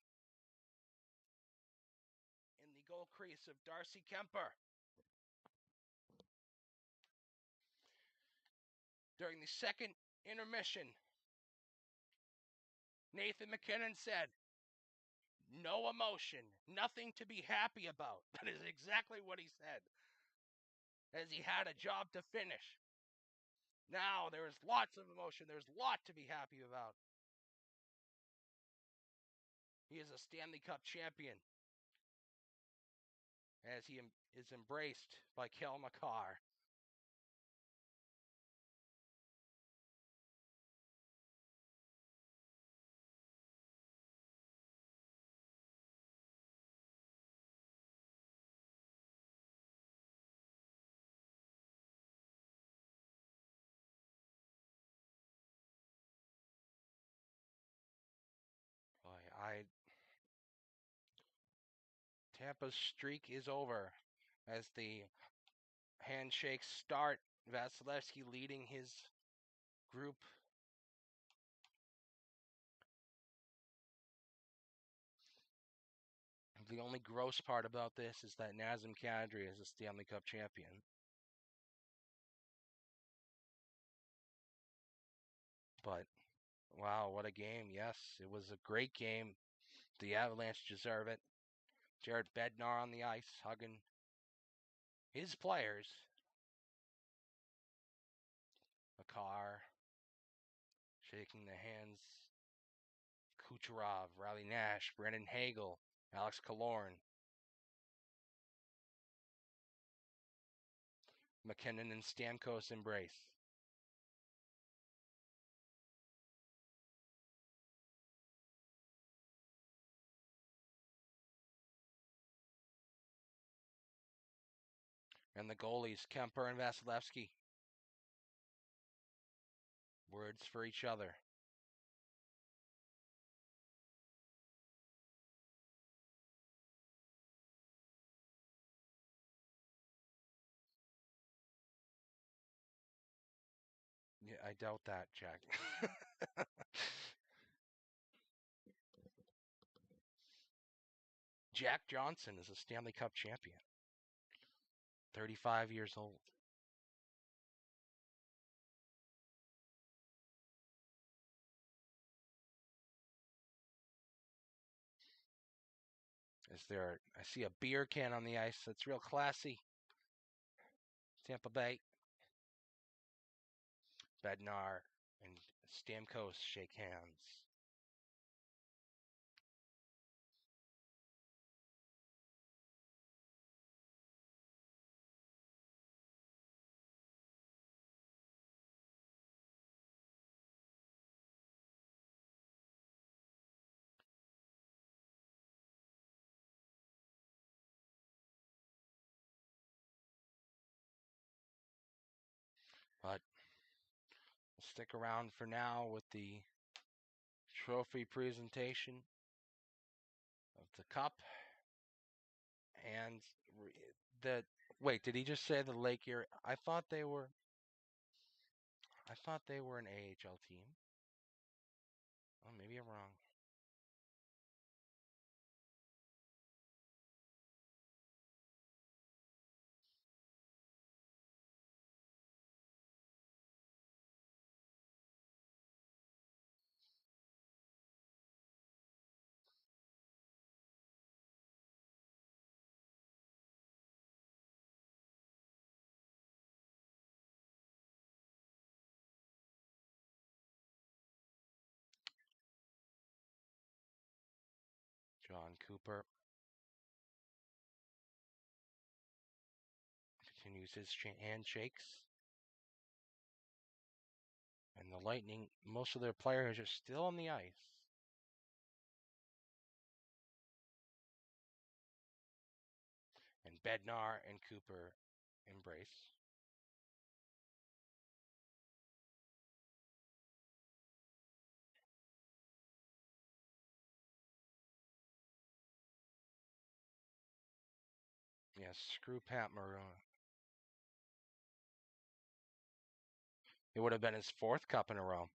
in the goal crease of Darcy Kemper. During the second intermission, Nathan MacKinnon said, "No emotion, nothing to be happy about." That is exactly what he said, as he had a job to finish. Now there is lots of emotion. There's a lot to be happy about. He is a Stanley Cup champion, as he is embraced by Cale Makar. Boy, Tampa's streak is over as the handshakes start. Vasilevsky leading his group. The only gross part about this is that Nazem Kadri is a Stanley Cup champion. But, wow, what a game. Yes, it was a great game. The Avalanche deserve it. Jared Bednar on the ice, hugging his players. Makar shaking the hands. Kucherov, Riley Nash, Brandon Hagel, Alex Killorn. MacKinnon and Stamkos embrace. And the goalies, Kemper and Vasilevsky. Words for each other. Yeah, I doubt that, Jack. Jack Johnson is a Stanley Cup champion. 35 years old. I see a beer can on the ice. That's real classy. Tampa Bay. Bednar and Stamkos shake hands. But stick around for now with the trophy presentation of the cup. And the wait, did he just say the Lake Erie? I thought they were an AHL team. Oh, maybe I'm wrong. John Cooper continues his handshakes. And the Lightning, most of their players are still on the ice. And Bednar and Cooper embrace. Yes, screw Pat Maroon. It would have been his fourth cup in a row.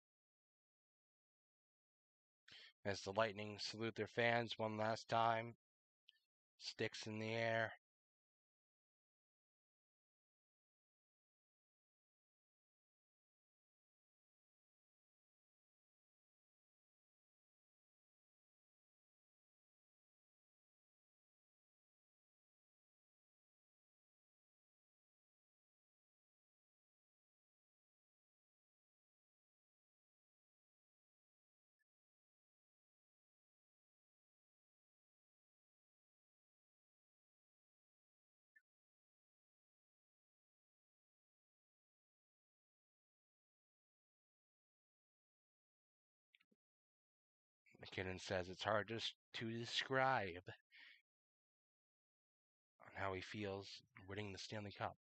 as the Lightning salute their fans one last time. Sticks in the air. McKinnon says it's hard just to describe on how he feels winning the Stanley Cup.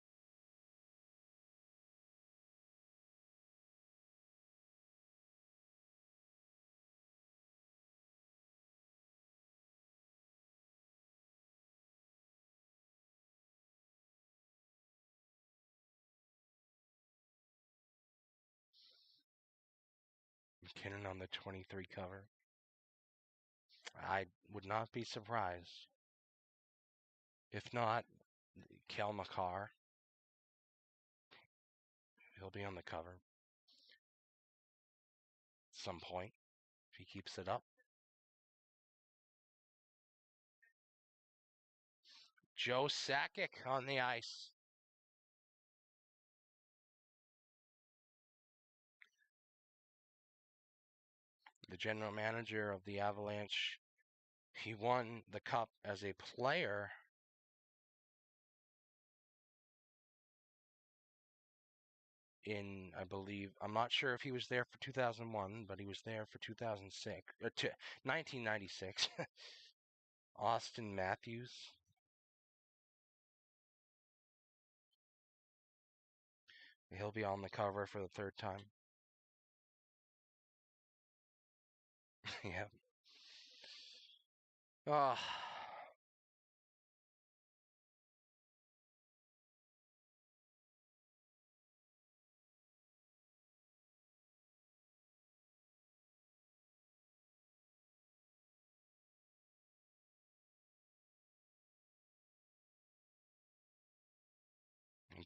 McKinnon on the 23 cover. I would not be surprised. If not, Kel McCarr. He'll be on the cover at some point if he keeps it up. Joe Sakic on the ice. The general manager of the Avalanche. He won the cup as a player in, I believe, I'm not sure if he was there for 2001, but he was there for 2006, 1996. Austin Matthews. He'll be on the cover for the third time. Yeah.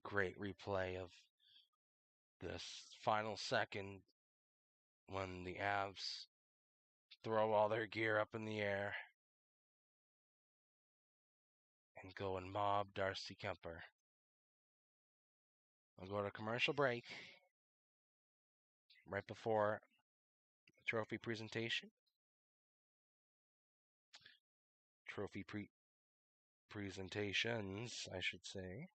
Great replay of this final second when the Avs throw all their gear up in the air and go and mob Darcy Kemper. We'll go to commercial break right before the trophy presentation. Trophy presentations, I should say.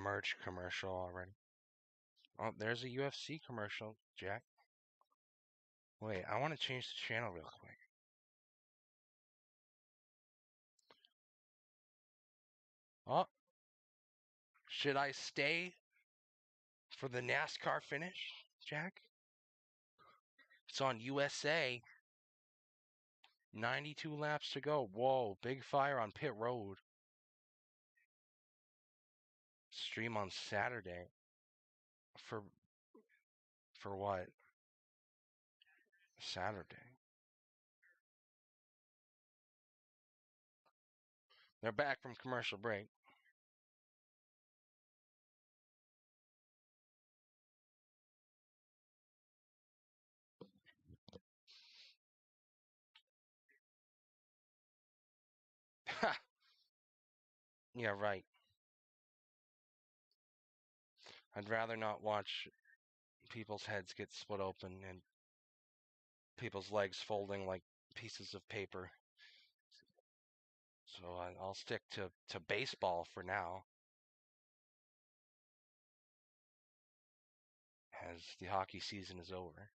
Merch commercial already. Oh, there's a UFC commercial, Jack. Wait, I want to change the channel real quick. Oh, should I stay for the NASCAR finish, Jack? It's on USA. 92 laps to go. Whoa, big fire on pit road. Stream on Saturday. For what? Saturday. They're back from commercial break. Yeah, right. I'd rather not watch people's heads get split open and people's legs folding like pieces of paper. So I'll stick to baseball for now, as the hockey season is over.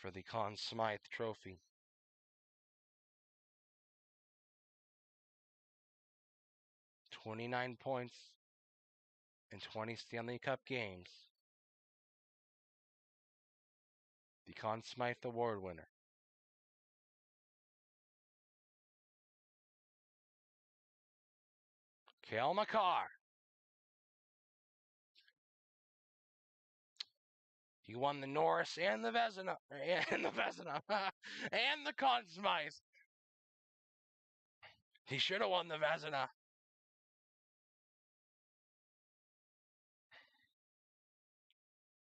for the Conn Smythe Trophy. "29 points in 20 Stanley Cup games. The Conn Smythe Award winner. Cale Makar. He won the Norris and the Vezina, and and the Conn Smythe. He should have won the Vezina.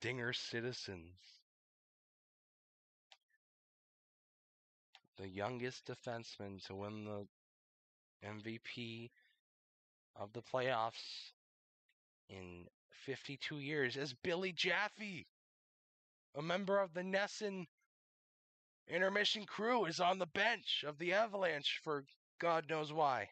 Dinger Citizens. The youngest defenseman to win the MVP of the playoffs in 52 years is Billy Jaffe. A member of the Nesson intermission crew is on the bench of the Avalanche for God knows why.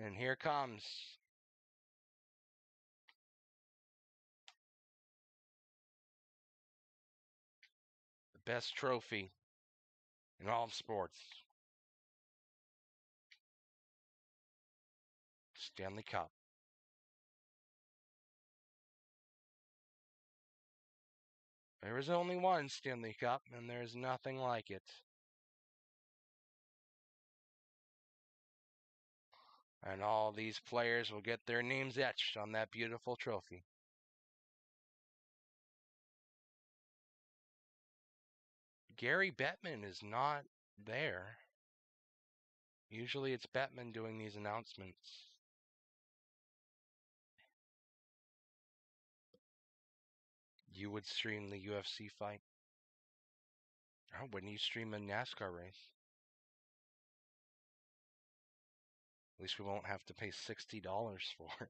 And here comes the best trophy in all of sports. Stanley Cup. There is only one Stanley Cup, and there's nothing like it. And all these players will get their names etched on that beautiful trophy. Gary Bettman is not there. Usually it's Bettman doing these announcements. You would stream the UFC fight? Oh, wouldn't you stream a NASCAR race? At least we won't have to pay $60 for it.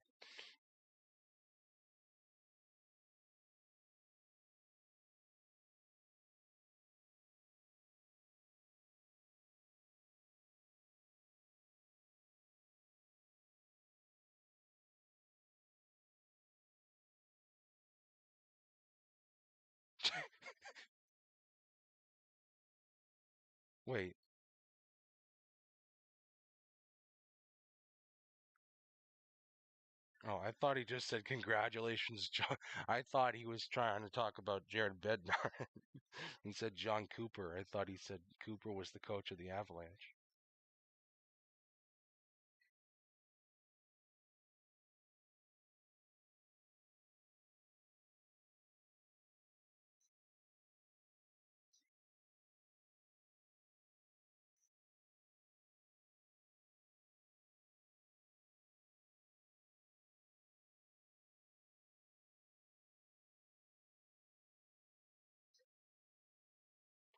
Wait. Oh, I thought he just said congratulations, John. I thought he was trying to talk about Jared Bednar. He said John Cooper. I thought he said Cooper was the coach of the Avalanche.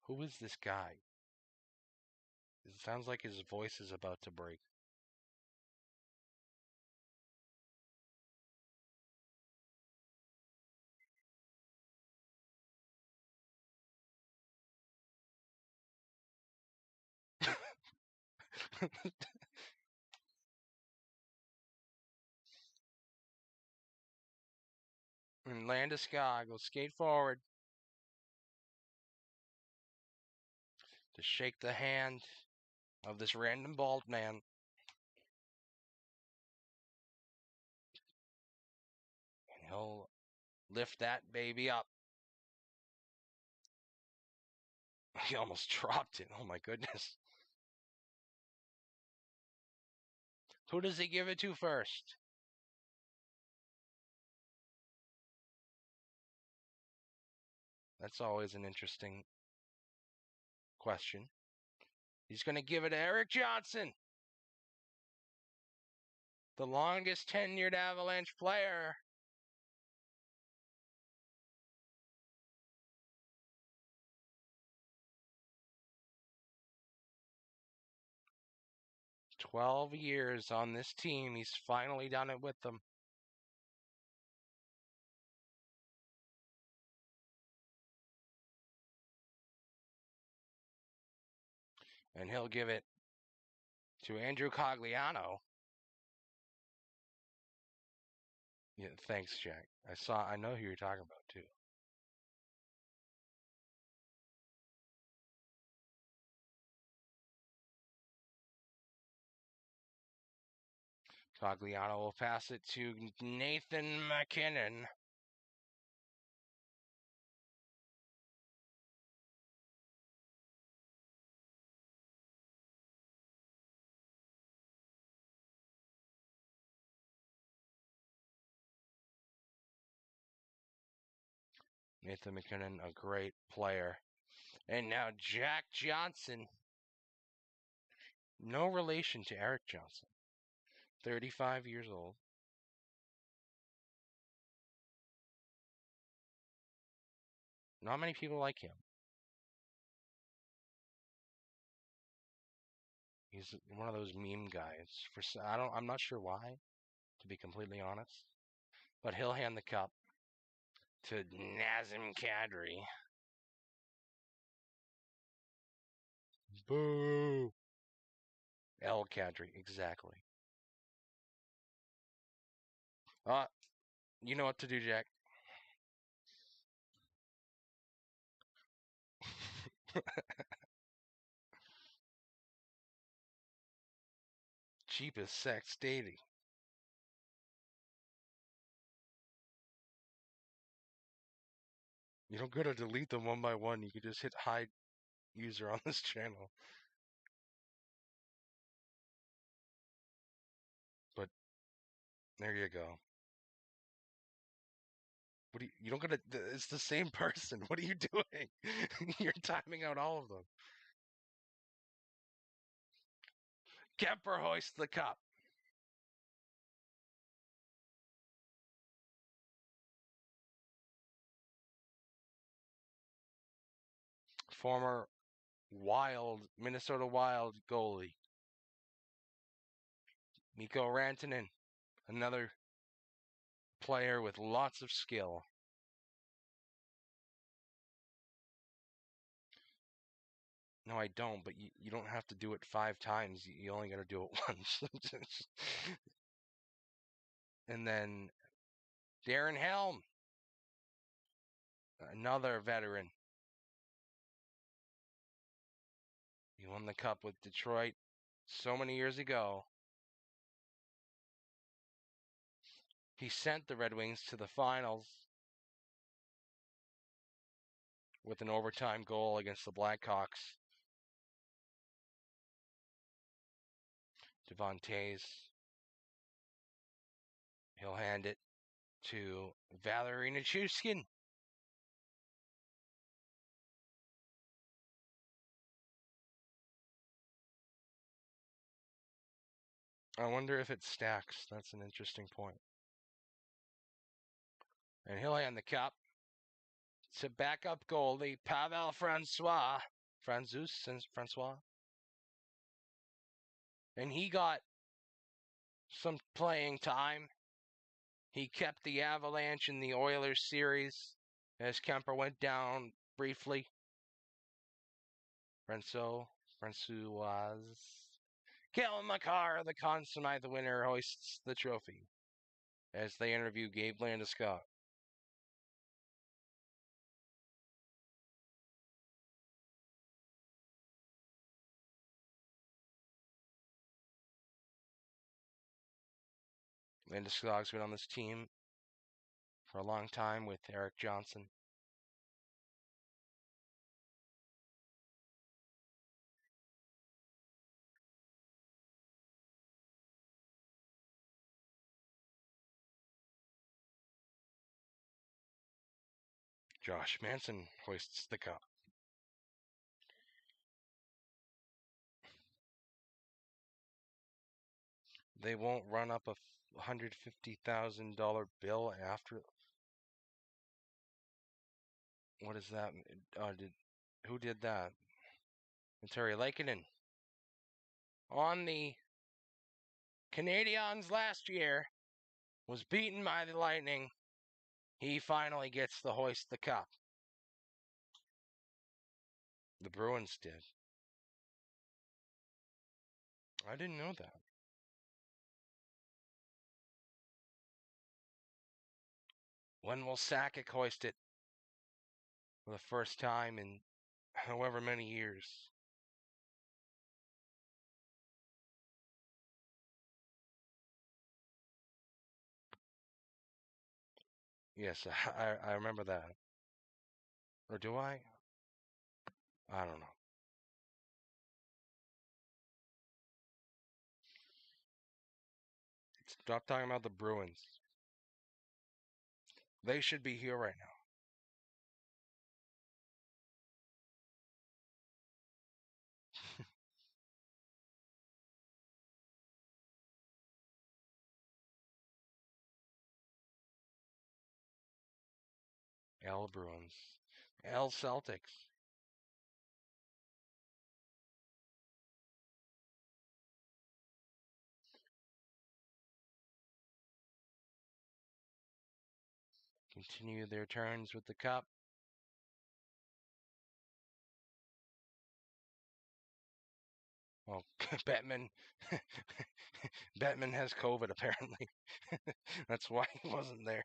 Who is this guy? It sounds like his voice is about to break. And Landeskog will skate forward to shake the hand of this random bald man. And he'll lift that baby up. He almost dropped it. Oh my goodness. Who does he give it to first? That's always an interesting question. He's going to give it to Erik Johnson, the longest tenured Avalanche player. "12 years on this team. He's finally done it with them. And he'll give it to Andrew Cogliano, Yeah, thanks, Jack. I know who you're talking about too. Cogliano will pass it to Nathan McKinnon. Nathan McKinnon, a great player. And now Jack Johnson. No relation to Eric Johnson. 35 years old. Not many people like him. He's one of those meme guys. I'm not sure why, to be completely honest. But he'll hand the cup to Nazem Kadri. Boo! El Kadri, exactly. You know what to do, Jack. Cheap as sex dating. You don't gotta delete them one by one. You can just hit hide user on this channel. But there you go. What do you don't gotta? It's the same person. What are you doing? You're timing out all of them. Kemper hoists the cup. Former Minnesota Wild goalie Mikko Rantanen, another player with lots of skill. No, I don't, but you don't have to do it 5 times. You only got to do it once. And then Darren Helm, another veteran. He won the cup with Detroit so many years ago. He sent the Red Wings to the finals with an overtime goal against the Blackhawks. Devontae's. He'll hand it to Valeri Nichushkin. I wonder if it stacks. That's an interesting point. And he'll hand the cup to backup goalie Pavel Francois. Francois. And he got some playing time. He kept the Avalanche in the Oilers series as Kemper went down briefly. Francois. Kellen McCarr, the Conn Smythe winner, hoists the trophy as they interview Gabe Landeskog. Landeskog's been on this team for a long time with Eric Johnson. Josh Manson hoists the cup. They won't run up a $150,000 bill after. What is that? Who did that? And Terry Lankinen on the Canadiens last year was beaten by the Lightning. He finally gets to hoist the cup. The Bruins did. I didn't know that. When will Sakic hoist it for the first time in however many years? Yes, I remember that. Or do I? I don't know. Stop talking about the Bruins. They should be here right now. L Bruins. L Celtics. Continue their turns with the cup. Well, Bettman has COVID apparently. That's why he wasn't there.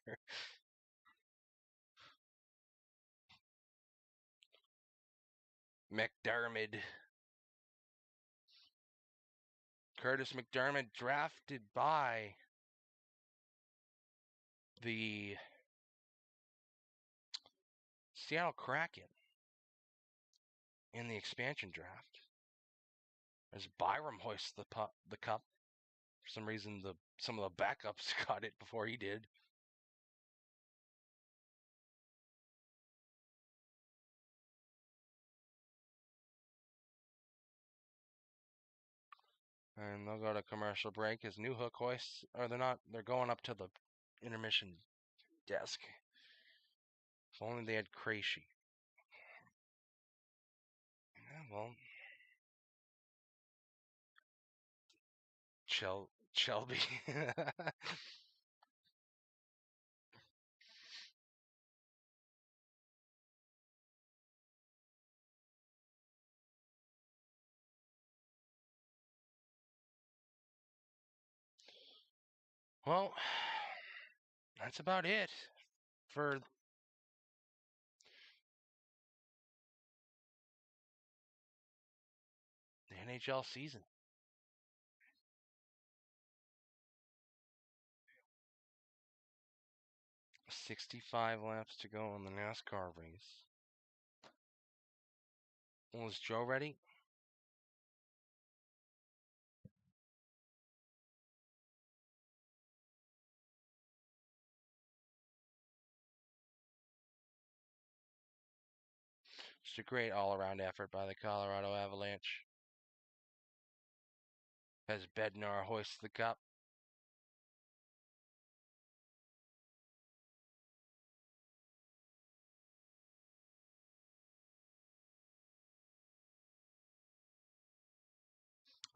McDermott. Curtis McDermott drafted by the Seattle Kraken in the expansion draft. As Byram hoists the cup. For some reason, some of the backups got it before he did. And they'll go to commercial break as New Hook hoists, or they're going up to the intermission desk. If only they had Krejci. Yeah, well, Shelby. Well, that's about it for the NHL season. 65 laps to go in the NASCAR race. Well, is Joe ready? Just a great all-around effort by the Colorado Avalanche. As Bednar hoists the cup.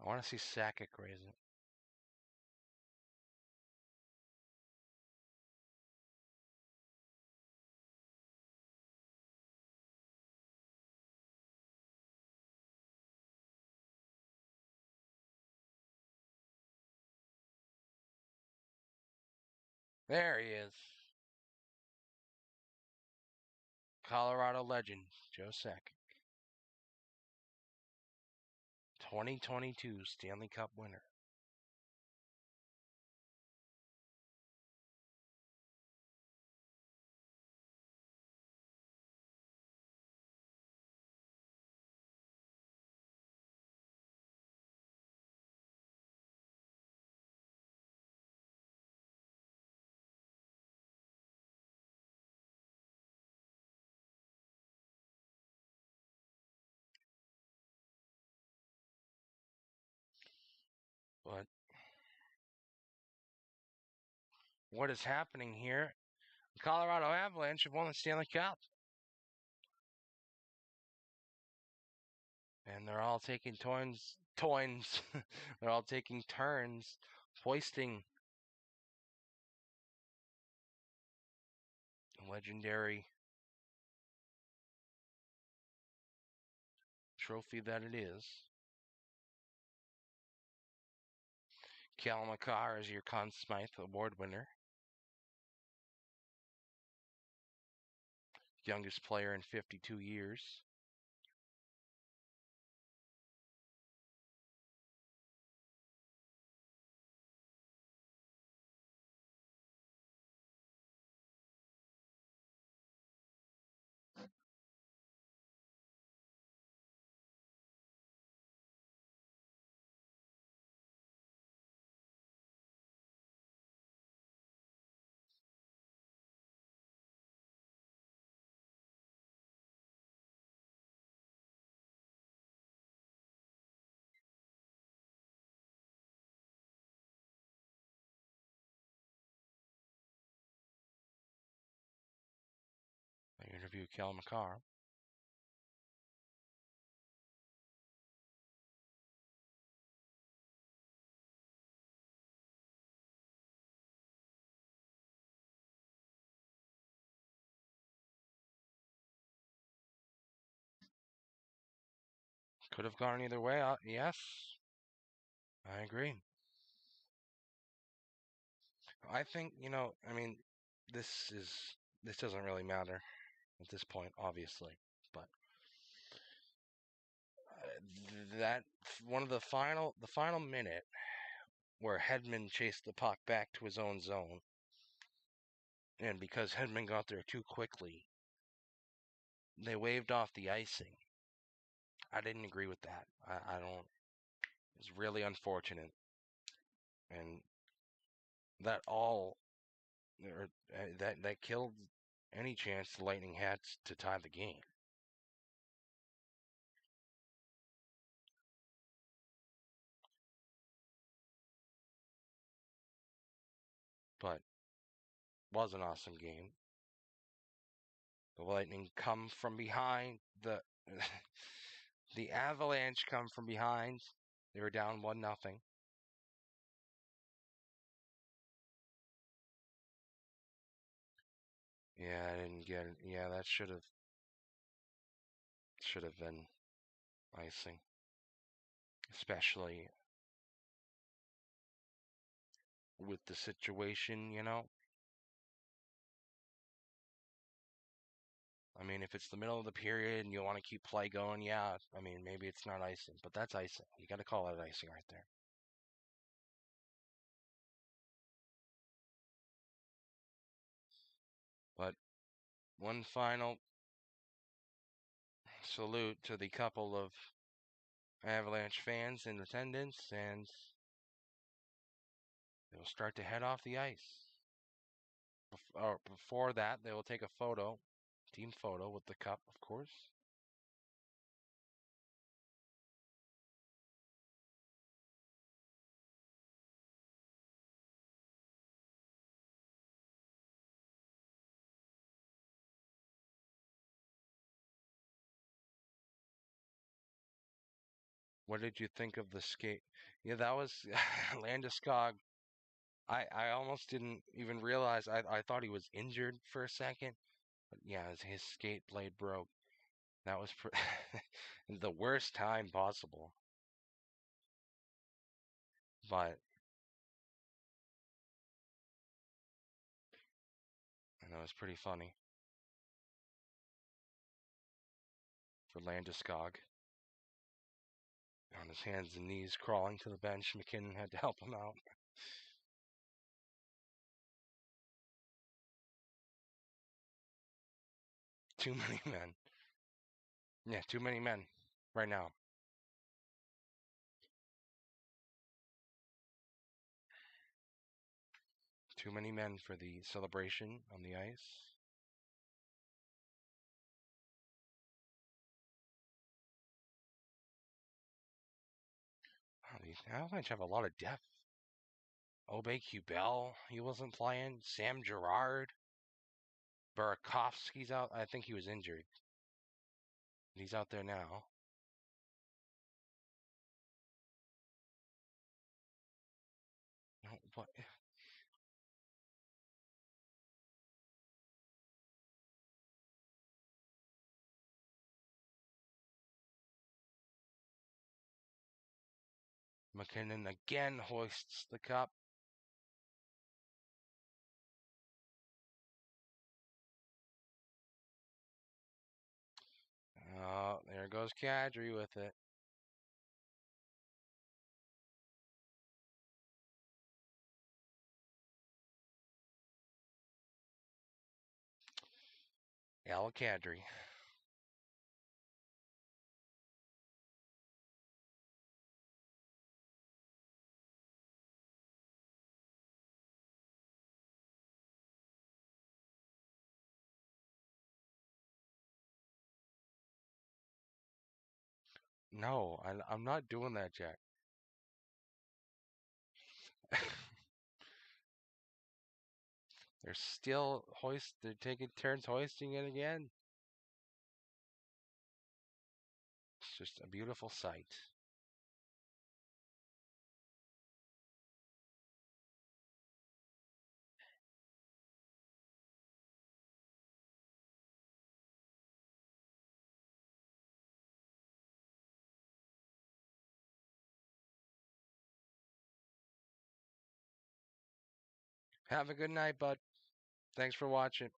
I want to see Sakic raise it. There he is. Colorado legend, Joe Sakic. 2022 Stanley Cup winner. But what is happening here? The Colorado Avalanche have won the Stanley Cup. And they're all taking they're all taking turns hoisting the legendary trophy that it is. Cal McCarr is your Conn Smythe Award winner. youngest player in 52 years. I interviewed Cal McCarr. Could have gone either way. Yes, I agree. I think, I mean, this doesn't really matter at this point, obviously, but that one of the final minute where Hedman chased the puck back to his own zone, and because Hedman got there too quickly, they waved off the icing. I didn't agree with that. I don't. It's really unfortunate, and that all or that killed any chance the Lightning had to tie the game. But was an awesome game. The Lightning come from behind. The Avalanche come from behind. They were down 1-0. Yeah, I didn't get it. Yeah, that should have been icing, especially with the situation. I mean, if it's the middle of the period and you want to keep play going, yeah, I mean, maybe it's not icing, but that's icing. You got to call it icing right there. But one final salute to the couple of Avalanche fans in attendance, and they'll start to head off the ice. Before that, they will take a photo, team photo with the cup, of course. What did you think of the skate? Yeah, that was Landeskog. I almost didn't even realize. I thought he was injured for a second. But yeah, his skate blade broke. That was the worst time possible. But it was pretty funny for Landeskog. On his hands and knees, crawling to the bench. McKinnon had to help him out. Too many men. Yeah, too many men right now. Too many men for the celebration on the ice. Oh, the Avalanche have a lot of depth. Obey Kubel, he wasn't playing. Sam Girard. Burakovsky's out. I think he was injured. He's out there now. What? McKinnon again hoists the cup. goes Kadri with it. Al Kadri. No, I'm not doing that, Jack. They're still they're taking turns hoisting it again. It's just a beautiful sight. Have a good night, bud. Thanks for watching.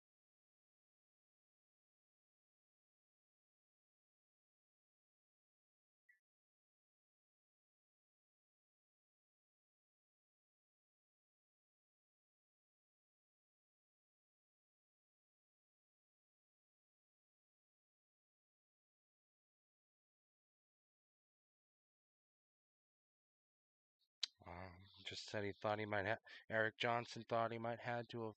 Just said he thought he might have. Eric Johnson thought he might had to have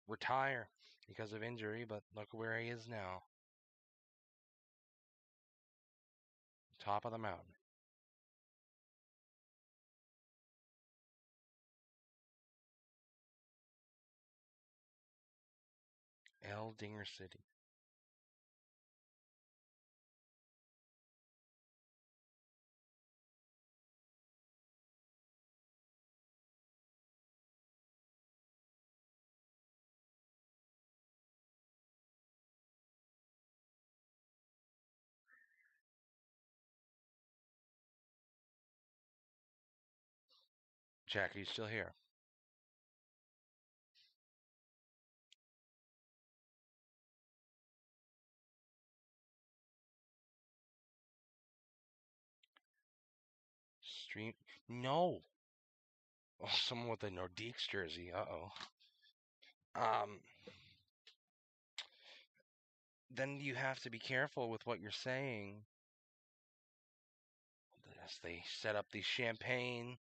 retire because of injury, but look where he is now. Top of the mountain. El Dinger City. Jack, are you still here? Stream? No. Oh, someone with a Nordiques jersey. Uh-oh. Then you have to be careful with what you're saying. As they set up the champagne.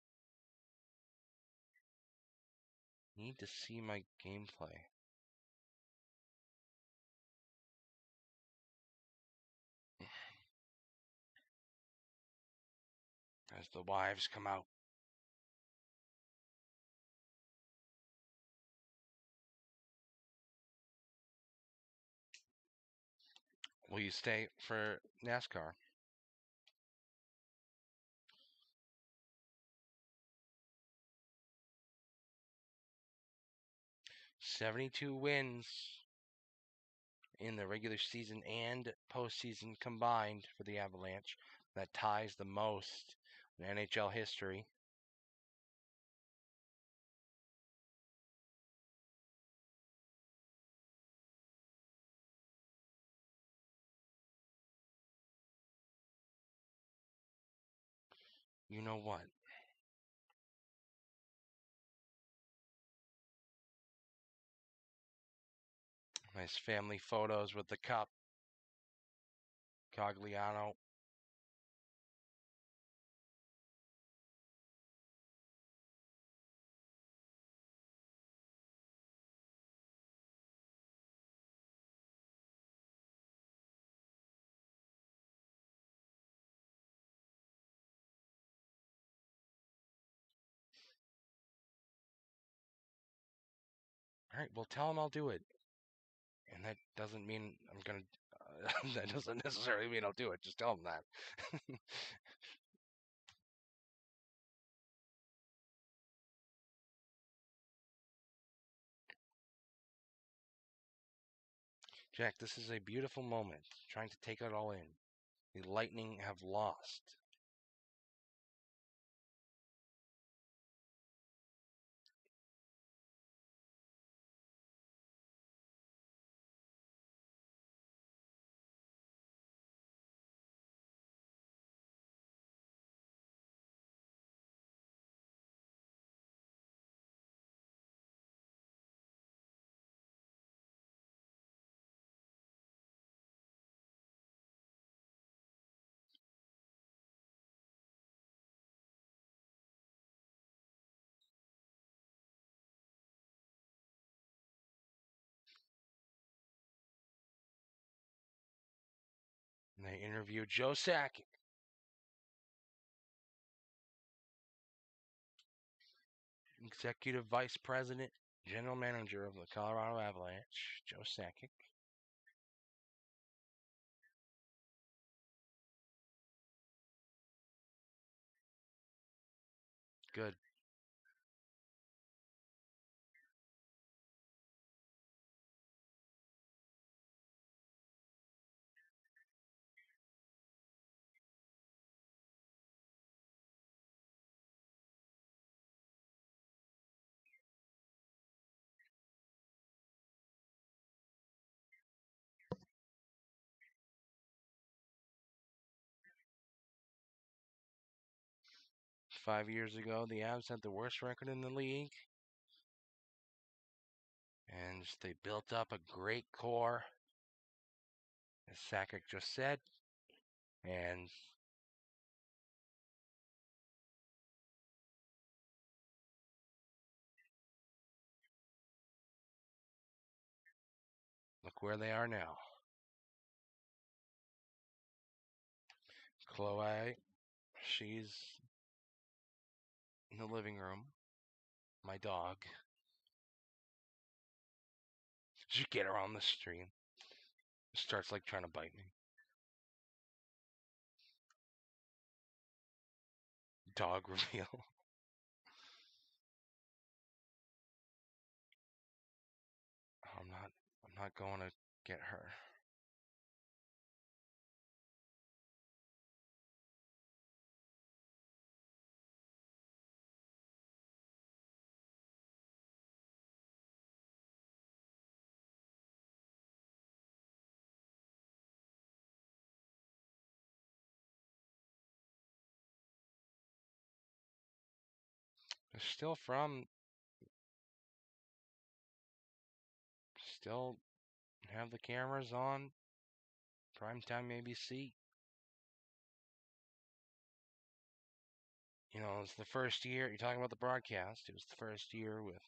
Need to see my gameplay. As the wives come out. Will you stay for NASCAR? 72 wins in the regular season and postseason combined for the Avalanche. That ties the most in NHL history. You know what? Nice family photos with the cup. Cogliano. All right, well, tell him I'll do it. And that doesn't mean I'm going to. That doesn't necessarily mean I'll do it. Just tell him that. Jack, this is a beautiful moment. Trying to take it all in. The Lightning have lost. interview Joe Sakic. Executive Vice President, General Manager of the Colorado Avalanche, Joe Sakic. Good. Five years ago, the Avs had the worst record in the league. And they built up a great core, as Sakic just said. And look where they are now. Chloe, she's in the living room. My dog. Did you get her on the stream? Starts like trying to bite me. Dog reveal. I'm not going to get her. They're still have the cameras on. Primetime ABC. You know, it's the first year. You're talking about the broadcast. It was the first year with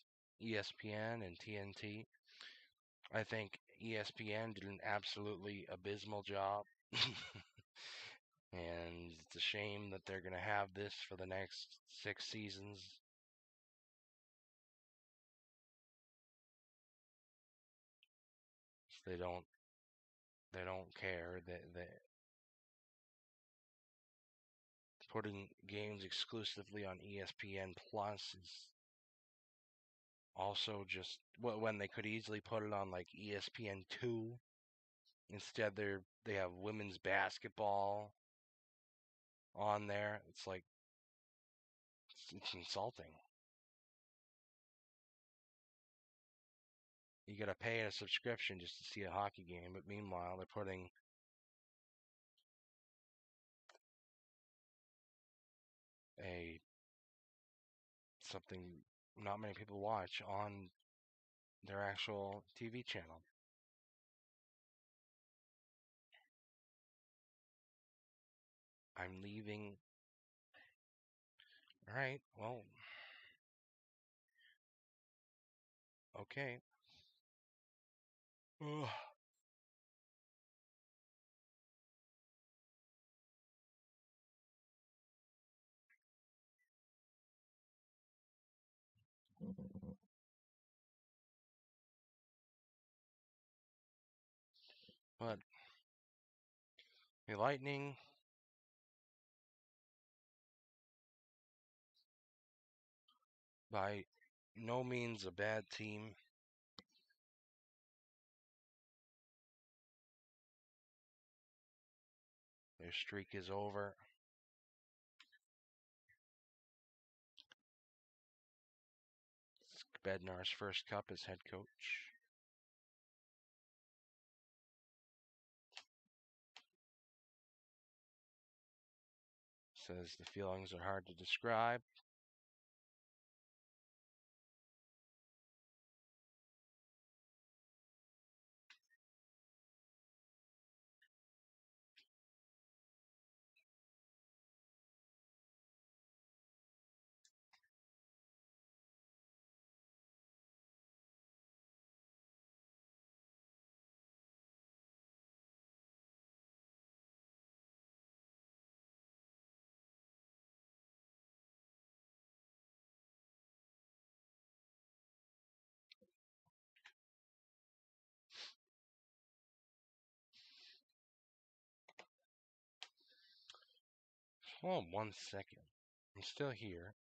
ESPN and TNT. I think ESPN did an absolutely abysmal job. And it's a shame that they're going to have this for the next 6 seasons. They don't care. They putting games exclusively on ESPN Plus is also just when they could easily put it on like ESPN2. Instead, they have women's basketball on there. It's like it's insulting. You got to pay a subscription just to see a hockey game, but meanwhile they're putting something not many people watch on their actual TV channel. I'm leaving. All right, well, okay. But the Lightning, by no means a bad team. Their streak is over. It's Bednar's first cup as head coach. Says the feelings are hard to describe. Hold on 1 second. I'm still here.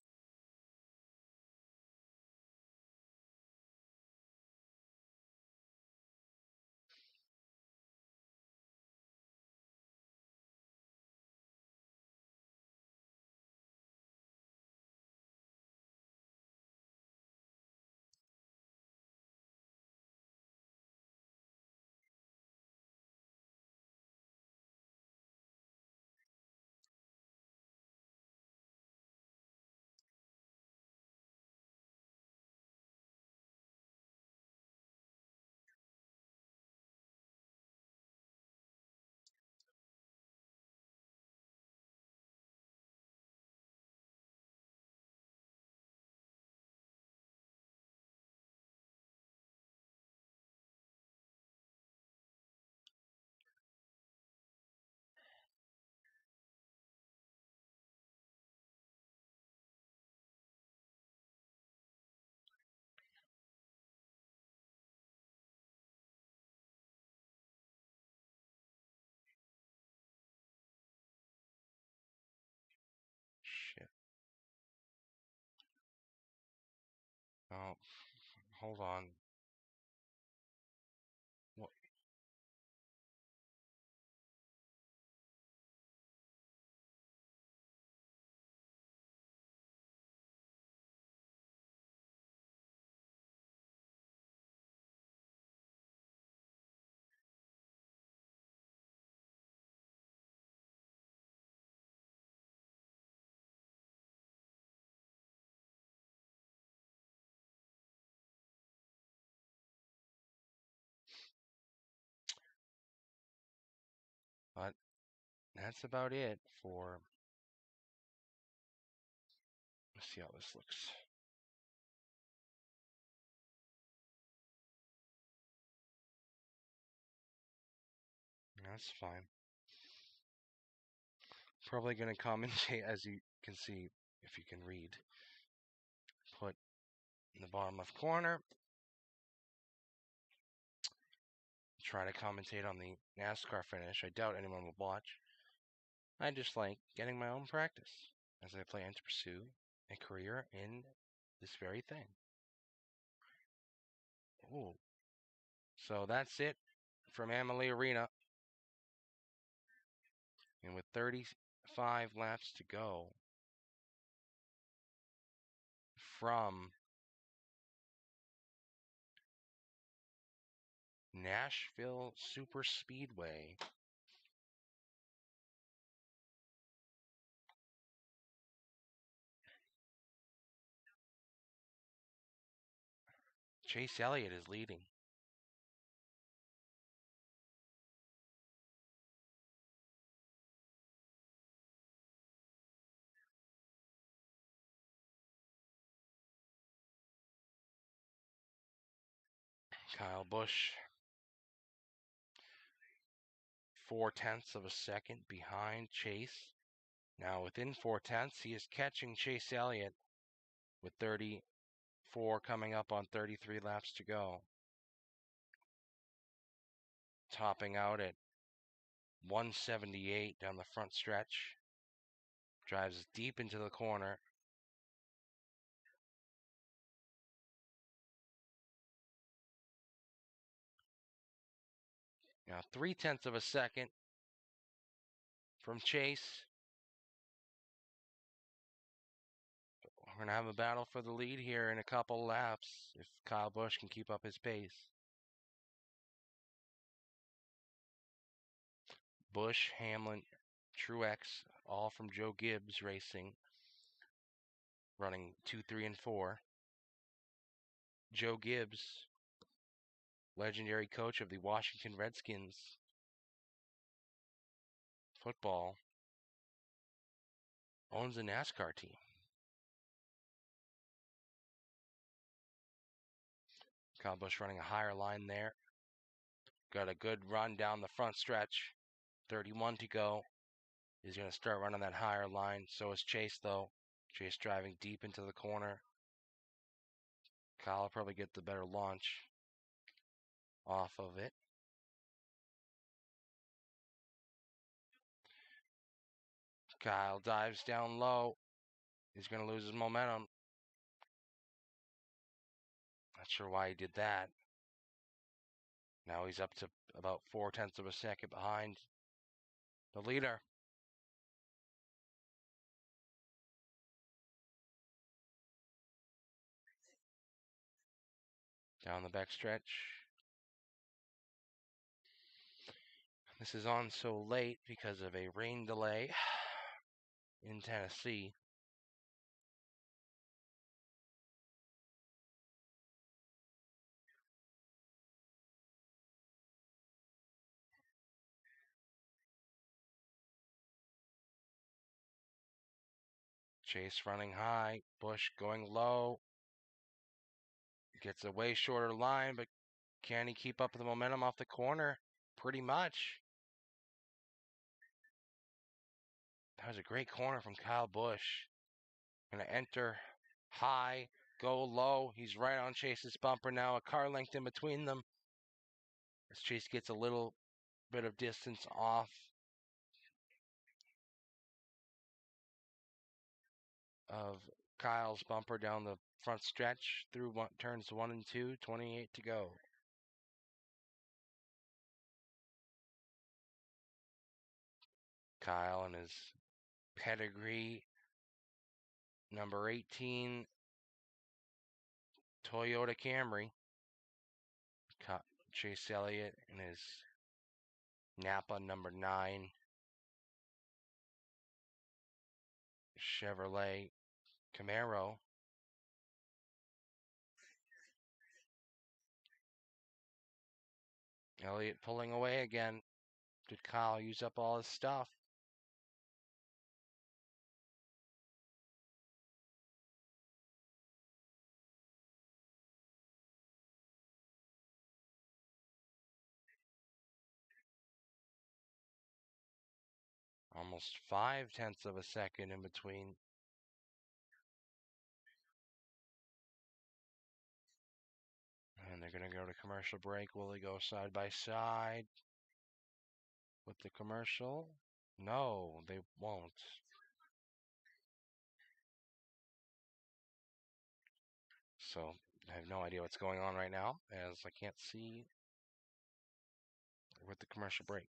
Shit. Oh, hold on. What? But that's about it for. Let's see how this looks. That's fine. Probably going to commentate, as you can see, if you can read. Put in the bottom left corner. Try to commentate on the NASCAR finish. I doubt anyone will watch. I just like getting my own practice as I plan to pursue a career in this very thing. Ooh. So that's it from Amalie Arena. And with 35 laps to go from Nashville Super Speedway, Chase Elliott is leading. Kyle Busch, 0.4 of a second behind Chase. Now within 0.4, he is catching Chase Elliott with 34 coming up on 33 laps to go. Topping out at 178 down the front stretch. Drives deep into the corner. Now 0.3 of a second from Chase. We're going to have a battle for the lead here in a couple laps if Kyle Busch can keep up his pace. Busch, Hamlin, Truex, all from Joe Gibbs Racing, running 2, 3, and 4. Joe Gibbs, legendary coach of the Washington Redskins football, owns a NASCAR team. Kyle Busch running a higher line there. Got a good run down the front stretch. 31 to go. He's going to start running that higher line. So is Chase, though. Chase driving deep into the corner. Kyle will probably get the better launch off of it. Kyle dives down low. He's going to lose his momentum. Not sure why he did that. Now he's up to about 0.4 of a second behind the leader. Down the backstretch. This is on so late because of a rain delay in Tennessee. Chase running high, Bush going low. Gets a way shorter line, but can he keep up the momentum off the corner? Pretty much. That was a great corner from Kyle Busch. Going to enter high, go low. He's right on Chase's bumper now. A car length in between them. As Chase gets a little bit of distance off of Kyle's bumper down the front stretch through turns 1 and 2, 28 to go. Kyle and his pedigree number 18 Toyota Camry. Chase Elliott and his Napa number 9 Chevrolet Camaro. Elliott pulling away again. Did Kyle use up all his stuff? Almost 0.5 of a second in between. And they're going to go to commercial break. Will they go side by side with the commercial? No, they won't. So I have no idea what's going on right now, as I can't see with the commercial break.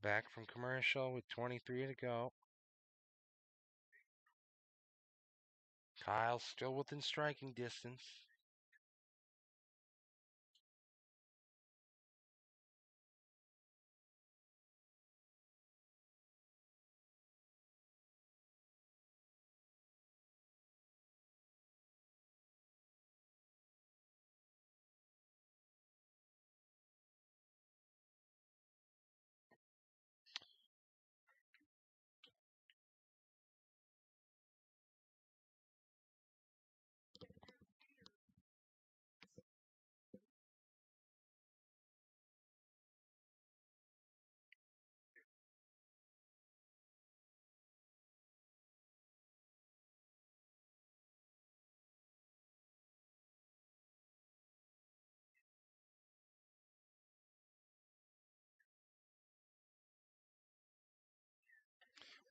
Back from commercial with 23 to go. Kyle still within striking distance.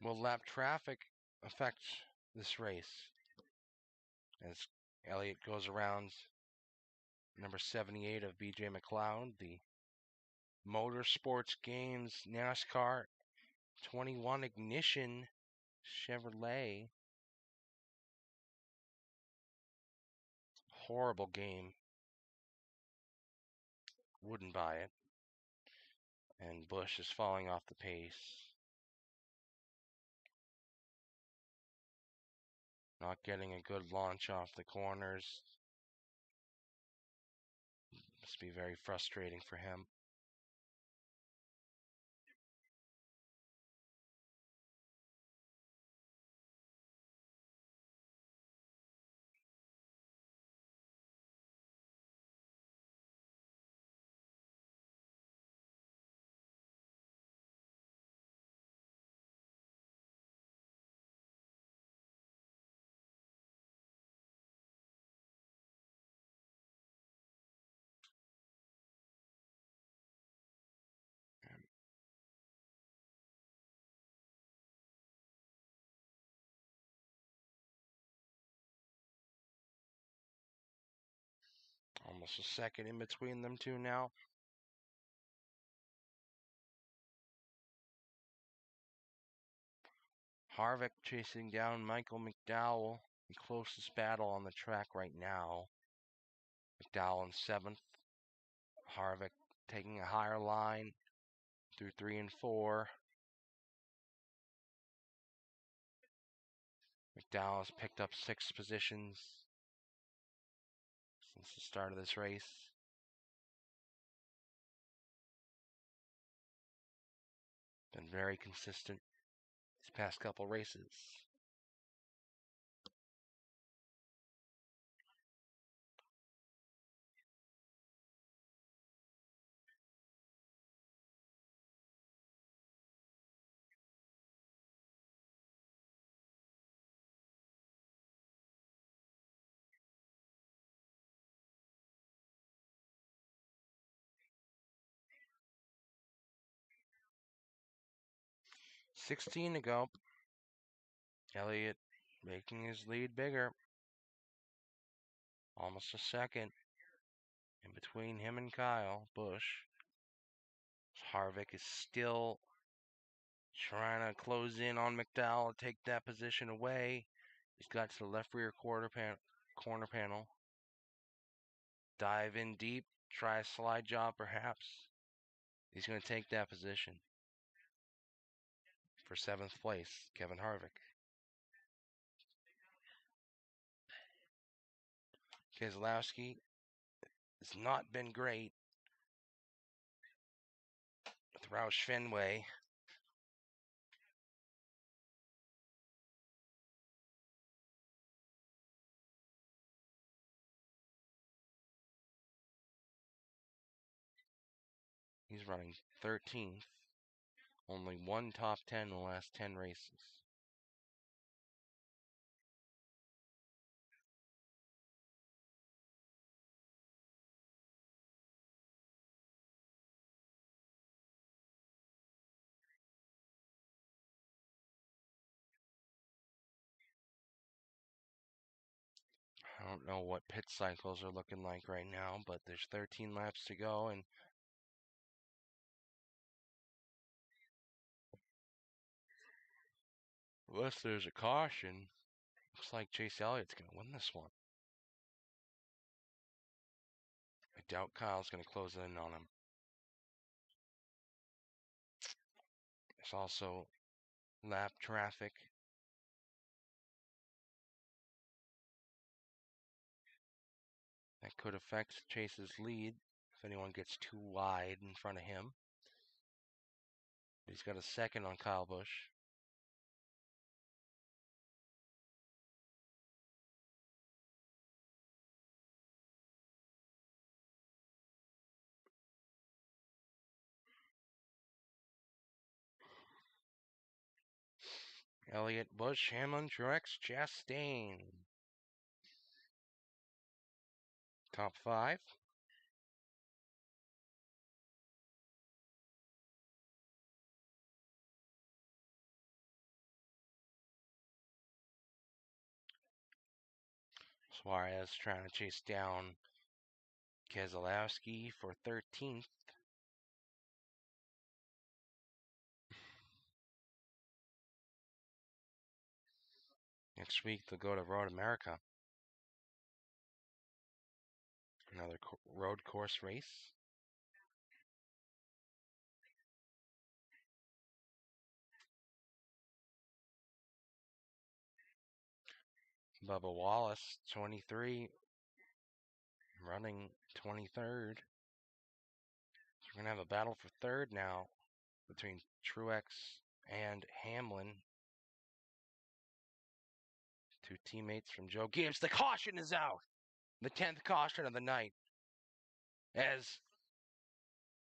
Will lap traffic affect this race? As Elliott goes around number 78 of BJ McLeod, the Motorsports Games NASCAR 21 Ignition Chevrolet. Horrible game. Wouldn't buy it. And Busch is falling off the pace. Not getting a good launch off the corners. Must be very frustrating for him. Almost a second in between them two now. Harvick chasing down Michael McDowell. The closest battle on the track right now. McDowell in 7th. Harvick taking a higher line through 3 and 4. McDowell has picked up 6 positions since the start of this race. Been very consistent these past couple races. $16 to go. Elliott making his lead bigger. Almost a second in between him and Kyle Busch. Harvick is still trying to close in on McDowell, take that position away. He's got to the left rear corner panel. Dive in deep, try a slide job perhaps. He's going to take that position for 7th place, Kevin Harvick. Keselowski has not been great with Roush Fenway. He's running 13th. Only one top 10 in the last 10 races. I don't know what pit cycles are looking like right now, but there's 13 laps to go, and unless there's a caution, looks like Chase Elliott's going to win this one. I doubt Kyle's going to close in on him. There's also lap traffic. That could affect Chase's lead if anyone gets too wide in front of him. He's got a second on Kyle Busch. Elliott, Busch, Hamlin, Truex, Chastain. Top 5. Suarez trying to chase down Keselowski for 13th. Next week they'll go to Road America. Another road course race. Bubba Wallace, 23, running 23rd. So we're going to have a battle for third now between Truex and Hamlin. Two teammates from Joe Gibbs. The caution is out. The 10th caution of the night. As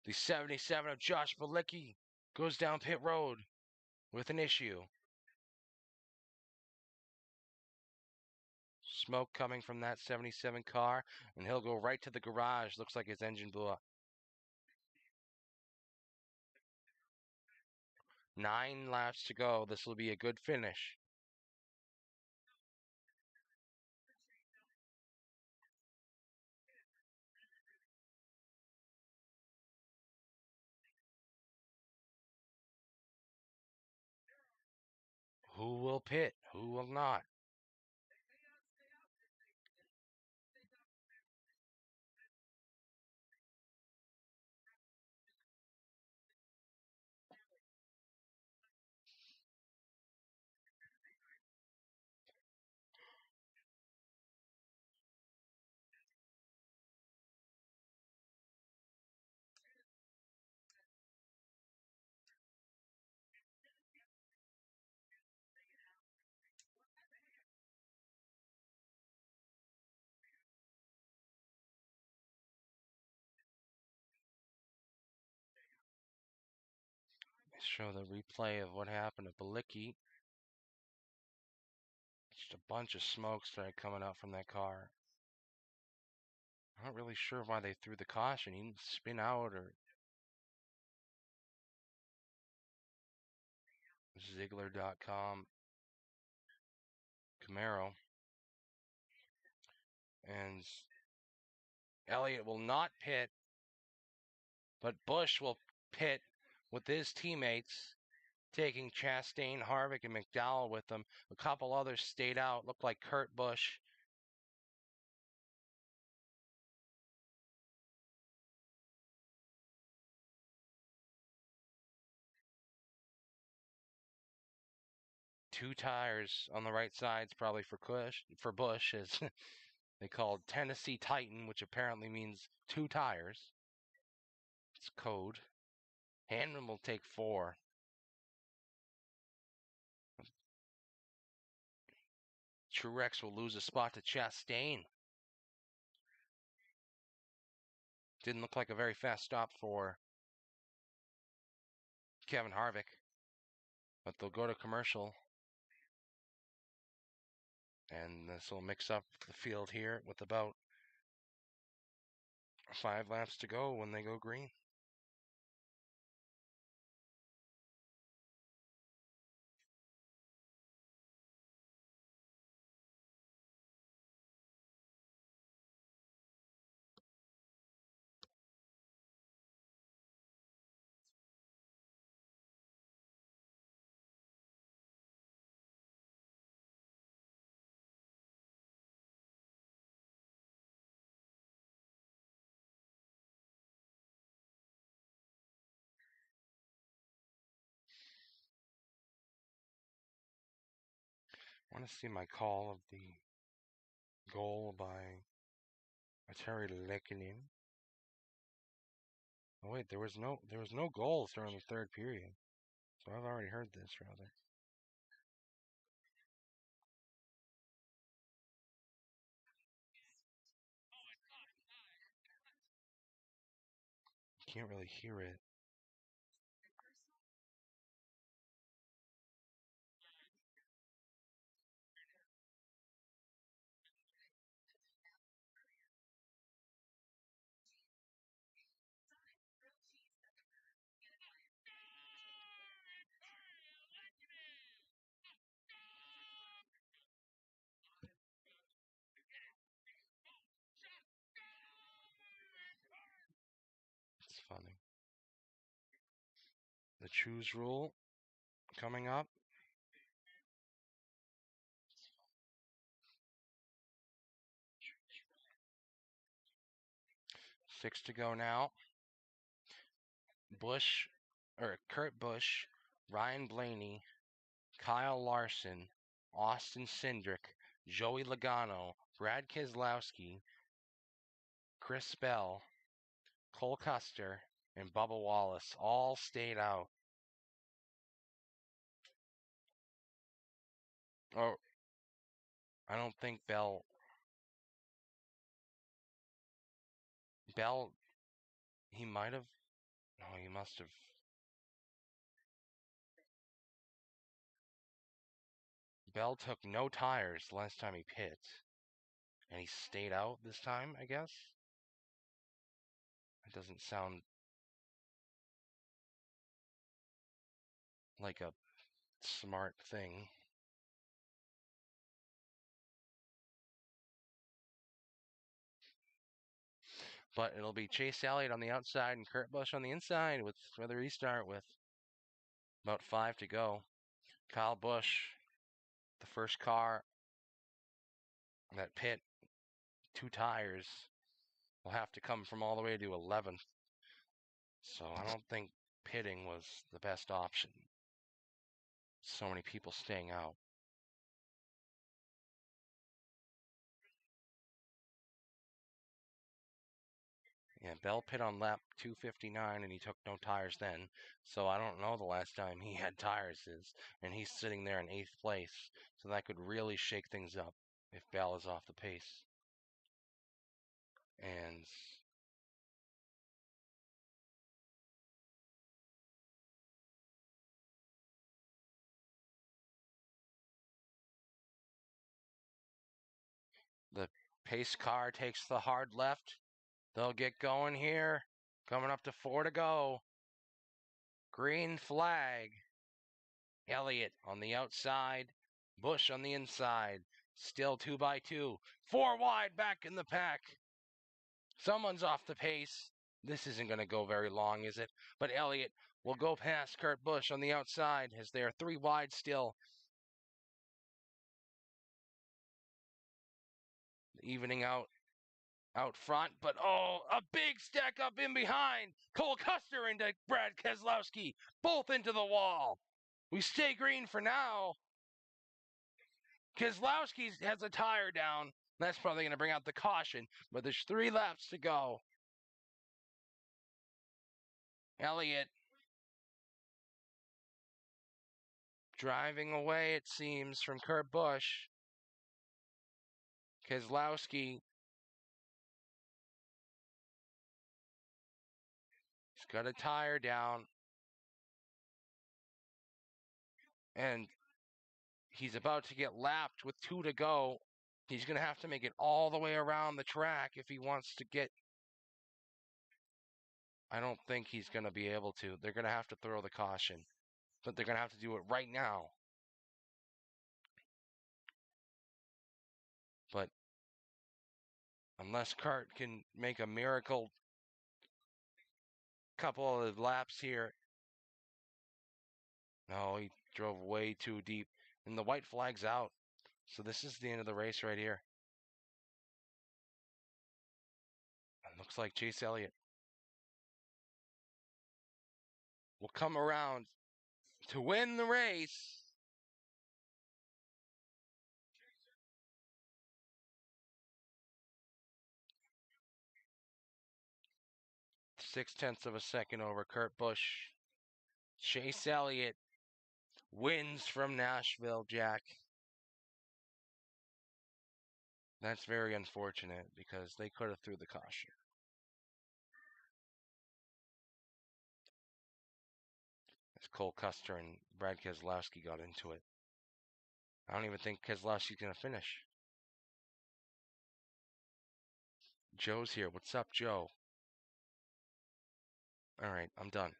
the 77 of Josh Bilicki goes down pit road with an issue. Smoke coming from that 77 car, and he'll go right to the garage. Looks like his engine blew up. 9 laps to go. This will be a good finish. Who will pit? Who will not? Let's show the replay of what happened to Bilicki. Just a bunch of smoke started coming out from that car. I'm not really sure why they threw the caution. He didn't spin out or Ziegler.com Camaro. And Elliott will not pit, but Busch will pit with his teammates, taking Chastain, Harvick, and McDowell with them. A couple others stayed out. Looked like Kurt Busch. Two tires on the right sides, probably for Busch, as they called Tennessee Titan, which apparently means 2 tires. It's code. Hamlin will take 4. Truex will lose a spot to Chastain. Didn't look like a very fast stop for Kevin Harvick. But they'll go to commercial. And this will mix up the field here with about 5 laps to go when they go green. I want to see my call of the goal by Terry Lekkonen. Oh wait, there was no goals during the third period. So I've already heard this rather. Can't really hear it. funny. The choose rule coming up. 6 to go now. Kurt Busch, Ryan Blaney, Kyle Larson, Austin Cindric, Joey Logano, Brad Keselowski, Chris Bell, Cole Custer, and Bubba Wallace all stayed out. Oh, I don't think Bell, he might have, no, he must have. Bell took no tires the last time he pit, and he stayed out this time, I guess. It doesn't sound like a smart thing. But it'll be Chase Elliott on the outside and Kurt Busch on the inside with where the restart with about 5 to go. Kyle Busch, the first car that pit 2 tires, will have to come from all the way to 11th. So I don't think pitting was the best option. So many people staying out. Yeah, Bell pit on lap 259 and he took no tires then. So I don't know the last time he had tires is, and he's sitting there in 8th place. So that could really shake things up if Bell is off the pace. And the pace car takes the hard left. They'll get going here. Coming up to 4 to go. Green flag. Elliott on the outside. Busch on the inside. Still 2 by 2. 4 wide back in the pack. Someone's off the pace. This isn't going to go very long, is it? But Elliott will go past Kurt Busch on the outside as they are 3 wide still. Evening out front, but oh, a big stack up in behind. Cole Custer into Brad Keselowski, both into the wall. We stay green for now. Keselowski has a tire down. That's probably going to bring out the caution, but there's 3 laps to go. Elliott driving away, it seems, from Kurt Busch. Keselowski, he's got a tire down, and he's about to get lapped with 2 to go. He's going to have to make it all the way around the track if he wants to get. I don't think he's going to be able to. They're going to have to throw the caution, but they're going to have to do it right now. But unless Kurt can make a miracle couple of laps here. No, he drove way too deep. And the white flag's out. So this is the end of the race right here. It looks like Chase Elliott will come around to win the race. Six-tenths of a second over Kurt Busch. Chase Elliott wins from Nashville, Jack. That's very unfortunate because they could have threw the caution. As Cole Custer and Brad Keselowski got into it. I don't even think Keselowski's going to finish. Joe's here. What's up, Joe? All right, I'm done.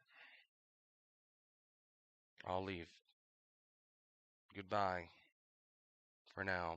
I'll leave. Goodbye for now.